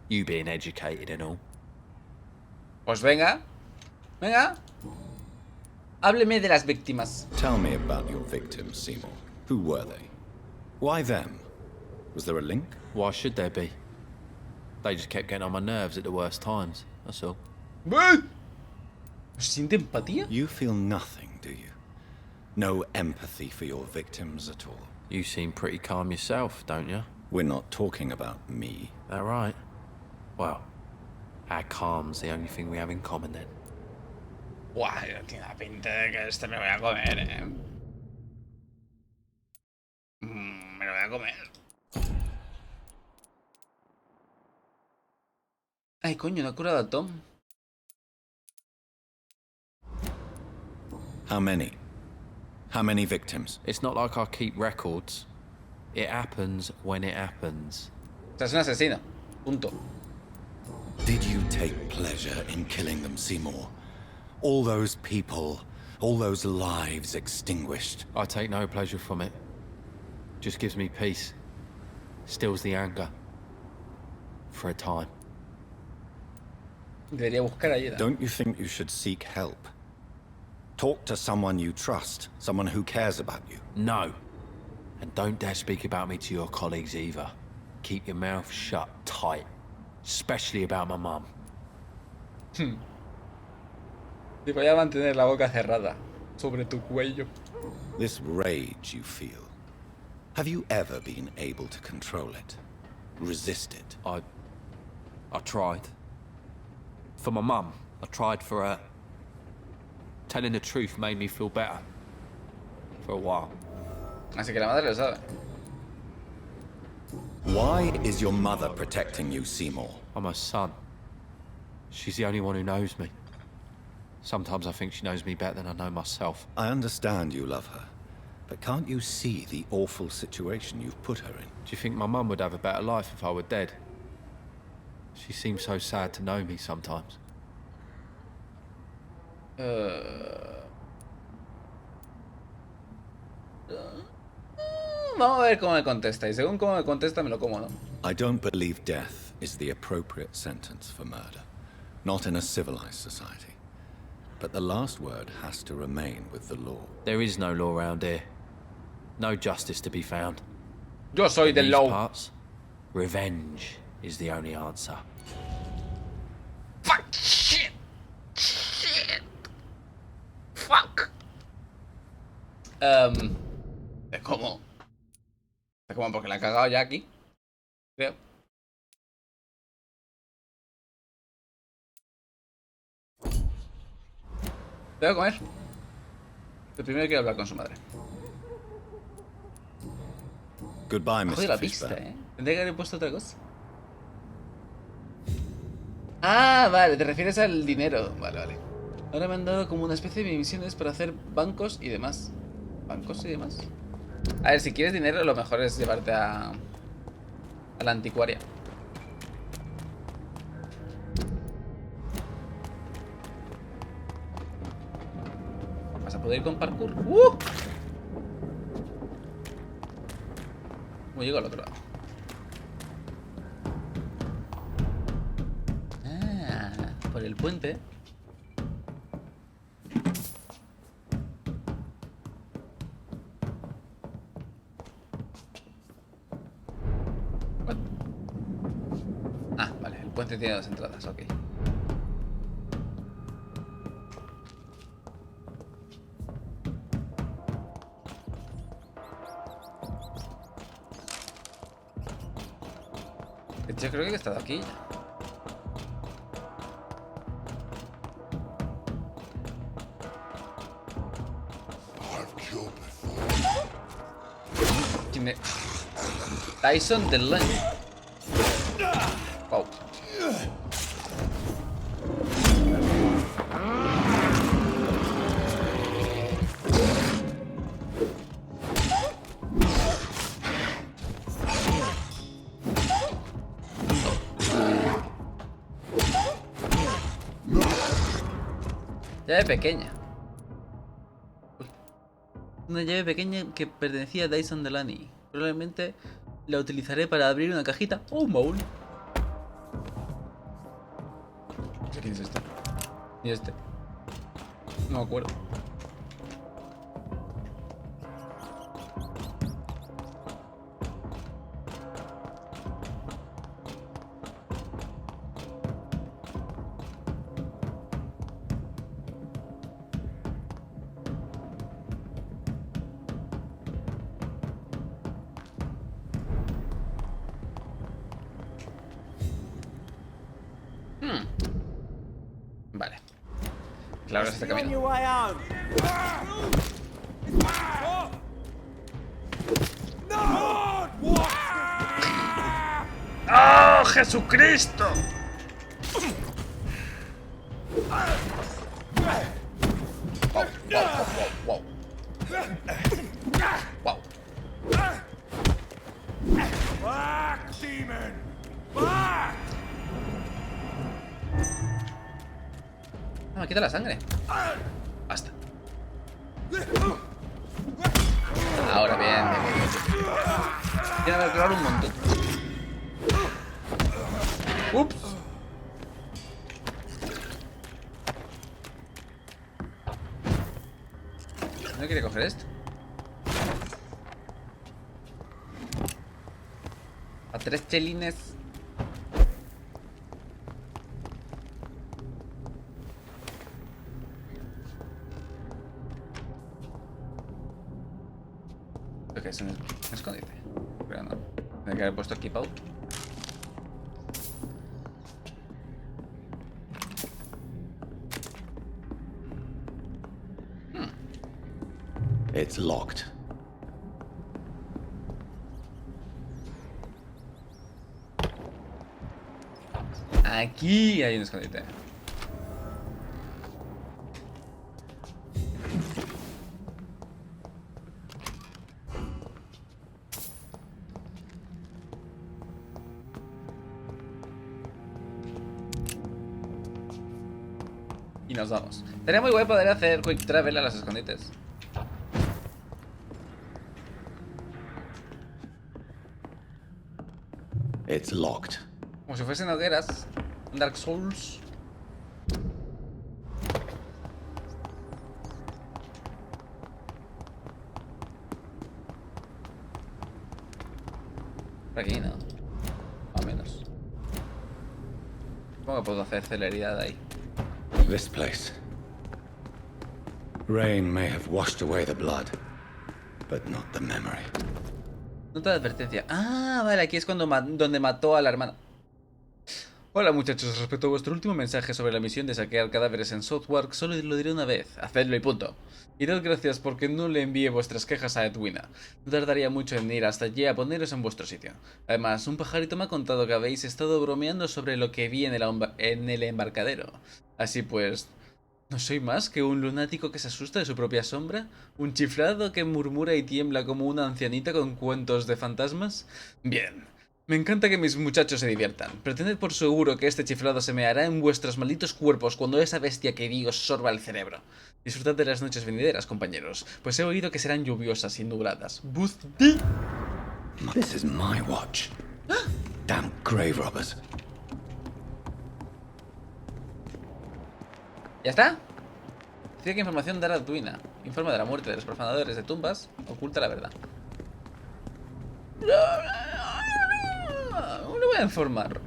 You being educated and all. Pues venga. Venga. Hábleme de las víctimas. Tell me about your victims, Seymour. Who were they? Why them? Was there a link? Why should there be? They just kept getting on my nerves at the worst times, that's all. ¿Siente empatía? You feel nothing, do you? No empathy for your victims at all? You seem pretty calm yourself, don't you? We're not talking about me. That right? Well, our calm's the only thing we have in common then. Buah, tiene la pinta de que este me lo voy a comer, me lo voy a comer. Ay, coño, no ha curado a Tom. How many? How many victims? It's not like I keep records. It happens when it happens. O sea, es un asesino. Punto. Did you take pleasure in killing them, Seymour? All those people, all those lives extinguished. I take no pleasure from it. Just gives me peace. Stills the anger. For a time. Debería buscar ayuda. Don't you think you should seek help? Talk to someone you trust, someone who cares about you. No. And don't dare speak about me to your colleagues either. Keep your mouth shut tight. Especially about my mum. Te voy a mantener la boca cerrada sobre tu cuello. This rage you feel, have you ever been able to control it? Resist it? I tried. For my mum, I tried for her. Telling the truth made me feel better. For a while. Así que la madre lo sabe. Why is your mother protecting you, Seymour? I'm her son. She's the only one who knows me. Sometimes I think she knows me better than I know myself. I understand you love her, but can't you see the awful situation you've put her in? Do you think my mum would have a better life if I were dead? She seems so sad to know me sometimes. Vamos a ver cómo me contesta. Y según cómo me contesta, me lo como, ¿no? I don't believe death is the appropriate sentence for murder. Not in a civilized society. But the last word has to remain with the law. There is no law around here. No justice to be found. Yo soy del law. Parts, revenge is the only answer. Fuck! Shit! Shit! Fuck! Te como. Te como porque la he cagado ya aquí. Creo. Te voy a comer. Pero primero quiero hablar con su madre. Goodbye, Mr. Joder, la pista, Tendría que haber puesto otra cosa. Ah, vale, te refieres al dinero. Vale, vale. Ahora me han dado como una especie de misiones para hacer bancos y demás. ¿Bancos y demás? A ver, si quieres dinero, lo mejor es llevarte a la anticuaria. ¿Vas a poder ir con parkour? ¿Cómo llego al otro lado? Ah, por el puente. Ah, vale, el puente tiene dos entradas, ok. Yo creo que he estado aquí ya. Tiene... Tyson del Line. Wow. Llave pequeña. Uy. Una llave pequeña que pertenecía a Dyson Delaney. Probablemente la utilizaré para abrir una cajita o un baúl. No sé quién es este. Ni este. No me acuerdo. Vale. Claro, es este camino. ¡Oh, Jesucristo! Wow. Wow. Back, demon! Back! No, me quita la sangre. Basta. Ahora bien. Tiene que claro un montón. Ups. ¿No quiere coger esto? A 3 chelines. Creo que es un escondite. Pero no. Tiene que haber puesto aquí Pau. It's locked. Aquí hay un escondite. Y nos vamos. Sería muy guay poder hacer quick travel a los escondites. It's locked. Como si fuesen hogueras. Dark Souls. Por aquí no. Más o menos. Supongo que puedo hacer celeridad ahí. This place. Rain may have washed away the blood, but not the memory. Nota de advertencia. Ah, vale, aquí es cuando donde mató a la hermana. Hola muchachos, respecto a vuestro último mensaje sobre la misión de saquear cadáveres en Southwark, solo lo diré una vez, hacedlo y punto. Y dad gracias porque no le envié vuestras quejas a Edwina. No tardaría mucho en ir hasta allí a poneros en vuestro sitio. Además, un pajarito me ha contado que habéis estado bromeando sobre lo que vi en el embarcadero. Así pues, ¿no soy más que un lunático que se asusta de su propia sombra? ¿Un chiflado que murmura y tiembla como una ancianita con cuentos de fantasmas? Bien. Me encanta que mis muchachos se diviertan, pero tened por seguro que este chiflado se meará en vuestros malditos cuerpos cuando esa bestia que vi os sorba el cerebro. Disfrutad de las noches venideras, compañeros, pues he oído que serán lluviosas y nubladas. ¡Busti! This is my watch. Damn grave robbers. ¿Ya está? Dice que información dará Edwina. Informa de la muerte de los profanadores de tumbas. Oculta la verdad. No le voy a informar.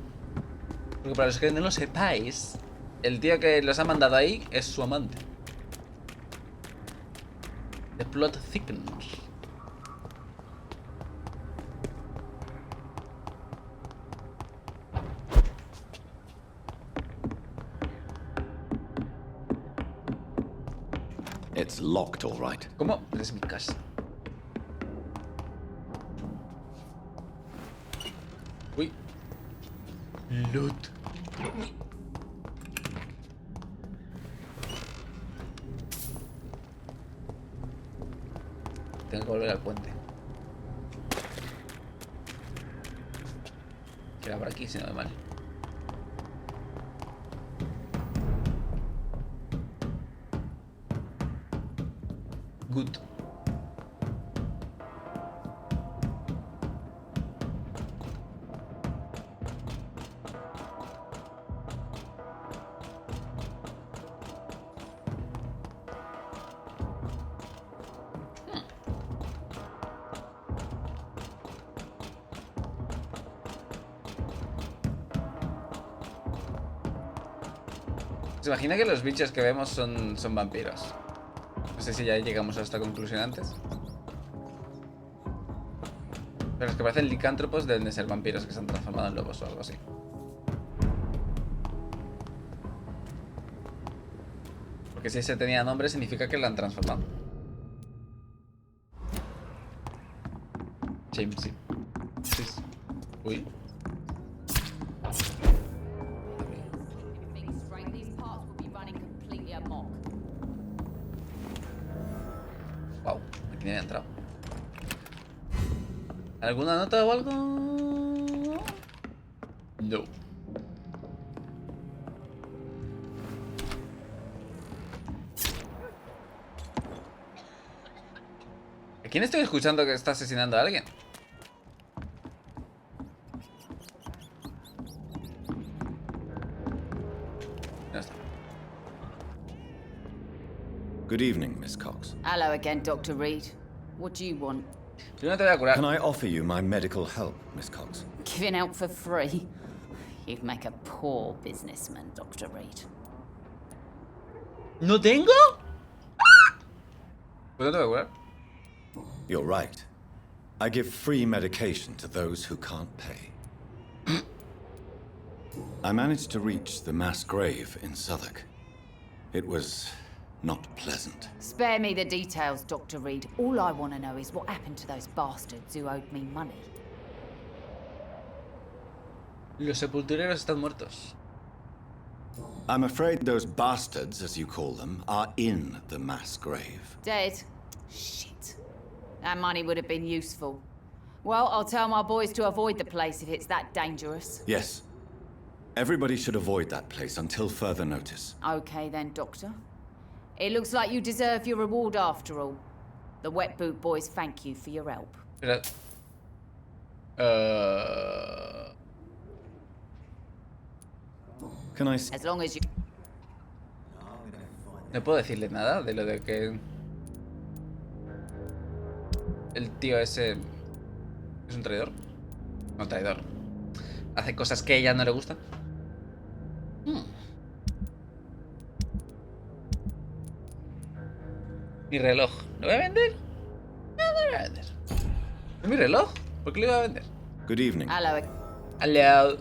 Porque para los que no lo sepáis, el tío que los ha mandado ahí es su amante. The plot thickens. It's locked, all right. ¿Cómo? Es mi casa. Loot. Tengo que volver al puente. Que era por aquí, si no me mal. Good. ¿Se imagina que los bichos que vemos son vampiros? No sé si ya llegamos a esta conclusión antes. Pero los que parecen licántropos deben de ser vampiros que se han transformado en lobos o algo así. Porque si ese tenía nombre significa que lo han transformado. Sí, sí. Uy. Wow, aquí no he entrado. ¿Alguna nota o algo? No. ¿A quién estoy escuchando que está asesinando a alguien? No está. Good evening, Miss Cox. Hello again, Dr. Reed. What do you want? Yo no te voy a curar. Can I offer you my medical help, Miss Cox? Giving out for free? You'd make a poor businessman, Dr. Reed. ¿No tengo? ¿Pues no te voy a curar? You're right. I give free medication to those who can't pay. I managed to reach the mass grave in Southwark. It was not pleasant. Spare me the details, Dr. Reed. All I want to know is what happened to those bastards who owed me money. Los sepultureros están muertos. I'm afraid those bastards, as you call them, are in the mass grave. Dead? Shit. That money would have been useful. Well, I'll tell my boys to avoid the place if it's that dangerous. Yes. Everybody should avoid that place until further notice. Okay then, Doctor. It looks like you deserve your reward after all. The Wet Boot Boys thank you for your help. Pero... Can I... As long as you... No puedo decirle nada de lo de que... El tío ese... ¿Es un traidor? No, traidor. Hace cosas que a ella no le gustan. Mi reloj. ¿Lo voy a vender? No, no lo voy a vender. ¿Es mi reloj? ¿Por qué lo iba a vender? Good evening. Hello. Hello.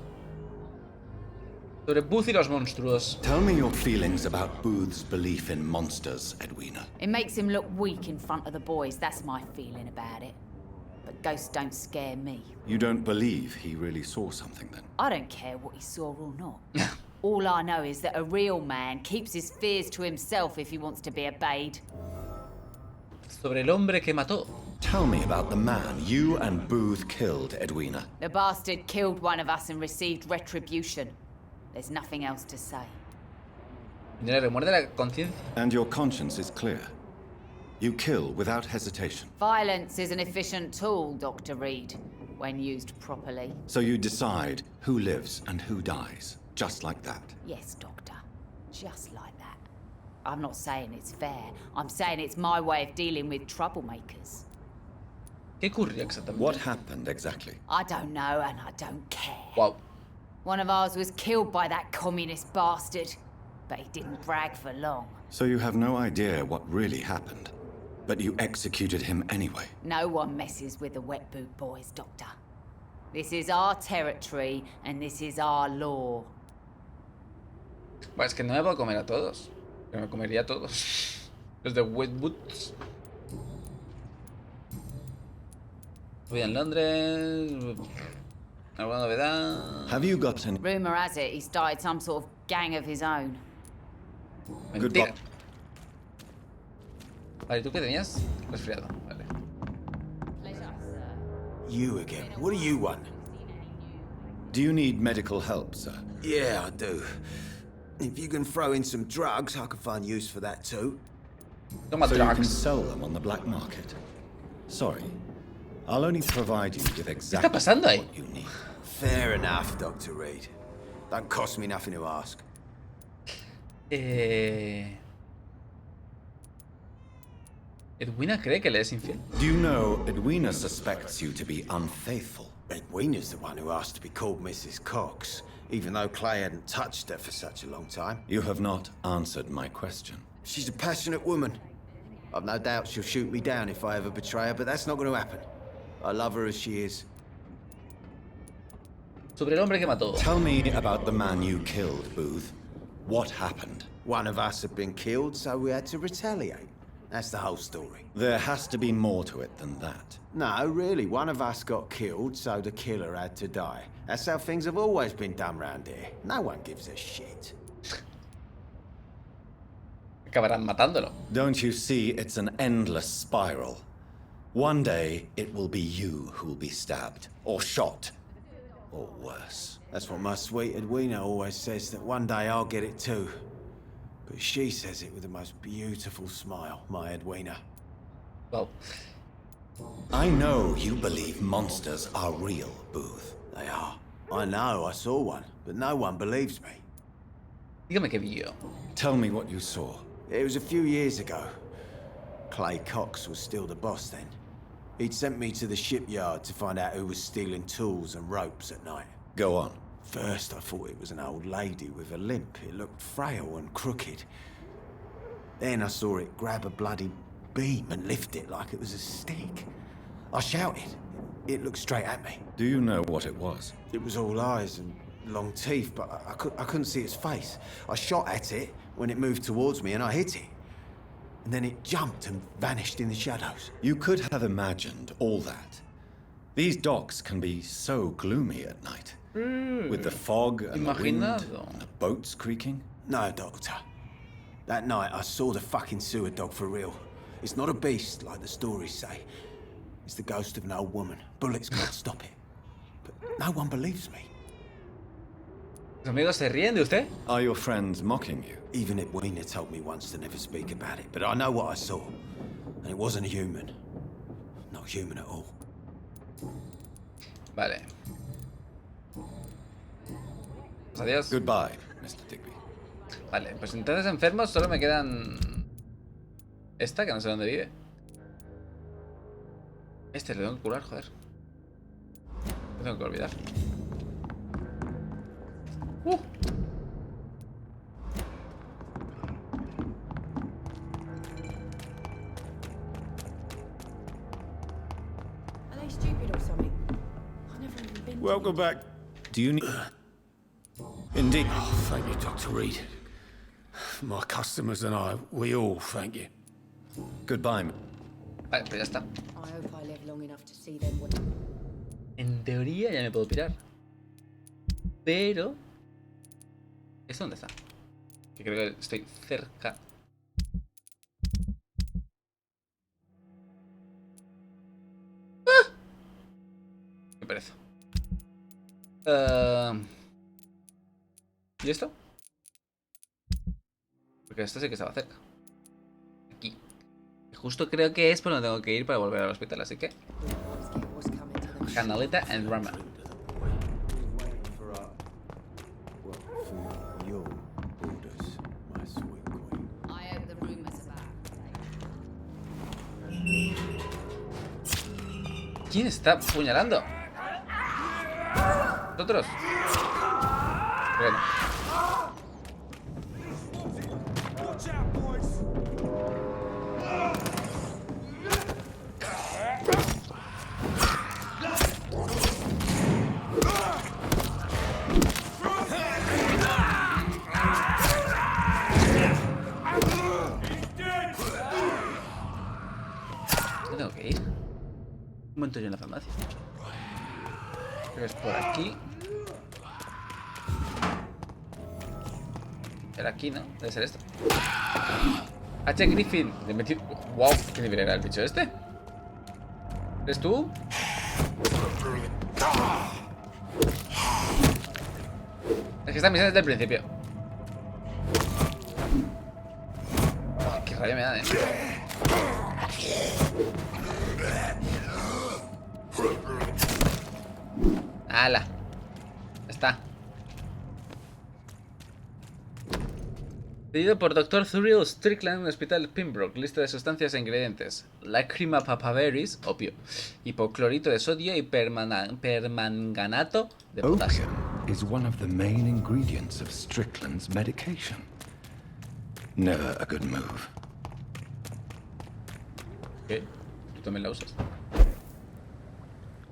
Sobre Booth y los monstruos. Tell me your feelings about Booth's belief in monsters, Edwina. It makes him look weak in front of the boys. That's my feeling about it. But ghosts don't scare me. You don't believe he really saw something then? I don't care what he saw or not. All I know is that a real man keeps his fears to himself if he wants to be obeyed. Sobre el hombre que mató. Tell me about the man you and Booth killed, Edwina. The bastard killed one of us and received retribution. There's nothing else to say. Le remuerde la conciencia. And your conscience is clear. You kill without hesitation. Violence is an efficient tool, Dr. Reed, when used properly. So you decide who lives and who dies, just like that. Yes, Doctor. Just like that. I'm not saying it's fair. I'm saying it's my way of dealing with troublemakers. ¿Qué ocurrió exactamente? What happened exactly? I don't know and I don't care. Wow. One of ours was killed by that communist bastard, but he didn't brag for long. So you have no idea what really happened, but you executed him anyway. No one messes with the Wet Boot Boys, Doctor. This is our territory and this is our law. Bueno, es que no me puedo comer a todos. Pero me comería a todos. Los de Wet Boots. Voy a Londres. ¿Alguna novedad? Have you got any... Rumor has it he started some sort of gang of his own. Mentira. Vale, ¿tú qué tenías? Resfriado, vale. You again. What do you want? Do you need medical help, sir? Yeah, I do. If you can throw in some drugs, I can find use for that too. Toma So you can drugs. sell them on the black market? Sorry. I'll only provide you with ¿Qué exactly está pasando ahí? what you need. Fair enough, Dr. Reed. Don't cost me nothing to ask. Edwina cree que le es infiel. Do you know Edwina suspects you to be unfaithful? Edwina's the one who asked to be called Mrs. Cox, even though Clay hadn't touched her for such a long time. You have not answered my question. She's a passionate woman. I've no doubt she'll shoot me down if I ever betray her, but that's not going to happen. I love her as she is. Sobre el hombre que mató. Tell me about the man you killed, Booth. What happened? One of us had been killed, so we had to retaliate. That's the whole story. There has to be more to it than that. No, really. One of us got killed, so the killer had to die. That's how things have always been done round here. No one gives a shit. Acabarán matándolo. Don't you see it's an endless spiral? One day, it will be you who will be stabbed, or shot, or worse. That's what my sweet Edwina always says, that one day I'll get it too. But she says it with the most beautiful smile, my Edwina. Wow. I know you believe monsters are real, Booth. They are. I know, I saw one, but no one believes me. Dígame qué vio. Tell me what you saw. It was a few years ago. Clay Cox was still the boss then. He'd sent me to the shipyard to find out who was stealing tools and ropes at night. Go on. First, I thought it was an old lady with a limp. It looked frail and crooked. Then I saw it grab a bloody beam and lift it like it was a stick. I shouted. It looked straight at me. Do you know what it was? It was all eyes and long teeth, but I couldn't see its face. I shot at it when it moved towards me and I hit it. And then it jumped and vanished in the shadows. You could have imagined all that. These docks can be so gloomy at night. With the fog and the wind and the boats creaking. No, Doctor. That night I saw the fucking sewer dog for real. It's not a beast like the stories say. It's the ghost of an old woman. Bullets can't stop it. But no one believes me. ¿Los amigos se ríen de usted? Are your friends mocking you? Even Edwina told me once to never speak about it, but I know what I saw. And it wasn't a human. Not human at all. Vale. Pues adiós. Goodbye, Mr. Digby. Vale, pues entonces enfermos solo me quedan... Esta, que no sé dónde vive. Este le tengo que curar, joder. Lo tengo que olvidar. Are they stupid or something? I've never even been. Welcome back. Do you need... Indeed. Oh, thank you, Dr. Reed. My customers and I, we all thank you. Goodbye. Vale, pues ya está. I hope I live long enough to see them. En teoría ya me puedo pirar. Pero... ¿Esto dónde está? Que creo que estoy cerca. ¡Ah! Qué pereza. ¿Y esto? Porque esto sí que estaba cerca. Aquí. Y justo creo que es por donde tengo que ir para volver al hospital, así que... Canaleta and Rama. ¿Quién está apuñalando? ¿Nosotros? Bueno. ¿Dónde tengo que ir? Un momento yo en la farmacia. Es por aquí. Era aquí, ¿no? Debe ser esto. H. Griffin. Le metí... Wow, ¿qué nivel era el bicho este? ¿Eres tú? Es que esta misión es desde el principio. Oh, qué rabia me da, ¡Hala! Ya está. Pedido por Dr. Thuriel Strickland en el Hospital Pembroke. Lista de sustancias e ingredientes: Lacrima papaveris, opio, hipoclorito de sodio y permanganato de potasio. Opium is one of the main ingredients of Strickland's medication. Never a good move. ¿Qué? ¿Tú también la usas?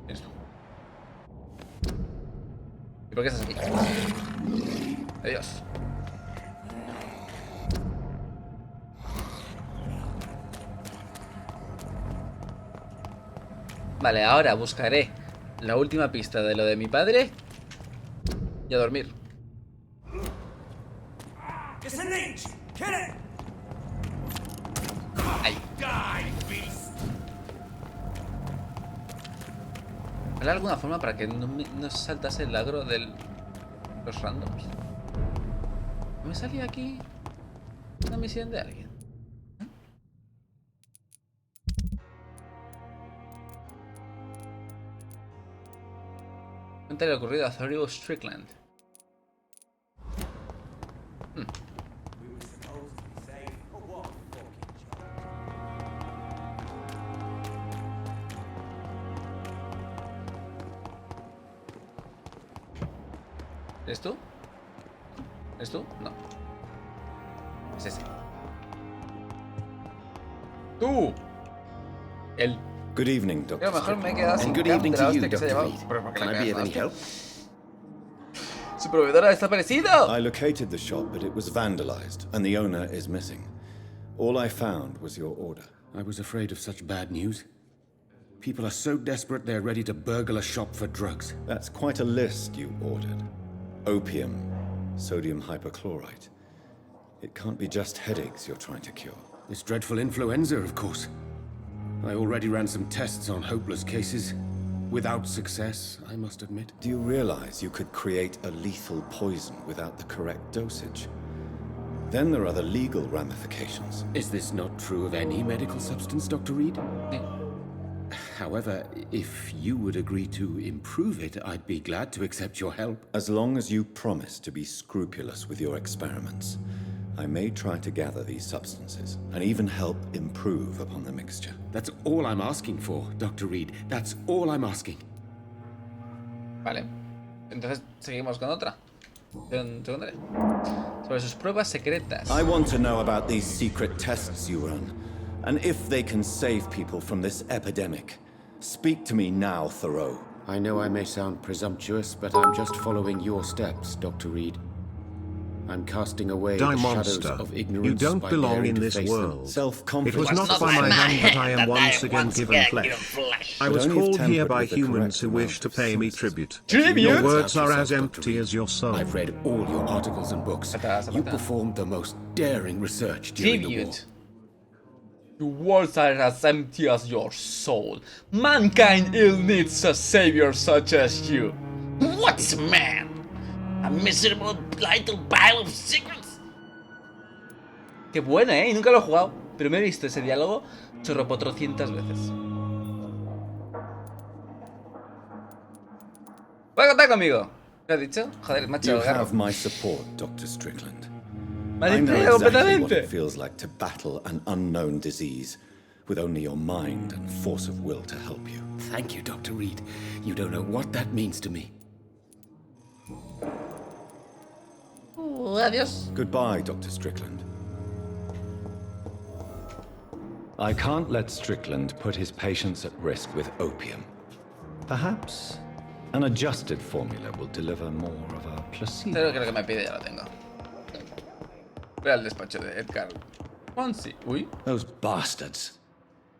Esto. ¿Y por qué estás aquí? Adiós. Vale, ahora buscaré la última pista de lo de mi padre y a dormir. Ay. ¿Hay alguna forma para que no saltase el agro de los randoms? ¿Me salía aquí una misión de alguien? Cuéntale lo ocurrido a Thuriel Strickland. ¿Eres tú? ¿Eres tú? No. Es ese. ¡Tú! Él. Good evening, Dr. A lo mejor me he quedado sin And good cam evening de la to you, hostia que se ha Dr. llevado. Reed. Pero ¿por qué Can le I be quedas of any la help? ¡Su proveedor ha desaparecido! I located the shop, but it was vandalized, and the owner is missing. All I found was your order. I was afraid of such bad news. People are so desperate they're ready to burgle a shop for drugs. That's quite a list you ordered. Opium, sodium hypochlorite. It can't be just headaches you're trying to cure. This dreadful influenza, of course. I already ran some tests on hopeless cases. Without success, I must admit. Do you realize you could create a lethal poison without the correct dosage? Then there are the legal ramifications. Is this not true of any medical substance, Dr. Reed? However, if you would agree to improve it, I'd be glad to accept your help. As long as you promise to be scrupulous with your experiments, I may try to gather these substances and even help improve upon the mixture. That's all I'm asking for, Dr. Reed. That's all I'm asking. Vale. Entonces seguimos con otra. Secundaria. Sobre sus pruebas secretas. I want to know about these secret tests you run, and if they can save people from this epidemic. Speak to me now, Thoreau. I know I may sound presumptuous, but I'm just following your steps, Dr. Reed. I'm casting away the shadows of ignorance. You don't by belong daring in to this face world. Self-confidence. It was not by my hand that I am once again given flesh. I was called here by humans who wish to pay me tribute. Your words are as empty as your soul. I've read all your articles and books. You performed the most daring research during the war. Your words are as empty as your soul. Mankind ill needs a savior such as you. What's man? A miserable little pile of secrets. Qué buena, ¿eh? Nunca lo he jugado, pero me he visto ese diálogo chorropotro-cientas veces. ¿Puedes contar conmigo? ¿Qué has dicho? Joder, macho. You have my support, Dr. Strickland. Me I know distraído exactly what completamente. it feels like to battle an unknown disease with only your mind and force of will to help you. Thank you, Dr. Reed. You don't know what that means to me. Adiós. Goodbye, Dr. Strickland. I can't let Strickland put his patients at risk with opium. Perhaps an adjusted formula will deliver more of a placebo. Creo que lo que me pide ya lo tengo. Voy al despacho de Edgar. Fonsi. Uy. Those bastards.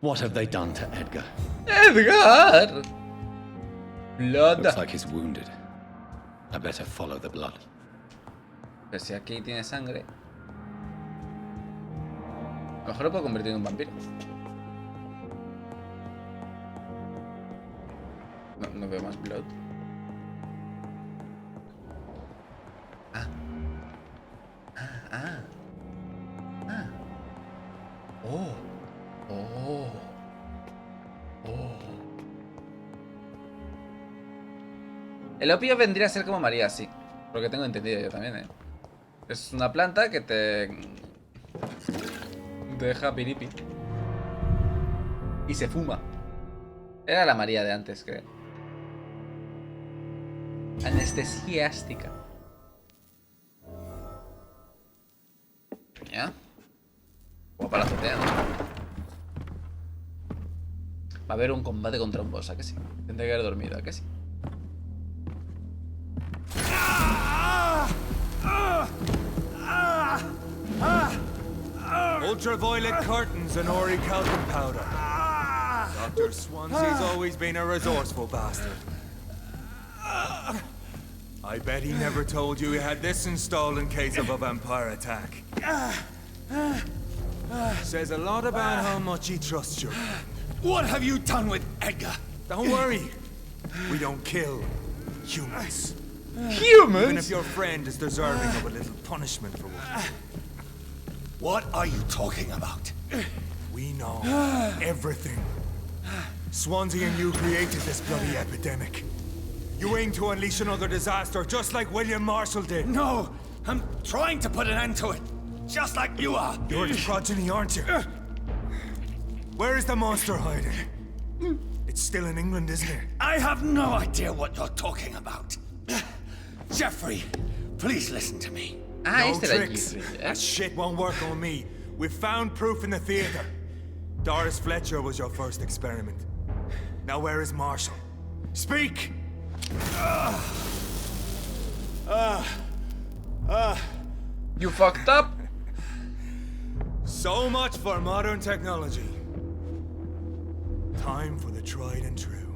What have they done to Edgar? ¡Edgar! Blood. Looks like he's wounded. I better follow the blood. Pero si aquí tiene sangre. A lo mejor lo puedo convertir en un vampiro. No veo más blood. El opio vendría a ser como María, sí. Por lo que tengo entendido yo también, ¿eh? Es una planta que te deja piripi. Y se fuma. Era la María de antes, creo. Anestesiástica. ¿Ya? Como para la azotea, ¿no? Va a haber un combate contra un boss, ¿a que sí? Tendré que haber dormido, ¿a que sí? Ultraviolet curtains and orichalcum powder. Dr. Swansea's always been a resourceful bastard. I bet he never told you he had this installed in case of a vampire attack. Says a lot about how much he trusts you. What have you done with Edgar? Don't worry. We don't kill humans. Humans? Even if your friend is deserving of a little punishment for what? What are you talking about? We know everything. Swansea and you created this bloody epidemic. You aim to unleash another disaster, just like William Marshall did. No, I'm trying to put an end to it, just like you are. You're its progeny, aren't you? Where is the monster hiding? It's still in England, isn't it? I have no idea what you're talking about. Jeffrey, please listen to me. No tricks. That shit won't work on me. We've found proof in the theater. Doris Fletcher was your first experiment. Now where is Marshall? Speak! You fucked up? So much for modern technology. Time for the tried and true.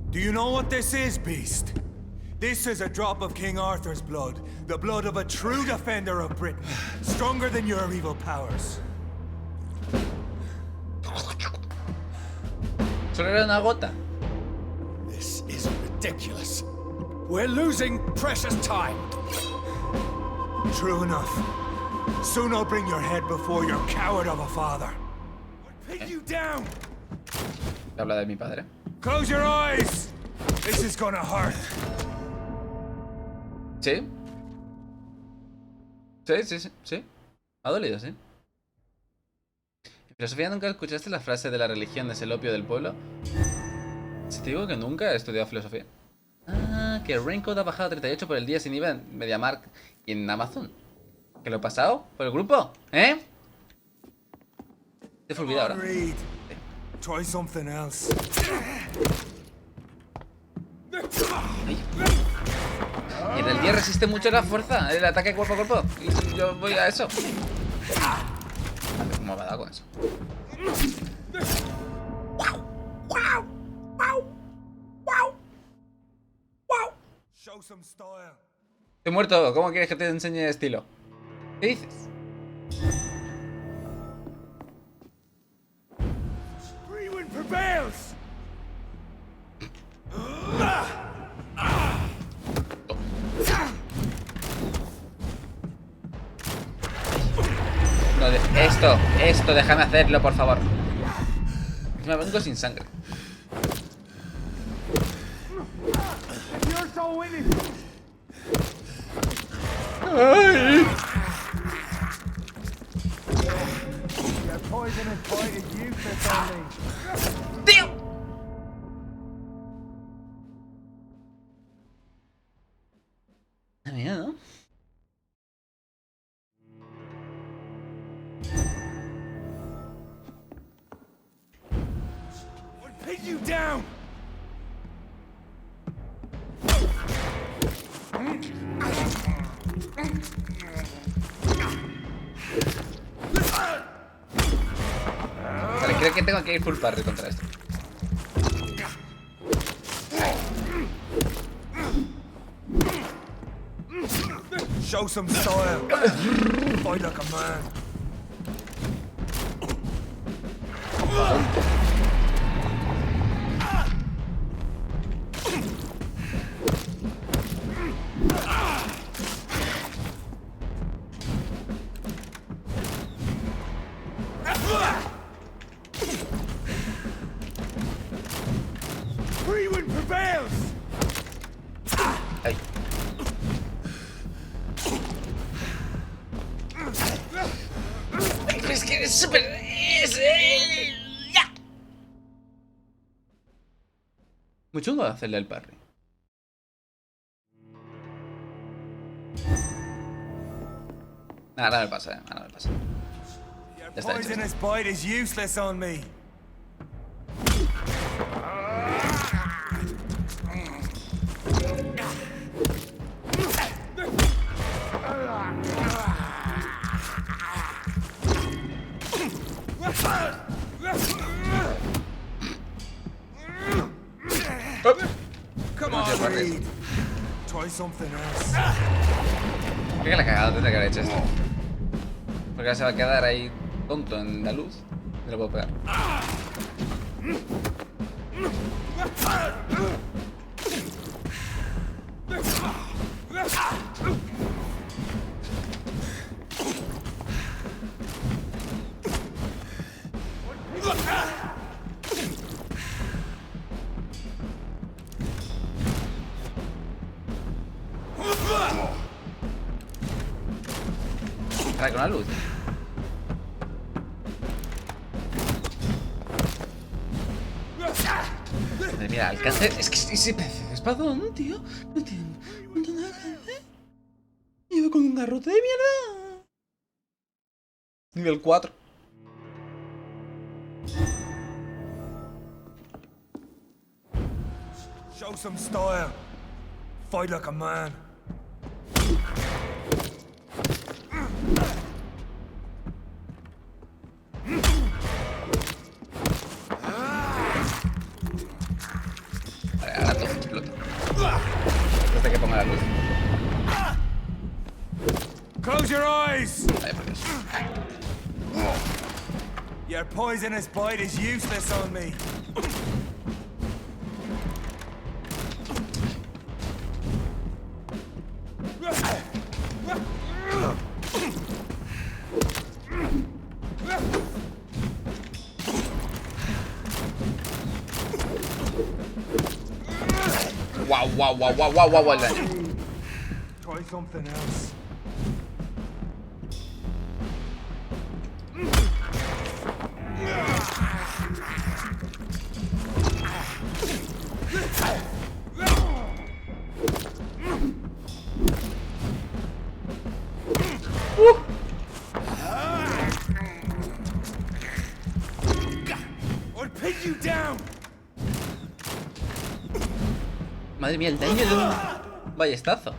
Do you know what this is, Beast? This is a drop of King Arthur's blood. The blood of a true defender of Britain. Stronger than your evil powers. Solo era una gota. This is ridiculous. We're losing precious time. True enough. Soon I'll bring your head before your coward of a father. Pin you down. Habla de mi padre. Close your eyes. This is gonna hurt. ¿Sí? Sí. Ha dolido, sí. En filosofía, ¿nunca escuchaste la frase de la religión es el opio del pueblo? Si te digo que nunca he estudiado filosofía. Ah, que Raincoat ha bajado 38 por el día sin IVA en MediaMarkt y en Amazon. ¿Que lo he pasado? ¿Por el grupo? ¿Eh? Te he olvidado ahora. Try something else. Y en el día resiste mucho la fuerza, el ataque cuerpo a cuerpo. Y yo voy a eso. ¿Cómo me ha dado con eso? Estoy muerto, ¿cómo quieres que te enseñe estilo? ¿Qué dices? No, esto, déjame hacerlo, por favor. Me vengo sin sangre. ¡Ay! ¡Tío! Mira, ¿no? Pin you down. Vale, creo que tengo que ir full parry contra esto. Show some style. Fight like a man. Freewind prevails. Ay. Es que es súper... ¡Ya! Muy chungo hacerle el parry. Nada me pasa, nada me pasa. Ya está hecho. Poisonous bite is useless on me. Come on, Reed. Try something else. Creo que la cagada tendría que haber hecho esto. Porque ahora se va a quedar ahí tonto en la luz. Me lo puedo pegar. Para con la luz. Madre mía, alcance. Es que ese pez de espadón, tío. No entiendo. No entiendo alcance. Llevo con un garrote de mierda. Nivel 4. Show some style. Fight like a man. Vale, ahora todo explota. Desde que ponga la luz. Close your eyes. Vale, por Dios. Your poisonous bite is useless on me. Wow, el daño. Try something else. Or pin you down. Madre mía, el daño de un ballestazo.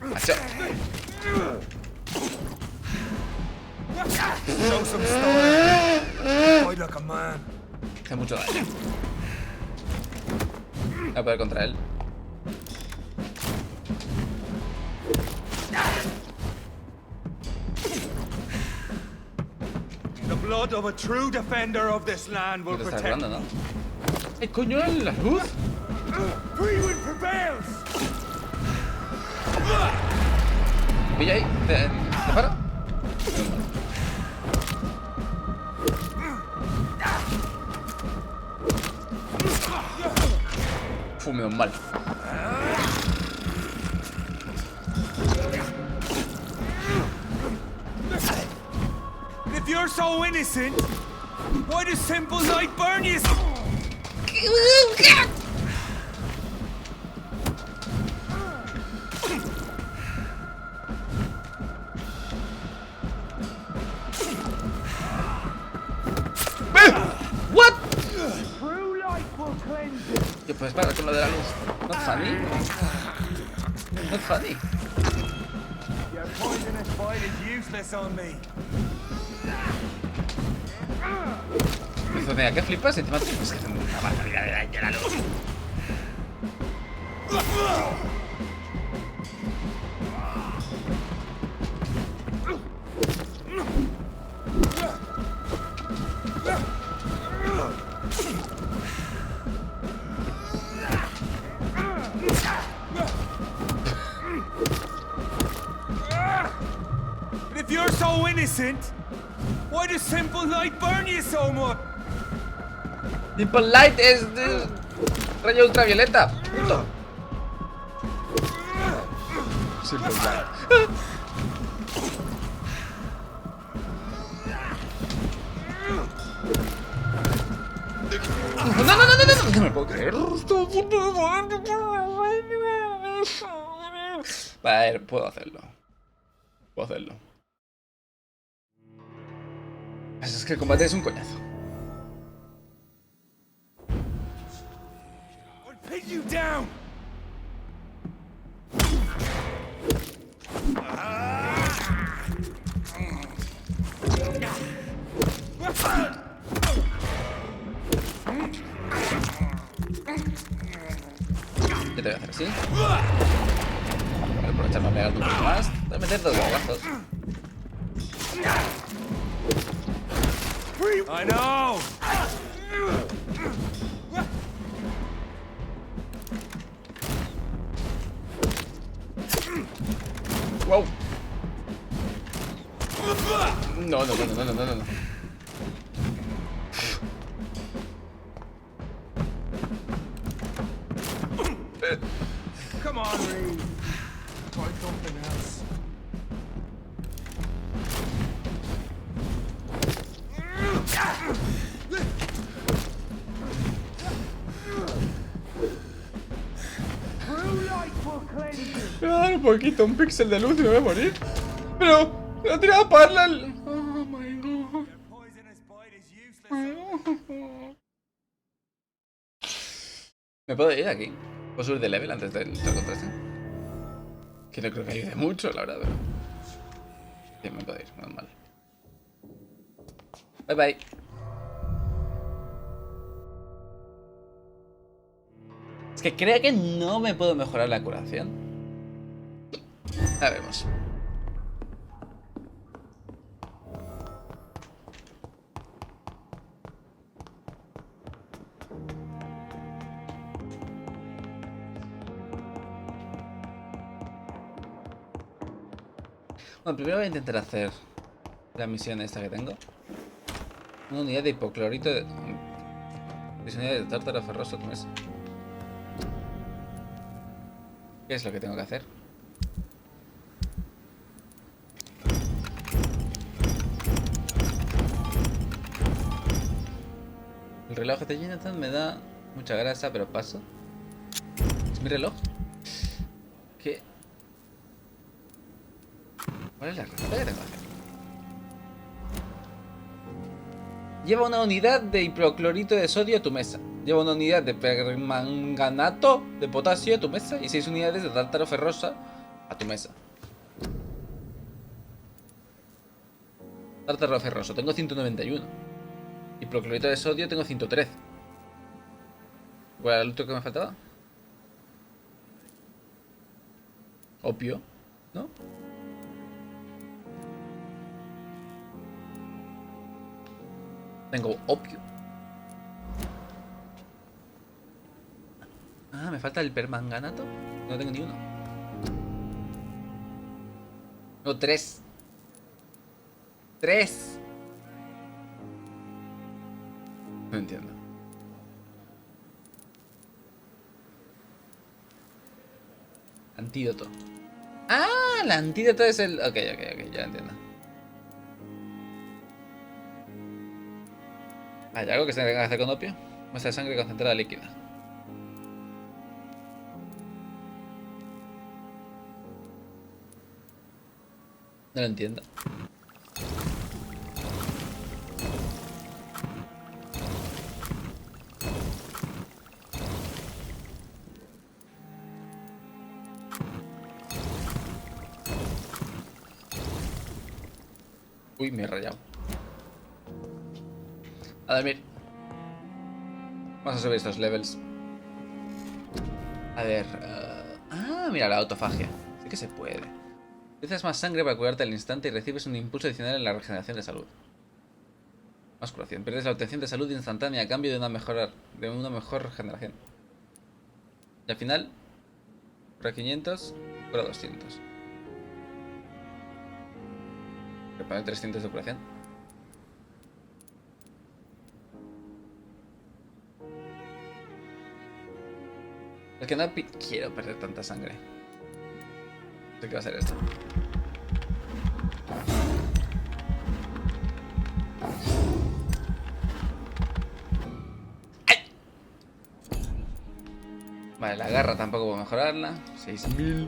Macho. Show some style. Fight like a man. Hace mucho daño. Voy a poder contra él. The blood of a true defender of this land will ¿Qué te estás protect. hablando, no? ¡Ay, coño, la luz! Freewind prevails. Pilla ahí, te para. Menos mal. If you're so innocent, why does simple light burn you? What? True light will cleanse you. Yo, pues para con lo de la luz. Not funny. Not funny. Your poisonous bite is useless on me. venga, ¿qué flipas? Encima tienes que hacer una barbaridad de daño a la luz. But if you're so innocent, why does simple light burn you so much? Simple Light es de rayo ultravioleta. Punto. Simple Light. No me puedo creer. A ver, puedo hacerlo. Puedo hacerlo. Es que el combate es un coñazo. Pin you down! ¿Qué te voy a hacer así? Voy a aprovechar para pegarte un poco más. Voy a meter dos bogazos. I know! Wow. No. Come on, Reed. Try something else. Un poquito, un píxel de luz y me voy a morir. Pero, me ha tirado parla. Oh my god. ¿Me puedo ir aquí? ¿Puedo subir de level antes de entrar contra este? Que no creo que ayude mucho, la verdad, pero... Sí, me puedo ir, normal. Bye bye. Es que creo que no me puedo mejorar la curación. Ya vemos. Bueno, primero voy a intentar hacer la misión esta que tengo. Una unidad de hipoclorito de... unidad de tártaro ferroso, ¿cómo es? ¿Qué es lo que tengo que hacer? El reloj de Jonathan me da mucha grasa, pero paso. ¿Es mi reloj? ¿Qué? ¿Cuál es la receta que tengo que hacer? Lleva una unidad de hipoclorito de sodio a tu mesa. Lleva una unidad de permanganato de potasio a tu mesa. Y 6 unidades de tártaro ferrosa a tu mesa. Tártaro ferroso, tengo 191. Hipoclorito de sodio tengo 113. ¿Cuál era el otro que me faltaba? Opio, ¿no? Tengo opio. Ah, me falta el permanganato. No tengo ni uno. Tengo 3. 3. No entiendo. Antídoto. Ah, el antídoto es el... Ok, ya entiendo. ¿Hay algo que se tenga que hacer con opio? Muestra de sangre concentrada líquida. No lo entiendo. Uy, me he rayado. A dormir. Vamos a subir estos levels. A ver... mira, la autofagia. Sí que se puede. Utilizas más sangre para curarte al instante y recibes un impulso adicional en la regeneración de salud. Más curación. Pierdes la obtención de salud instantánea a cambio de una mejor regeneración. Y al final... Cura 500, cura 200. Prepara 300 de curación. Es que no quiero perder tanta sangre. No sé qué va a ser esto. ¡Ay! Vale, la garra tampoco puedo mejorarla. 6000.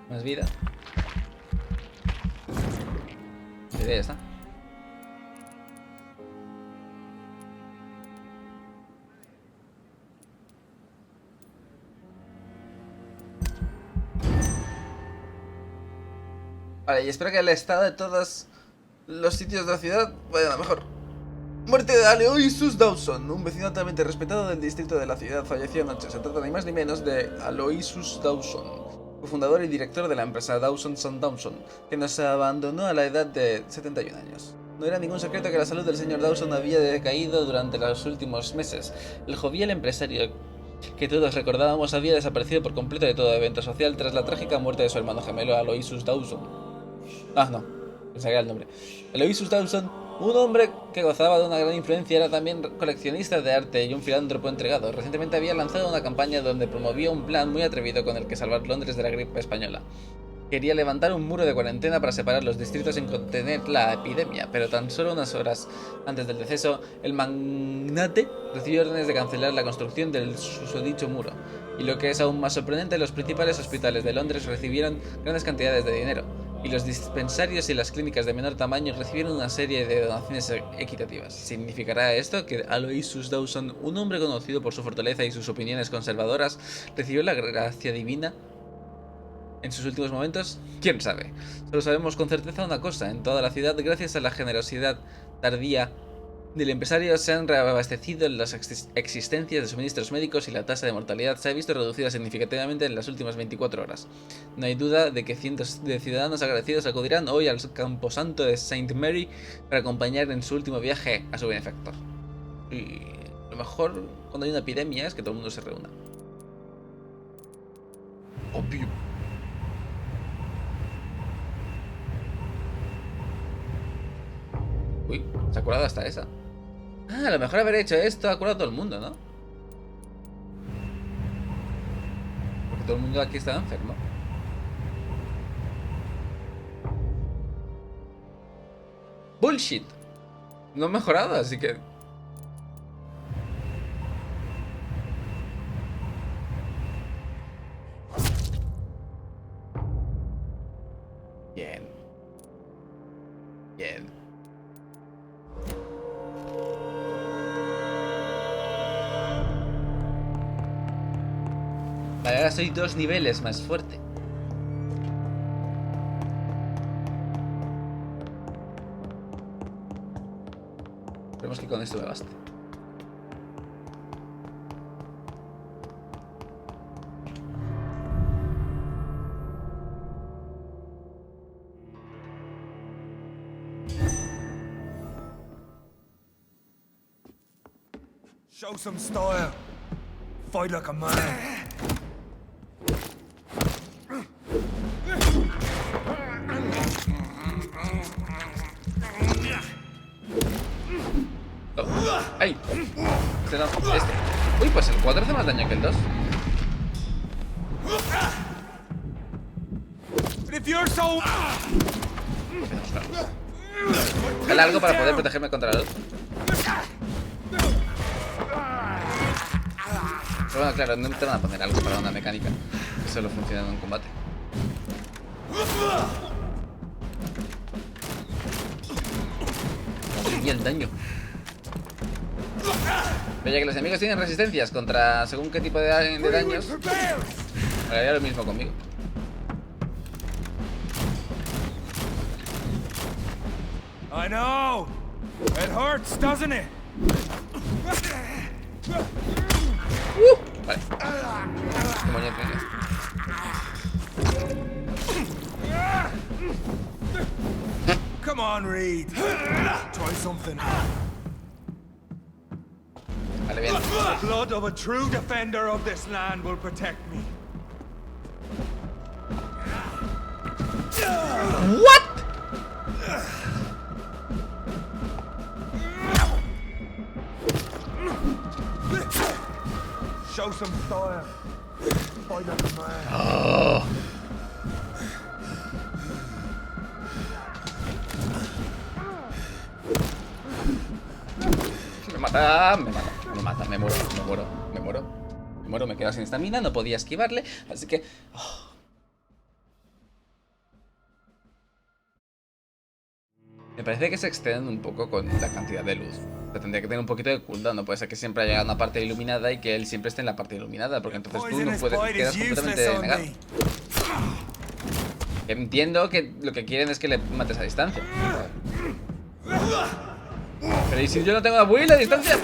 Más vida. Y ya está. Vale, y espero que el estado de todos los sitios de la ciudad vaya mejor. Muerte de Aloysius Dawson, un vecino altamente respetado del distrito de la ciudad, falleció anoche. Se trata ni más ni menos de Aloysius Dawson, cofundador y director de la empresa Dawson & Dawson, que nos abandonó a la edad de 71 años. No era ningún secreto que la salud del señor Dawson había decaído durante los últimos meses. El jovial empresario que todos recordábamos había desaparecido por completo de todo evento social tras la trágica muerte de su hermano gemelo Aloysius Dawson. Ah, no, pensaría el nombre. Aloysius Dawson, un hombre que gozaba de una gran influencia, era también coleccionista de arte y un filántropo entregado. Recientemente había lanzado una campaña donde promovía un plan muy atrevido con el que salvar Londres de la gripe española. Quería levantar un muro de cuarentena para separar los distritos sin contener la epidemia, pero tan solo unas horas antes del deceso, el magnate recibió órdenes de cancelar la construcción del susodicho muro. Y lo que es aún más sorprendente, los principales hospitales de Londres recibieron grandes cantidades de dinero, y los dispensarios y las clínicas de menor tamaño recibieron una serie de donaciones equitativas. ¿Significará esto que Aloysius Dawson, un hombre conocido por su fortaleza y sus opiniones conservadoras, recibió la gracia divina en sus últimos momentos? ¿Quién sabe? Solo sabemos con certeza una cosa: en toda la ciudad, gracias a la generosidad tardía del empresario, se han reabastecido las existencias de suministros médicos y la tasa de mortalidad se ha visto reducida significativamente en las últimas 24 horas. No hay duda de que cientos de ciudadanos agradecidos acudirán hoy al camposanto de St. Mary para acompañar en su último viaje a su benefactor. Y lo mejor cuando hay una epidemia es que todo el mundo se reúna. Obvio. Uy, se ha curado hasta esa. Ah, a lo mejor haber hecho esto ha curado a todo el mundo, ¿no? Porque todo el mundo aquí está enfermo. Bullshit. No he mejorado, así que... Bien. Bien. Vale, ahora soy 2 niveles más fuerte. Esperemos que con esto me baste. Show some style. Fight like a man. ¡Ay! Este no, este. Uy, pues el 4 hace más daño que el 2. Dale algo para poder protegerme contra la luz. Pero bueno, claro, no te van a poner algo para una mecánica que solo funciona en un combate. Madre mía, el daño. Pero ya que los enemigos tienen resistencias contra según qué tipo de daños, haría lo mismo conmigo. I know. It hurts, doesn't it? Vale. Demonios, niños. Come on, Reed. Try something. Vale, bien. The blood of a true defender of this land will protect me. What? Show some style. Fight like a man. Oh. Me muero, me quedo sin estamina, no podía esquivarle, así que... Oh. Me parece que se exceden un poco con la cantidad de luz. O sea, tendría que tener un poquito de cooldown, no puede ser que siempre haya una parte iluminada y que él siempre esté en la parte iluminada, porque entonces tú no puedes, quedas completamente denegado. Entiendo que lo que quieren es que le mates a distancia. Pero ¿y si yo no tengo la build a distancia?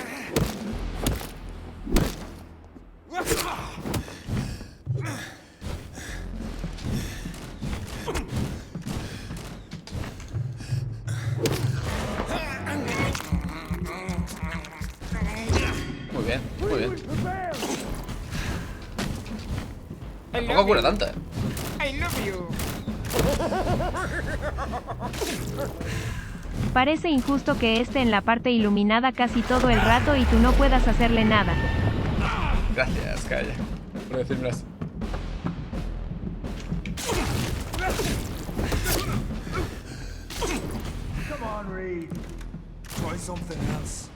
Muy bien, muy bien. Tampoco cura tanto, I love you. Parece injusto que esté en la parte iluminada casi todo el rato y tú no puedas hacerle nada. Gracias, Calla, por decirme así. Come on, Reed. Try something else.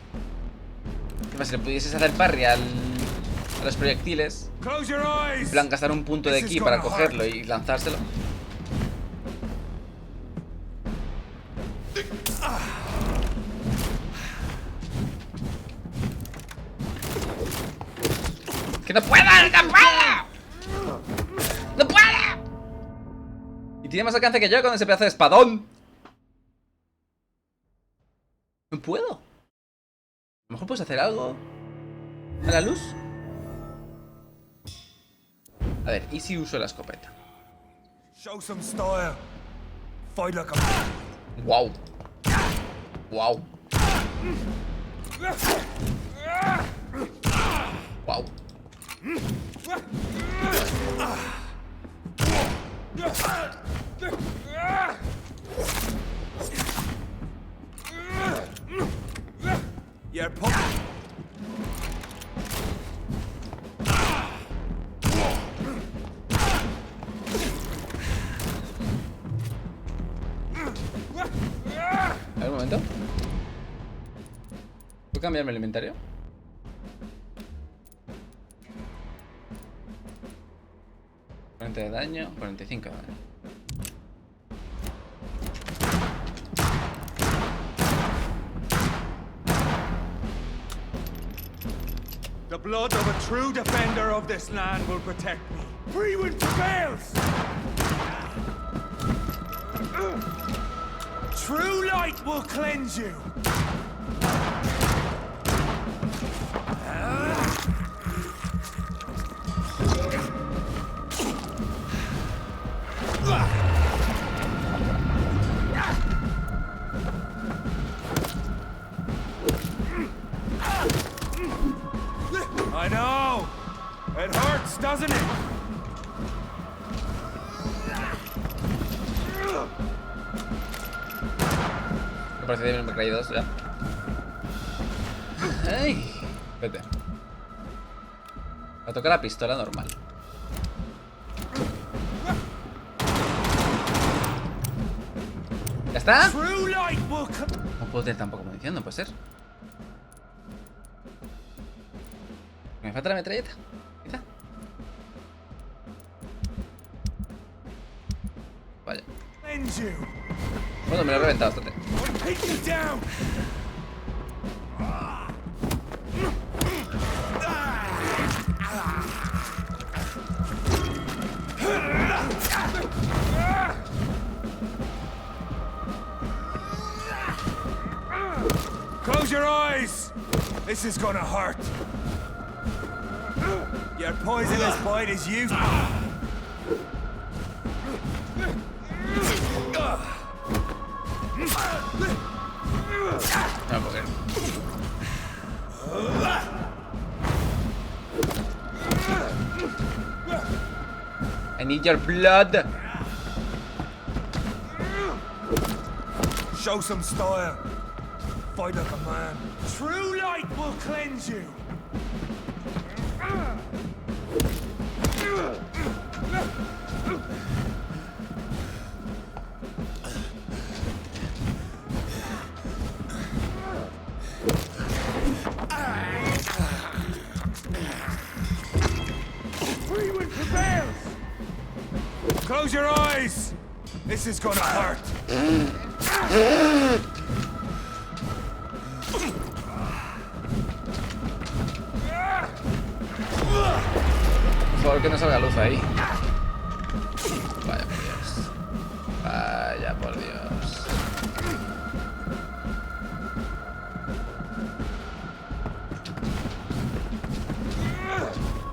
Si le pudieses hacer parry a los proyectiles, en plan gastar un punto de ki para cogerlo y lanzárselo. ¡Que no puedo! ¡No puedo! ¡No puedo! Y tiene más alcance que yo con ese pedazo de espadón. No puedo. A lo mejor puedes hacer algo a la luz. A ver, ¿y si uso la escopeta? Wow. Wow. Wow. You're A ver, un momento. ¿Puedo cambiarme el inventario? De daño, 45 de daño. The blood of a true defender of this land will protect me. Freewind prevails! True light will cleanse you. I know. It hurts, doesn't it? Me parece bien, me he caído ya. Ay, vete. Me toca la pistola normal. ¿Ya está? No puedo tener tampoco munición, no puede ser. Me falta la metralleta. Quizá. Vaya. Bueno, me lo he reventado bastante. Close your eyes! This is gonna hurt. Your poisonous bite is useless. I need your blood. Show some style. Fight like a man. True light will cleanse you. Freeman prevails. Close your eyes. This is gonna hurt. Por favor, que no salga luz ahí. Vaya por Dios. Vaya por Dios.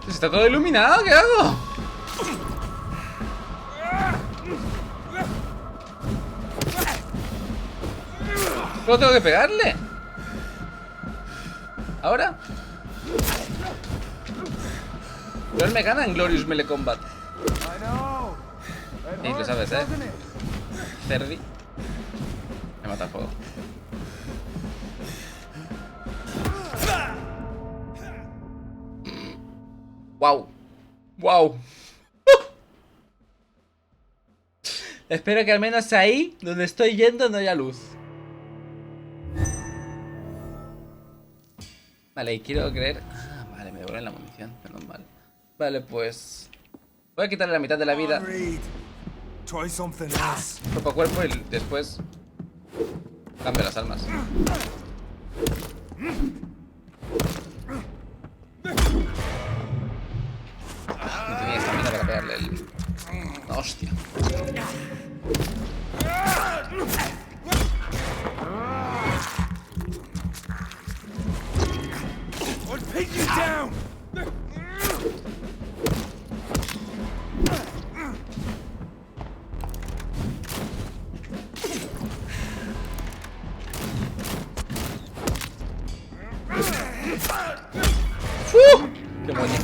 ¿Está todo iluminado? ¿Qué hago? ¿Cómo tengo que pegarle? ¿Ahora? Pero él me gana en Glorious Melee Combat. Y lo sabes, Cerdi. Me mata a fuego. Wow. Wow. Espero que al menos ahí, donde estoy yendo, no haya luz. Vale, y quiero creer... Ah, vale, me devuelven la munición, menos mal. Vale, pues... voy a quitarle la mitad de la vida. Cuerpo a cuerpo y después... cambio las armas. No tenía estamina para pegarle el... hostia. ¡Qué moño!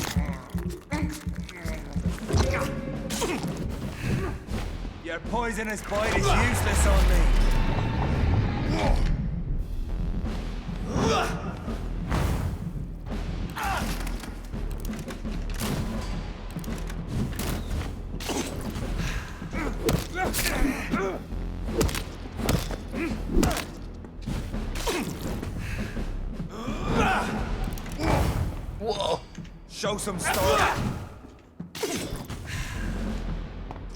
Your poisonous bite is useless on me. Whoa. Show some style.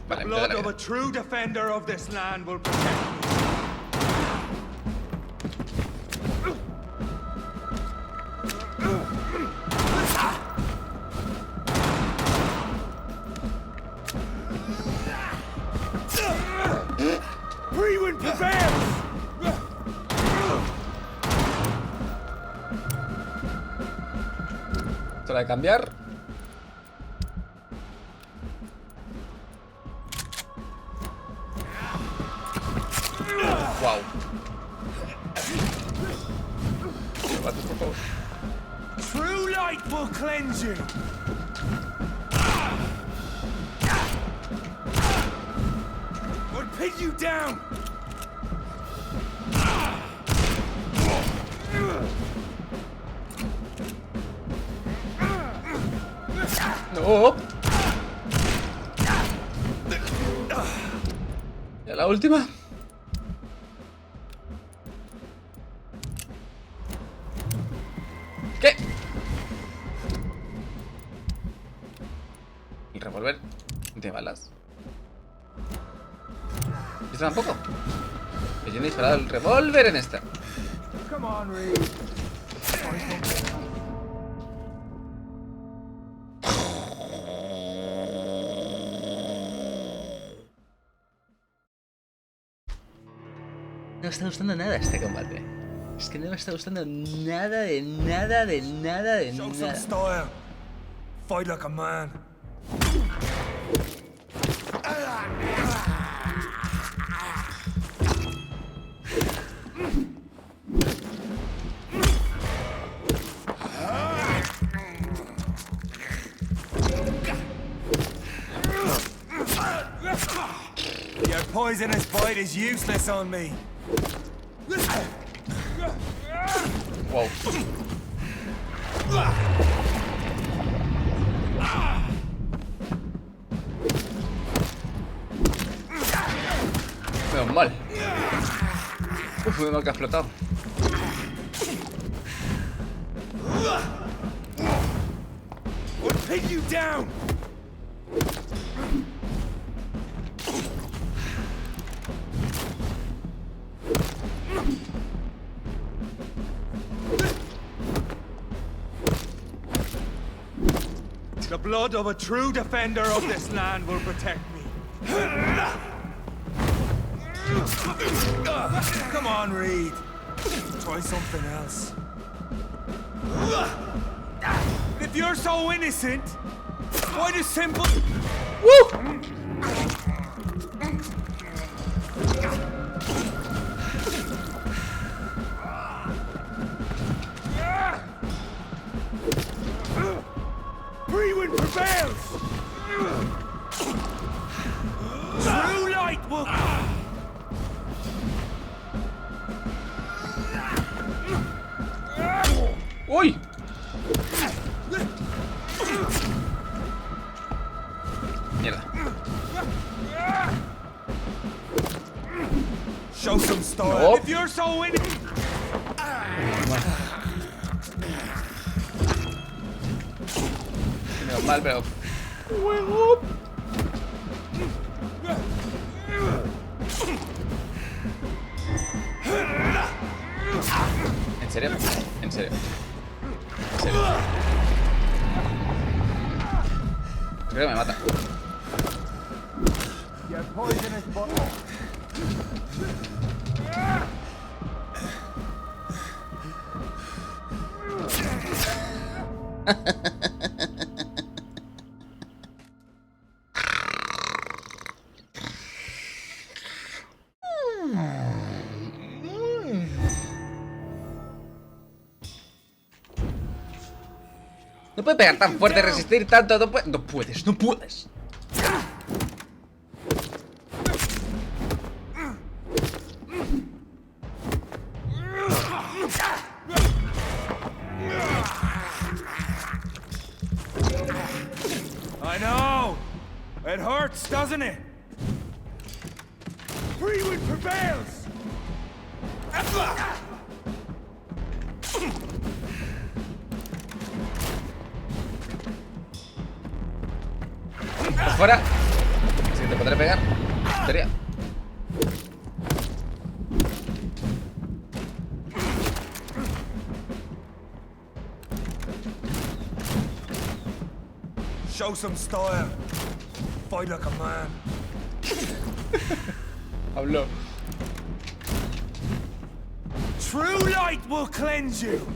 The Vale, blood of a true defender of this land will protect me. Freeman prevails! Se la de cambiar. Wow. Me mates, por favor. True light will cleanse you. Or pin you down. No. Ya la última. ¿Qué? El revólver de balas. ¿Esto tampoco? Que yo no he disparado el revólver en esta. Come on, Reed. No me está gustando nada este combate. Es que no me está gustando nada de nada de nada de Show some nada. style. Fight like a man. Your poisonous bite is useless on me. Wow. Menos mal. Uf, menos mal que ha explotado. We'll pin you down. The blood of a true defender of this land will protect me. Come on, Reed. Try something else. If you're so innocent, why the simple... Woo! Freewind prevails! True light will... ¡Uy! Mierda. Show some style. No. If you're so in... Menos mal, pero... ¡Juego! ¿En serio? ¿En serio? ¿En serio? Creo que me mata. No puedes pegar tan fuerte, resistir tanto, no puedes. No puedes, no puedes. I know! It hurts, doesn't it? Freewind prevails! Fuera. Si te podré pegar. Sería. Show some style. Fight like a man. Habló. True light will cleanse you.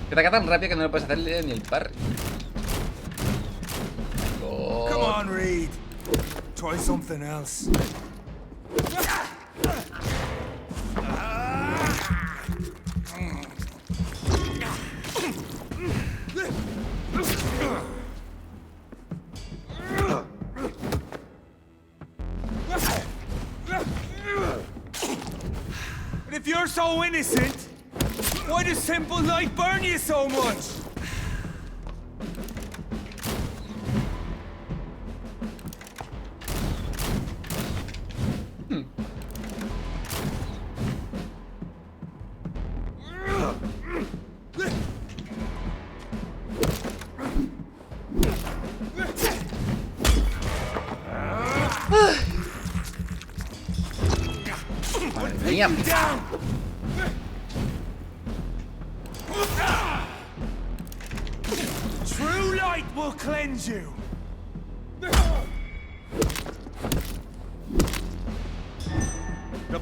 Que te ataca tan rápido que no le puedes hacerle ni el parry. Come on, Reed. Try something else. And if you're so innocent, why does simple light burn you so much? Madre mía. True light will cleanse you.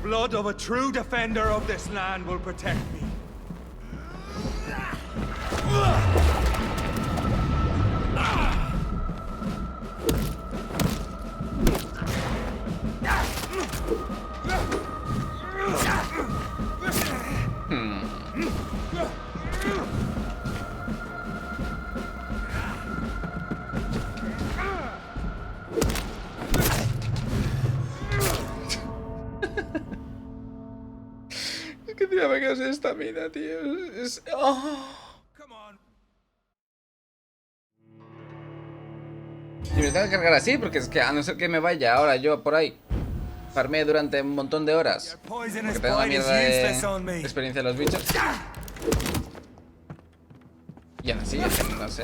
blood of a true defender of this land will protect me. Es que tío, me quedo sin estamina, tío. Es... Oh. Y me tengo que cargar así, porque es que a no ser que me vaya ahora yo por ahí, farmé durante un montón de horas, porque tengo una mierda de experiencia de los bichos. Y aún así, no sé.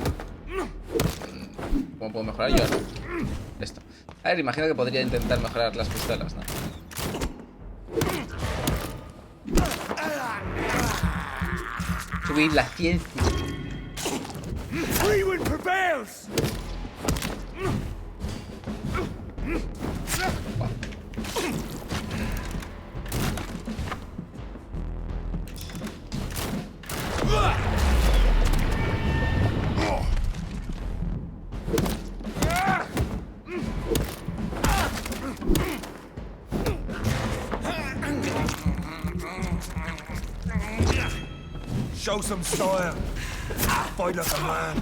¿Cómo puedo mejorar yo, no? Esto. A ver, imagino que podría intentar mejorar las pistolas, ¿no? Subir la ciencia. Show some style. Fight like a man.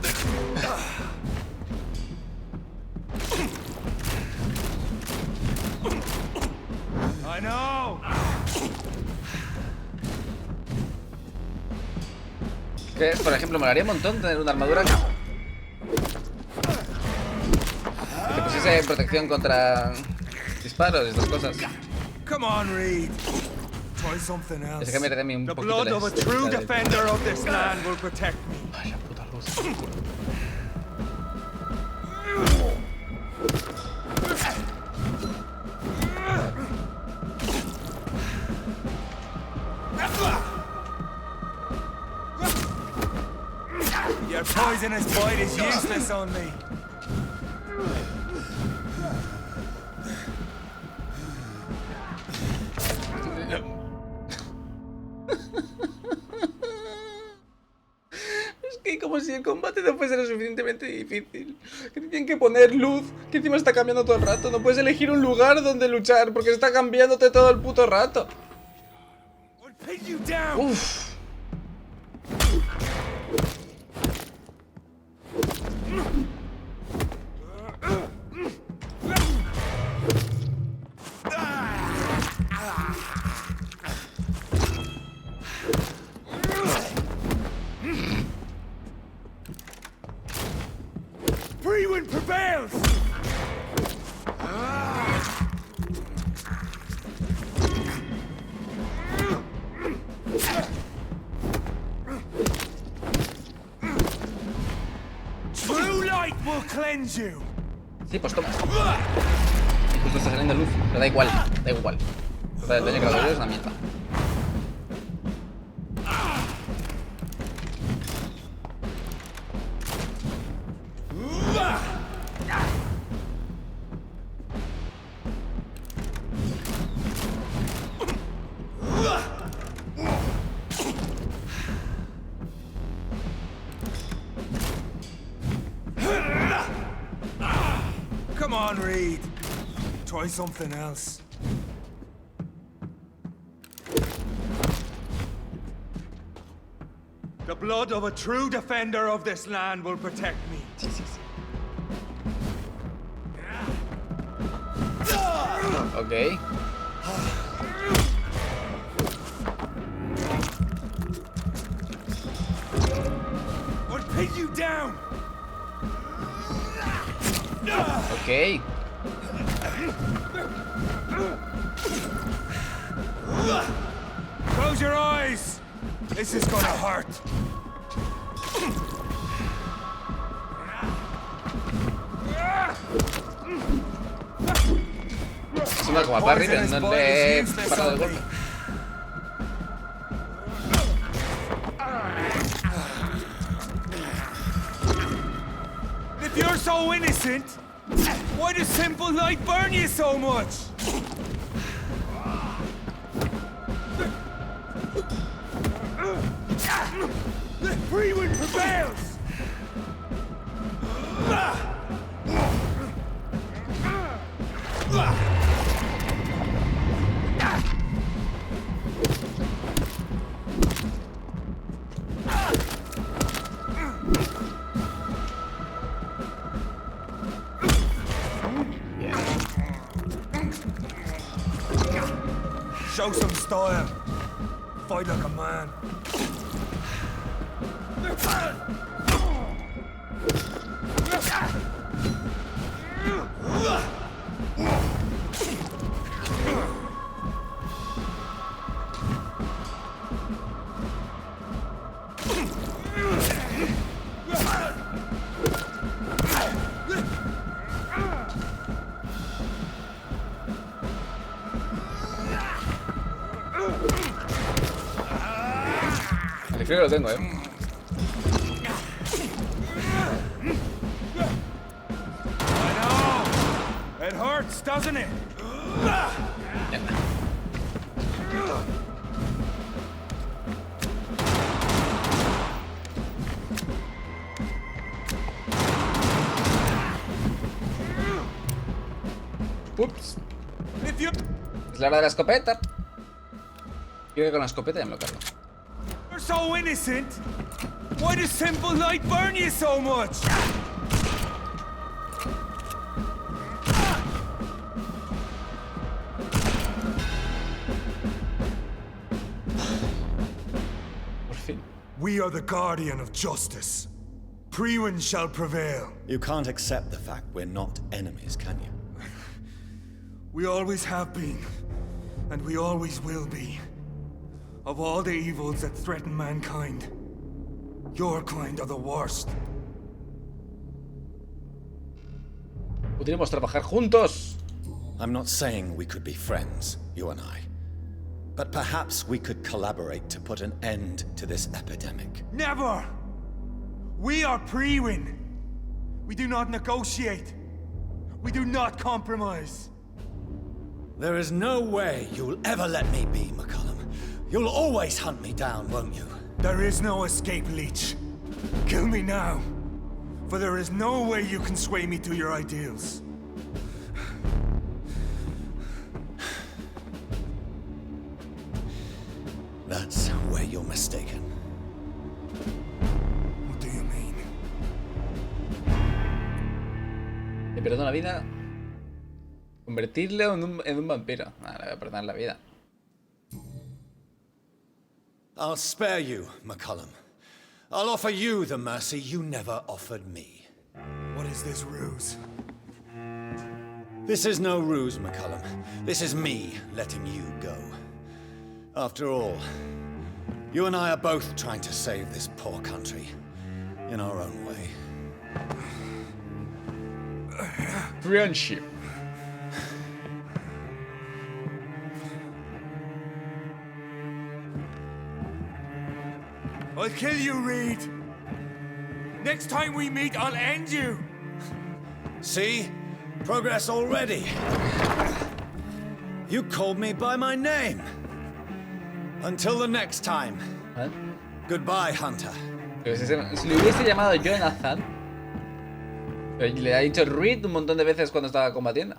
I know. Que, por ejemplo, me molaría un montón tener una armadura que te pusiese protección contra disparos y estas cosas. Come on, Reed. Try something else. Es que me un The poquito blood of a true defender of this land will protect me. Ay, la puta luz. Your poisonous bite is useless on me. Es que como si el combate no fuese lo suficientemente difícil. Que te tienen que poner luz, que encima está cambiando todo el rato. No puedes elegir un lugar donde luchar porque está cambiándote todo el puto rato. Uff. Freewind prevails! True light will cleanse you. Sí, pues toma. Y justo está saliendo luz, pero da igual, da igual. El daño que lo doy es una mierda. Come on, Reed. Try something else. The blood of a true defender of this land will protect me. Ok. I'll pin you down. Ok. Close your eyes. This is gonna hurt. Sembra com a Parry, però no l'he parado de golpe. If you're so innocent, why does simple light burn you so much? The free wind prevails! Show some style. Fight like a man. Creo que lo tengo, I know. It hurts, doesn't it? Ups. Es la hora de la escopeta. Creo que con la escopeta ya me lo cargo. You're so innocent. Why does simple light burn you so much? Por fin. We are the guardian of justice. Priwen shall prevail. You can't accept the fact we're not enemies, can you? We always have been, and we always will be. Of all the evils that threaten mankind, your kind are the worst. Podríamos trabajar juntos. I'm not saying we could be friends, you and I. But perhaps we could collaborate to put an end to this epidemic. Never! We are Priwen. We do not negotiate. We do not compromise. There is no way you'll ever let me be, McCullum. You'll always hunt me down, won't you? There is no escape, Leech. Kill me now. For there is no way you can sway me to your ideals. That's where you're mistaken. What do you mean? Le perdono la vida. Convertirle en un vampiro. Ah, le voy a perdonar la vida. I'll spare you, McCullum. I'll offer you the mercy you never offered me. What is this ruse? This is no ruse, McCullum. This is me letting you go. After all, you and I are both trying to save this poor country in our own way. Friendship. I'll kill you, Reed. Next time we meet, I'll end you. See? Progress already. You called me by my name. Until the next time. Goodbye, Hunter. Pero si le hubiese llamado Jonathan, pero le ha dicho Reed un montón de veces cuando estaba combatiendo.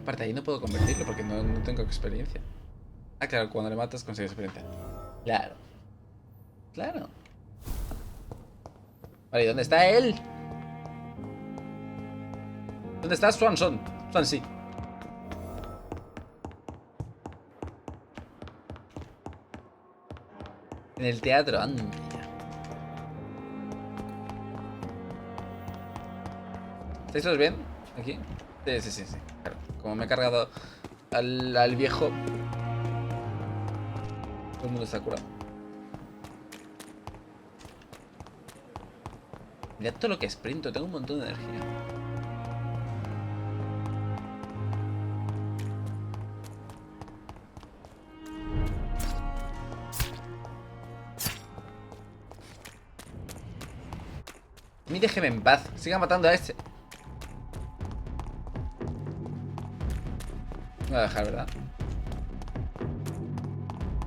Aparte, ahí no puedo convertirlo porque no tengo experiencia. Ah, claro, cuando le matas consigues experiencia. Claro. Claro. Vale, ¿y dónde está él? ¿Dónde está Swanson? Swansea. En el teatro, anda. ¿Estáis todos bien? ¿Aquí? Sí. Claro. Como me he cargado al viejo, todo el mundo está curado. Mirad todo lo que sprinto, tengo un montón de energía. A mí déjeme en paz, siga matando a este. Me va a dejar, ¿verdad?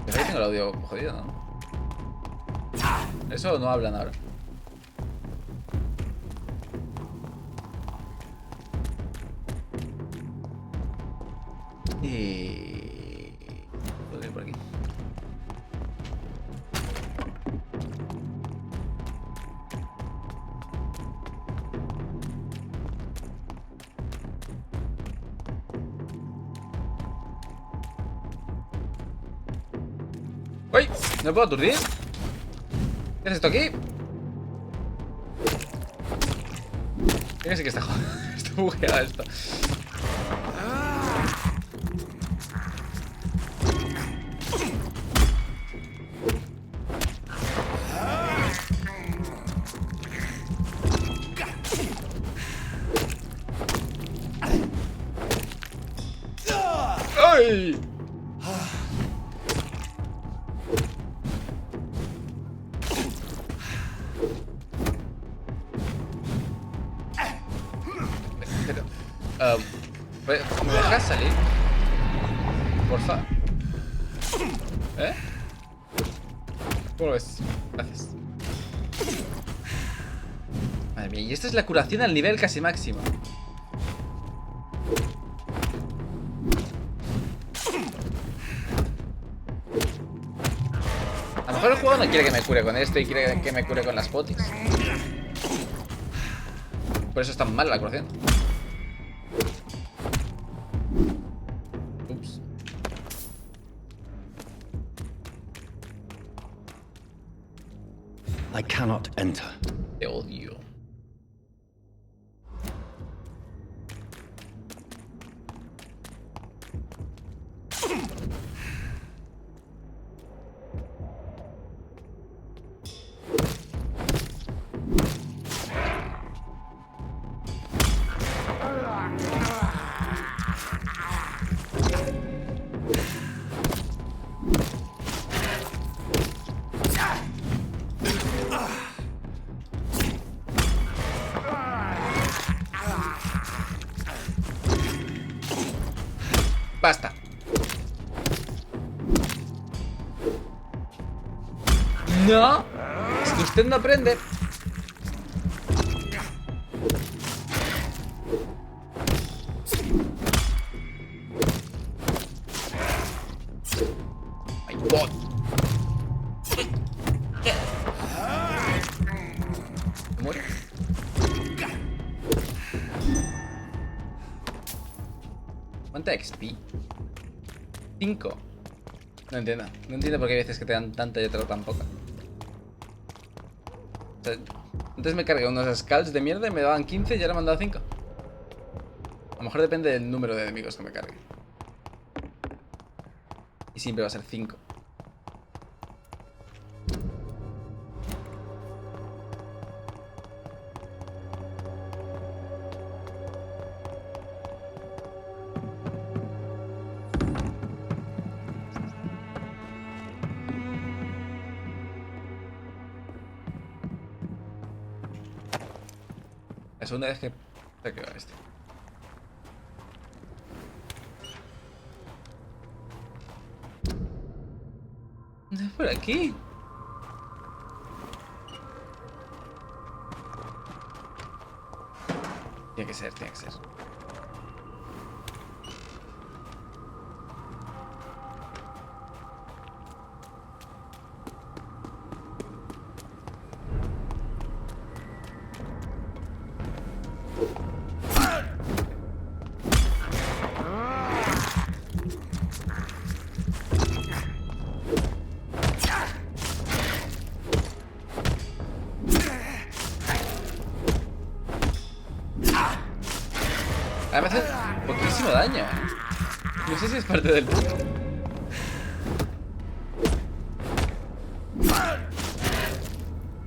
Pero ahí tengo el audio jodido, ¿no? Eso no hablan ahora. Y... puedo ir por aquí. ¡Uy! ¿No puedo aturdir? ¿Qué es esto aquí? Creo que sí que está jodido. Está bugueado esto. ¡Ay! ¿Me dejas salir? Porfa. ¿Eh? ¿Cómo lo ves? Gracias. Madre mía, y esta es la curación al nivel casi máximo. A lo mejor el juego no quiere que me cure con esto y quiere que me cure con las potis. Por eso es tan mala la curación. Ups. I cannot enter. Te odio. Basta. No. Es que usted no aprende. My God. ¿Muere? ¿Cuánta XP? 5. No entiendo. No entiendo por qué hay veces que te dan tanta y otras tan poca. O sea, antes me cargué unos scalds de mierda y me daban 15 y ahora me han dado 5. A lo mejor depende del número de enemigos que me cargue. Y siempre va a ser 5. La segunda vez que se queda este. ¿No es por aquí? Tiene que ser, tiene que ser. Me hace poquísimo daño. No sé si es parte del punto.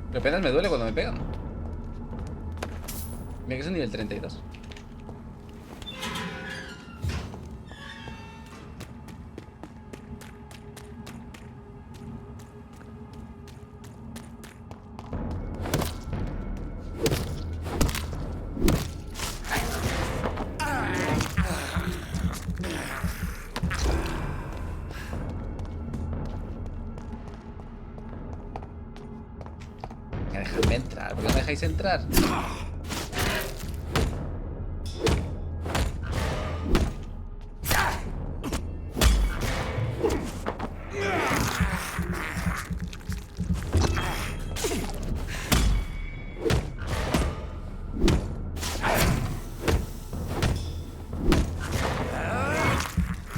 Pero apenas me duele cuando me pegan. Mira que es un nivel 32. dejáis entrar?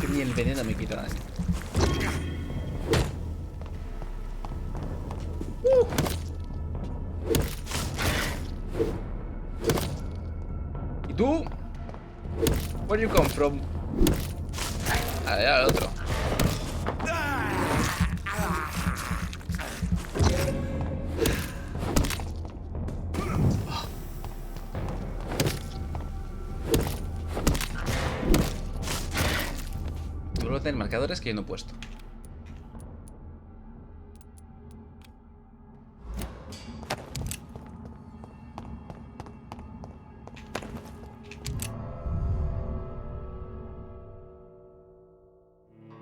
Que ni el veneno me quita daño. ¿Y tú? Where you come from? Allá al otro. Vuelvo a tener marcadores que yo no he puesto.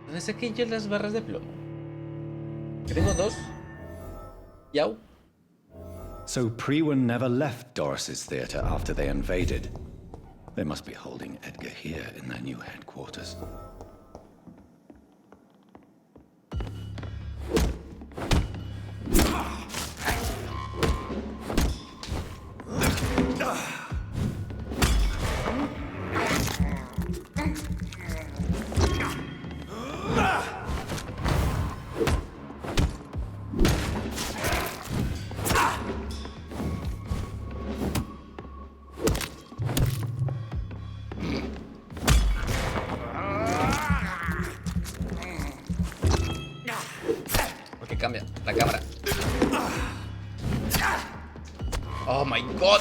¿Dónde saqué yo las barras de plomo? Que tengo 2. Yau. So Prewen never left Doris's theatre after they invaded. They must be holding Edgar here in their new headquarters. Porque cambia la cámara. Oh my god.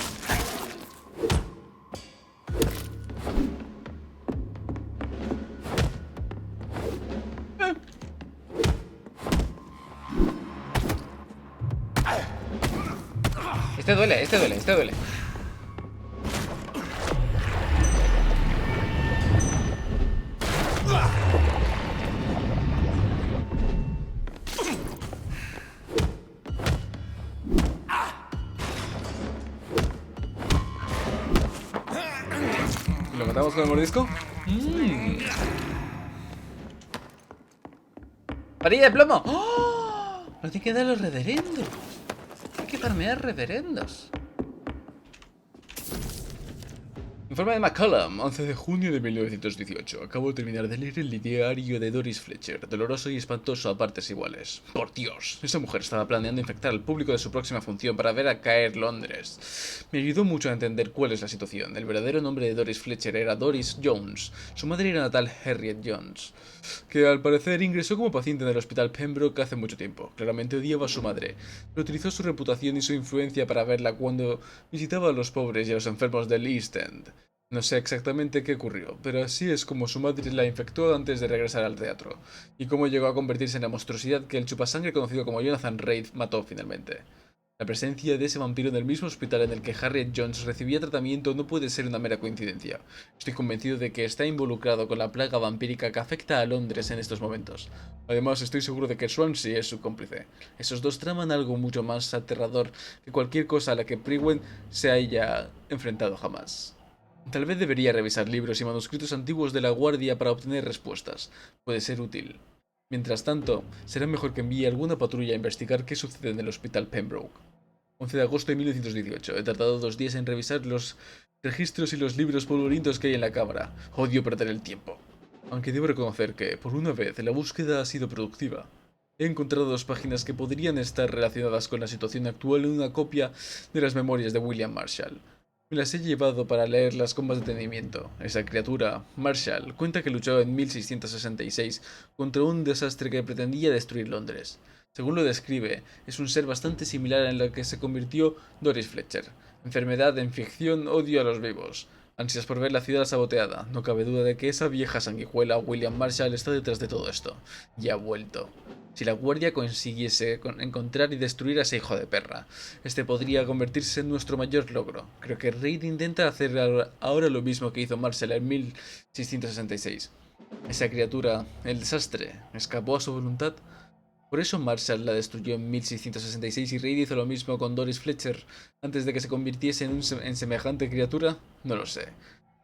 Este duele, este duele, este duele. ¿Lo matamos con el mordisco? ¡Varilla de plomo! ¡Oh! No tiene que dar los reverendos. Hay que farmear reverendos. Informe de McCollum, 11 de junio de 1918. Acabo de terminar de leer el diario de Doris Fletcher, doloroso y espantoso a partes iguales. Por Dios, esa mujer estaba planeando infectar al público de su próxima función para ver a caer Londres. Me ayudó mucho a entender cuál es la situación. El verdadero nombre de Doris Fletcher era Doris Jones. Su madre era natal Harriet Jones, que al parecer ingresó como paciente en el hospital Pembroke hace mucho tiempo. Claramente odiaba a su madre, pero utilizó su reputación y su influencia para verla cuando visitaba a los pobres y a los enfermos del East End. No sé exactamente qué ocurrió, pero así es como su madre la infectó antes de regresar al teatro, y cómo llegó a convertirse en la monstruosidad que el chupasangre conocido como Jonathan Reid mató finalmente. La presencia de ese vampiro en el mismo hospital en el que Harriet Jones recibía tratamiento no puede ser una mera coincidencia. Estoy convencido de que está involucrado con la plaga vampírica que afecta a Londres en estos momentos. Además, estoy seguro de que Swansea es su cómplice. Esos dos traman algo mucho más aterrador que cualquier cosa a la que Prewen se haya enfrentado jamás. Tal vez debería revisar libros y manuscritos antiguos de la guardia para obtener respuestas. Puede ser útil. Mientras tanto, será mejor que envíe alguna patrulla a investigar qué sucede en el hospital Pembroke. 11 de agosto de 1918. He tardado 2 días en revisar los registros y los libros polvorientos que hay en la cámara. Odio perder el tiempo. Aunque debo reconocer que, por una vez, la búsqueda ha sido productiva. He encontrado 2 páginas que podrían estar relacionadas con la situación actual en una copia de las memorias de William Marshall. Me las he llevado para leerlas con más detenimiento. Esa criatura, Marshall, cuenta que luchó en 1666 contra un desastre que pretendía destruir Londres. Según lo describe, es un ser bastante similar en lo que se convirtió Doris Fletcher. Enfermedad, infección, odio a los vivos. Ansias por ver la ciudad saboteada. No cabe duda de que esa vieja sanguijuela William Marshall está detrás de todo esto. Y ha vuelto. Si la guardia consiguiese encontrar y destruir a ese hijo de perra, este podría convertirse en nuestro mayor logro. Creo que Reid intenta hacer ahora lo mismo que hizo Marshall en 1666. Esa criatura, el desastre, ¿escapó a su voluntad? Por eso Marshall la destruyó en 1666 y Reid hizo lo mismo con Doris Fletcher antes de que se convirtiese en semejante criatura. No lo sé.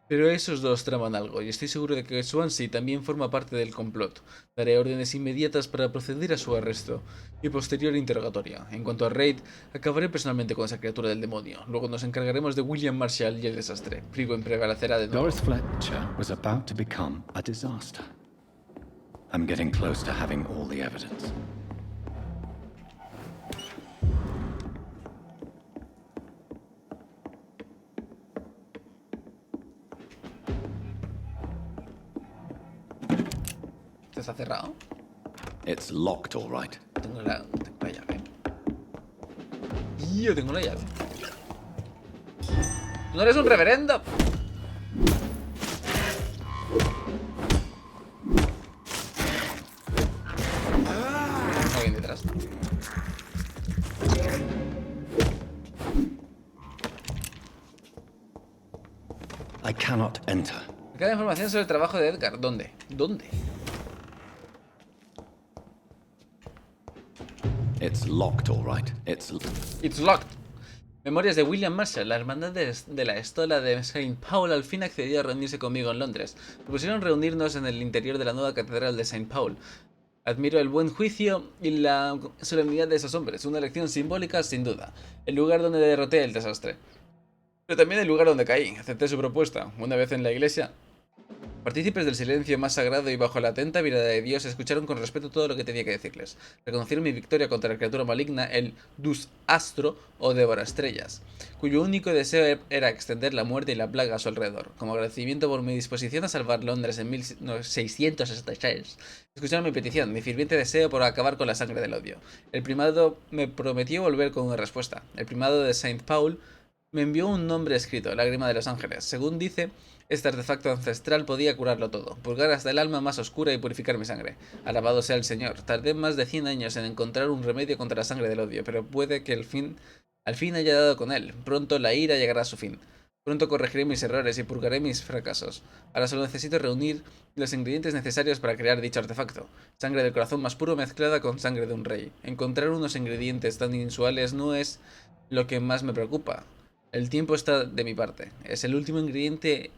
Pero esos dos traman algo, y estoy seguro de que Swansea también forma parte del complot. Daré órdenes inmediatas para proceder a su arresto y posterior interrogatorio. En cuanto a Reid, acabaré personalmente con esa criatura del demonio. Luego nos encargaremos de William Marshall y el desastre. Prevalecerá de nuevo. Doris Fletcher was about to become a disaster. I'm getting close to having all the evidence. ¿Está cerrado? It's locked, all right. Tengo la llave. Yo tengo la llave. ¡No eres un reverendo! Alguien detrás. I cannot enter. Cada información sobre el trabajo de Edgar. ¿Dónde? ¿Dónde? It's locked, all right. It's locked. Memorias de William Marshall. La hermandad de la estola de St. Paul al fin accedió a reunirse conmigo en Londres. Propusieron reunirnos en el interior de la nueva catedral de St. Paul. Admiro el buen juicio y la solemnidad de esos hombres. Una lección simbólica, sin duda. El lugar donde derroté el desastre. Pero también el lugar donde caí. Acepté su propuesta. Una vez en la iglesia, partícipes del silencio más sagrado y bajo la atenta mirada de Dios escucharon con respeto todo lo que tenía que decirles. Reconocieron mi victoria contra la criatura maligna, el Dus Astro o Devora Estrellas, cuyo único deseo era extender la muerte y la plaga a su alrededor. Como agradecimiento por mi disposición a salvar Londres en 1666, escucharon mi petición, mi ferviente deseo por acabar con la sangre del odio. El primado me prometió volver con una respuesta. El primado de St. Paul me envió un nombre escrito, Lágrima de los Ángeles. Según dice, este artefacto ancestral podía curarlo todo, purgar hasta el alma más oscura y purificar mi sangre. Alabado sea el Señor. Tardé más de 100 años en encontrar un remedio contra la sangre del odio, pero puede que al fin haya dado con él. Pronto la ira llegará a su fin. Pronto corregiré mis errores y purgaré mis fracasos. Ahora solo necesito reunir los ingredientes necesarios para crear dicho artefacto. Sangre del corazón más puro mezclada con sangre de un rey. Encontrar unos ingredientes tan inusuales no es lo que más me preocupa. El tiempo está de mi parte. Es el último ingrediente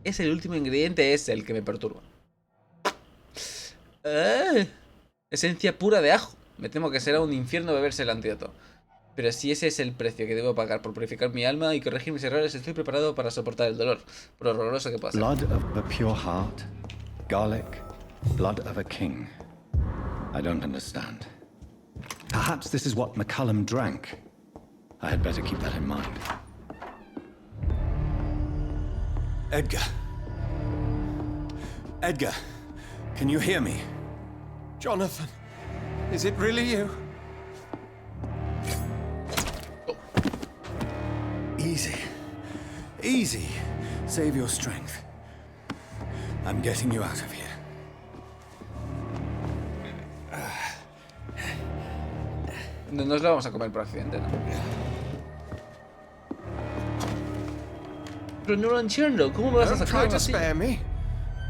es el que me perturba. Esencia pura de ajo. Me temo que será un infierno beberse el antídoto. Pero si ese es el precio que debo pagar por purificar mi alma y corregir mis errores, estoy preparado para soportar el dolor, por horroroso que pueda ser. Blood of a pure heart, garlic, blood of a king. I don't understand. Perhaps this is what McCullum drank. I had better keep that in mind. Edgar. Edgar, can you hear me? Jonathan, is it really you? Easy. Easy. Save your strength. I'm getting you out of here. No nos lo vamos a comer por accidente, ¿no? Pero no lo entiendo. ¿Cómo me vas a sacar Don't try to así? spare me.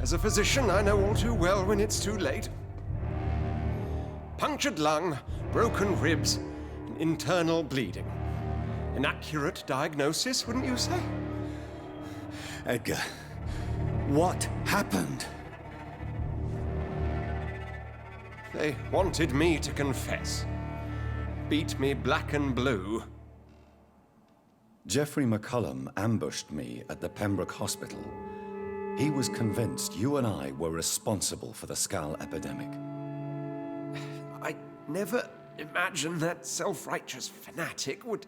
As a physician, I know all too well when it's too late. Punctured lung, broken ribs, and internal bleeding. An accurate diagnosis, wouldn't you say? Edgar, what happened? They wanted me to confess. Beat me black and blue. Geoffrey McCullum ambushed me at the Pembroke Hospital. He was convinced you and I were responsible for the Skal epidemic. I never imagined that self-righteous fanatic would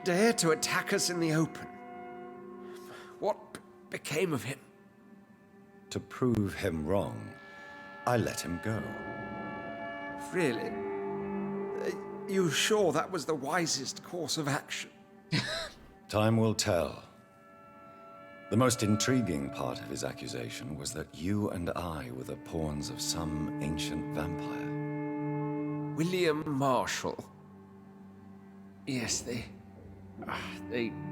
dare to attack us in the open. What became of him? To prove him wrong, I let him go. Really? Are you sure that was the wisest course of action? Time will tell. The most intriguing part of his accusation was that you and I were the pawns of some ancient vampire. William Marshall. Yes, they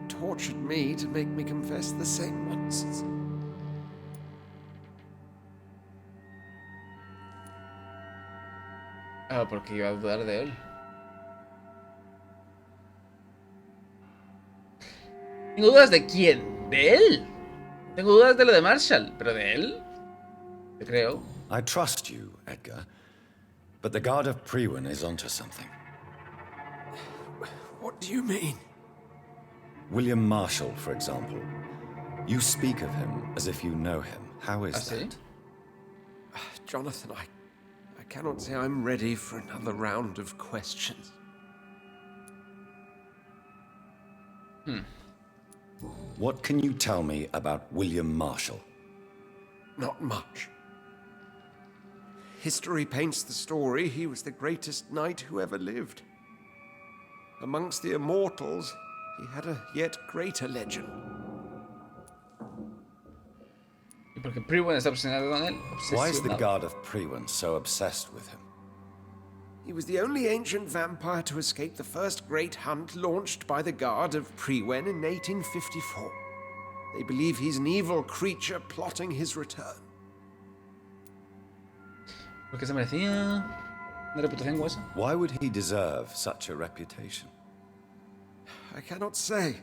tortured me to make me confess the same nonsense. Ah, porque iba a dudar de él. Tengo dudas de quién. ¿De él? Tengo dudas de lo de Marshall, pero de él. Te creo. I trust you, Edgar, but the guard of Prewin is onto something. What do you mean? William Marshall, for example. You speak of him as if you know him. How is that? Jonathan, I cannot say I'm ready for another round of questions. What can you tell me about William Marshall? Not much. History paints the story he was the greatest knight who ever lived. Amongst the immortals, he had a yet greater legend. Porque Prewin está obsesionado con él. Why is the guard of Prewin so obsessed with him? He was the only ancient vampire to escape the first great hunt launched by the guard of Prewin in 1854. They believe he's an evil creature plotting his return. Porque se merecía una reputación como esa. Why would he deserve such a reputation? I cannot say.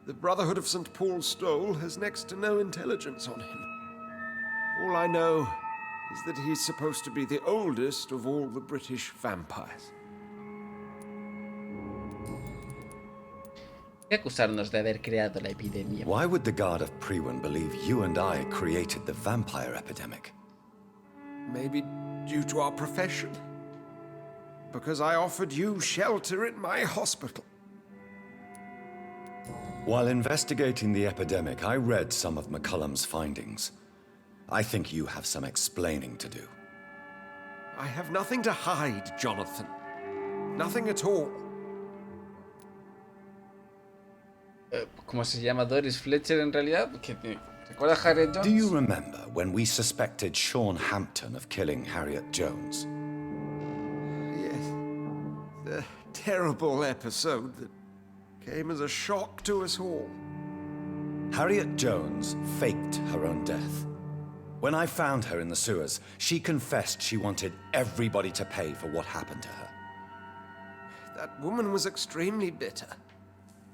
The Brotherhood of St. Paul's Stole has next to no intelligence on him. All I know is that he's supposed to be the oldest of all the British vampires. Acusarnos de haber creado la epidemia. Why would the guard of Prewin believe you and I created the vampire epidemic? Maybe due to our profession. Because I offered you shelter in my hospital. While investigating the epidemic, I read some of McCullum's findings. I think you have some explaining to do. I have nothing to hide, Jonathan. Nothing at all. ¿Cómo se llama Doris Fletcher en realidad? ¿Recuerda a Harriet Jones? Do you remember when we suspected Sean Hampton of killing Harriet Jones? Yes. The terrible episode that came as a shock to us all. Harriet Jones faked her own death. When I found her in the sewers, she confessed she wanted everybody to pay for what happened to her. That woman was extremely bitter,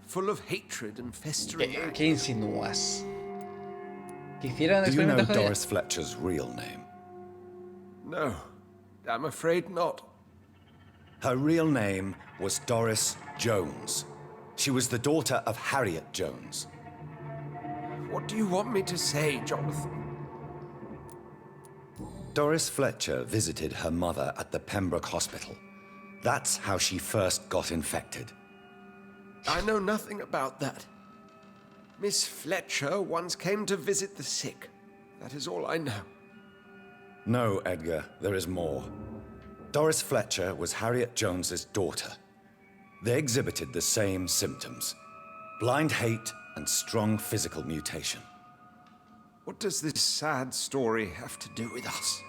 full of hatred and festering. ¿Qué insinúas? ¿Que hicieron Do you know experimentos con ella? Doris Fletcher's real name? No, I'm afraid not. Her real name was Doris Jones. She was the daughter of Harriet Jones. What do you want me to say, Jonathan? Doris Fletcher visited her mother at the Pembroke Hospital. That's how she first got infected. I know nothing about that. Miss Fletcher once came to visit the sick. That is all I know. No, Edgar, there is more. Doris Fletcher was Harriet Jones's daughter. They exhibited the same symptoms: blind hate and strong physical mutation. What does this sad story have to do with us?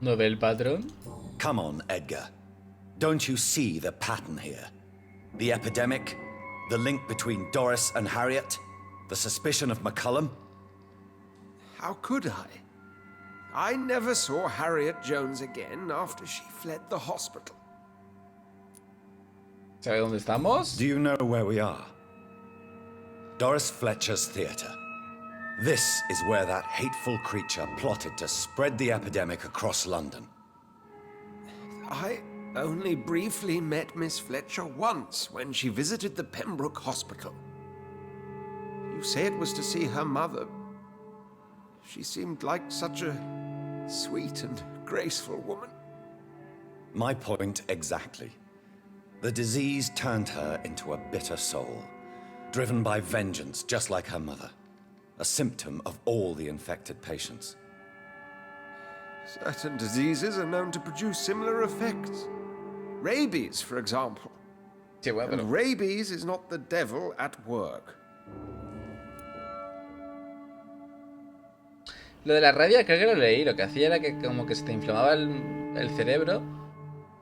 ¿No ve el patrón? Come on, Edgar. Don't you see the pattern here? The epidemic, the link between Doris and Harriet, the suspicion of McCullum? How could I? I never saw Harriet Jones again after she fled the hospital. ¿Sabe dónde estamos? Do you know where we are? Doris Fletcher's theatre. This is where that hateful creature plotted to spread the epidemic across London. I only briefly met Miss Fletcher once when she visited the Pembroke Hospital. You say it was to see her mother. She seemed like such a sweet and graceful woman. My point exactly. The disease turned her into a bitter soul, driven by vengeance just like her mother. A symptom of all the infected patients. Certain diseases are known to produce similar effects. Rabies, for example. Sí, bueno, and rabies is not the devil at work. Lo de la rabia creo que lo leí. Lo que hacía era que como que se te inflamaba el cerebro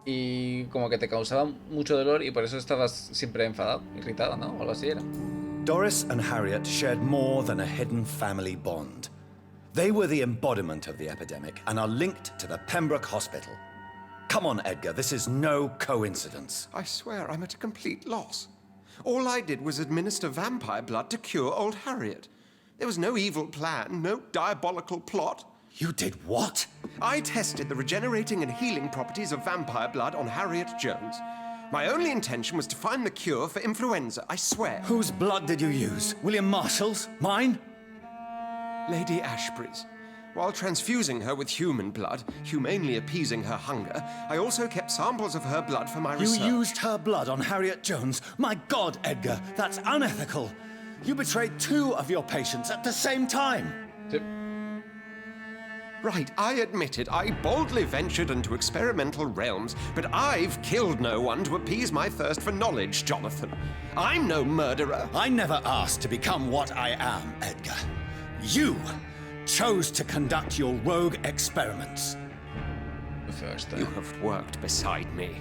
y como que te causaba mucho dolor y por eso estabas siempre enfadado, irritado, ¿no? O algo así era. Doris and Harriet shared more than a hidden family bond. They were the embodiment of the epidemic and are linked to the Pembroke Hospital. Come on, Edgar, this is no coincidence. I swear I'm at a complete loss. All I did was administer vampire blood to cure old Harriet. There was no evil plan, no diabolical plot. You did what? I tested the regenerating and healing properties of vampire blood on Harriet Jones. My only intention was to find the cure for influenza, I swear. Whose blood did you use? William Marshall's? Mine? Lady Ashbury's. While transfusing her with human blood, humanely appeasing her hunger, I also kept samples of her blood for my research. You used her blood on Harriet Jones? My God, Edgar, that's unethical. You betrayed 2 of your patients at the same time. Right, I admit it. I boldly ventured into experimental realms, but I've killed no one to appease my thirst for knowledge, Jonathan. I'm no murderer. I never asked to become what I am, Edgar. You chose to conduct your rogue experiments. You have worked beside me.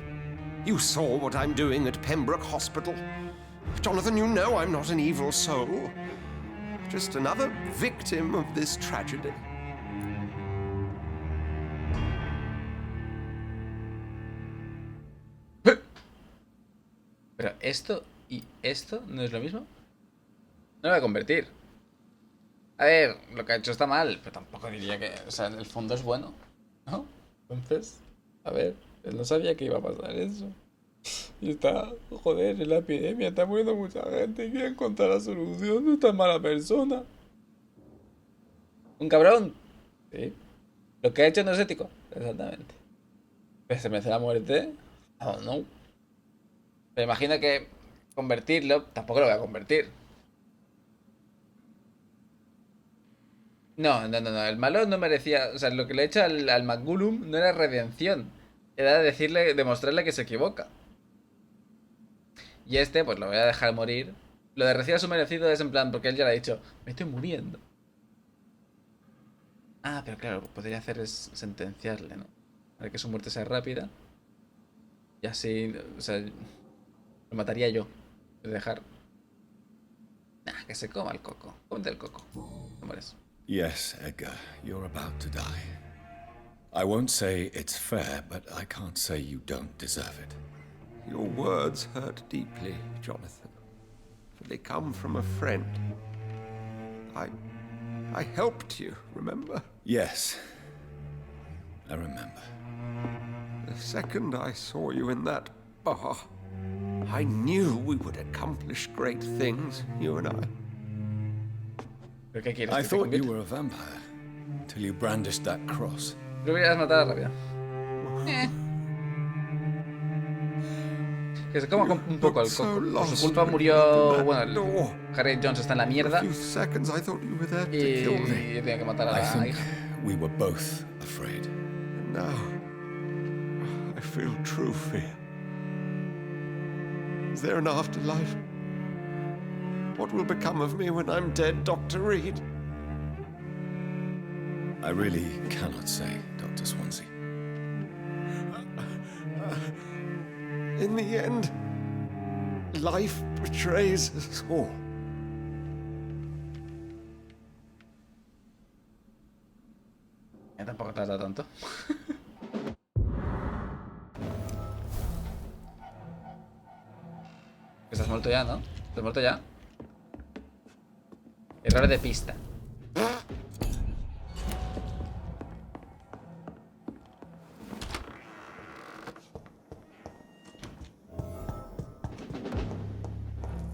You saw what I'm doing at Pembroke Hospital. Jonathan, you know I'm not an evil soul. Just another victim of this tragedy. Pero esto y esto no es lo mismo. No lo voy a convertir. A ver, lo que ha hecho está mal, pero tampoco diría que... O sea, en el fondo es bueno, ¿no? Entonces, a ver, él no sabía que iba a pasar eso. Y está, joder, en la epidemia, está muriendo mucha gente y quiere encontrar la solución. No es tan mala persona. Un cabrón. Sí. Lo que ha hecho no es ético. Exactamente. ¿Pero se merece la muerte? No, no. Pero imagina que convertirlo, tampoco lo voy a convertir. No. El malo no merecía... O sea, lo que le he hecho al Magulum no era redención. Era demostrarle que se equivoca. Y este, pues lo voy a dejar morir. Lo de reciba su merecido es en plan, porque él ya le ha dicho, me estoy muriendo. Ah, pero claro, lo que podría hacer es sentenciarle, ¿no? Para que su muerte sea rápida. Y así, o sea, lo mataría yo. De dejar... Nah, que se coma el coco. Cómete el coco. No mueres. Yes, Edgar, you're about to die. I won't say it's fair, but I can't say you don't deserve it. Your words hurt deeply, Jonathan. For they come from a friend. I helped you, remember? Yes, I remember. The second I saw you in that bar, I knew we would accomplish great things, you and I. I thought you were a vampire, till you brandished that cross. Lo hubieras matado rápido. Que se coma un poco al coco. Por su culpa murió... Bueno, Harriet Jones está en la mierda. Y tenía que matar a la hija. We were both afraid. And now, I feel true fear. Is there an afterlife? What will become of me when I'm dead, Dr. Reed? I really cannot say, Dr. Swansea. In the end, life betrays us all. Ya tampoco tarda tanto. Estás muerto ya, ¿no? ¿Estás muerto ya? Error de pista.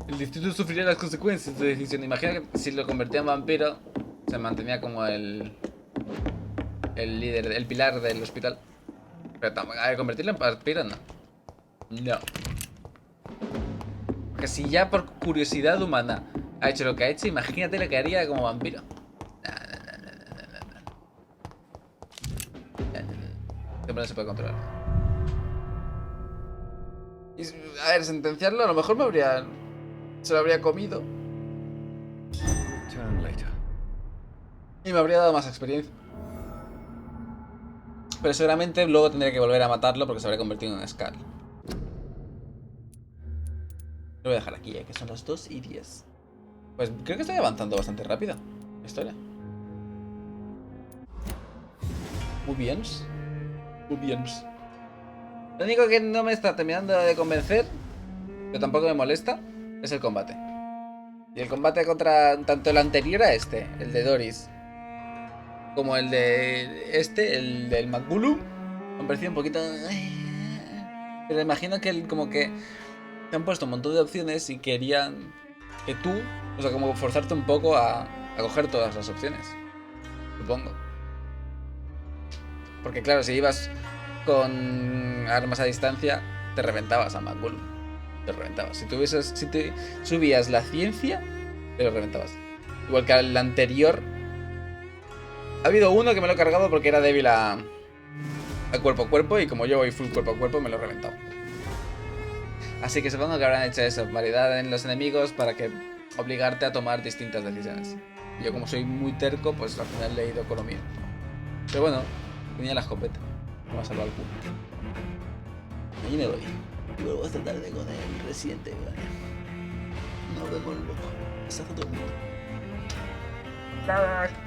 El distrito sufriría las consecuencias de tu decisión. Imagina que si lo convertía en vampiro, se mantenía como el líder, el pilar del hospital. Pero a ver, convertirlo en vampiro no. No. Porque si ya por curiosidad humana ha hecho lo que ha hecho, imagínate lo que haría como vampiro. Siempre no se puede controlar. Y, a ver, sentenciarlo a lo mejor se lo habría comido. Y me habría dado más experiencia. Pero seguramente luego tendría que volver a matarlo porque se habría convertido en un Skull. Lo voy a dejar aquí, que son las 2:10. Pues creo que estoy avanzando bastante rápido la historia. Muy bien. Muy bien. Lo único que no me está terminando de convencer, pero tampoco me molesta, es el combate. Y el combate contra tanto el anterior a este, el de Doris, como el de este, el del Magulum, me ha parecido un poquito... Pero imagino que como que te han puesto un montón de opciones y querían que tú, o sea, como forzarte un poco a coger todas las opciones. Supongo. Porque claro, si ibas con armas a distancia, te reventabas a Magulum. Te reventabas. Si te subías la ciencia, te lo reventabas. Igual que al anterior. Ha habido uno que me lo he cargado porque era débil a cuerpo a cuerpo. Y como yo voy full cuerpo a cuerpo, me lo he reventado. Así que supongo que habrán hecho eso. Variedad en los enemigos para que obligarte a tomar distintas decisiones. Yo como soy muy terco, pues al final le he ido con lo mío. Pero bueno, tenía la escopeta. Me va a salvar el culo. Ahí me voy. Y vuelvo esta tarde con el Resident Evil. Nos vemos luego. Hasta todo el mundo. Bye.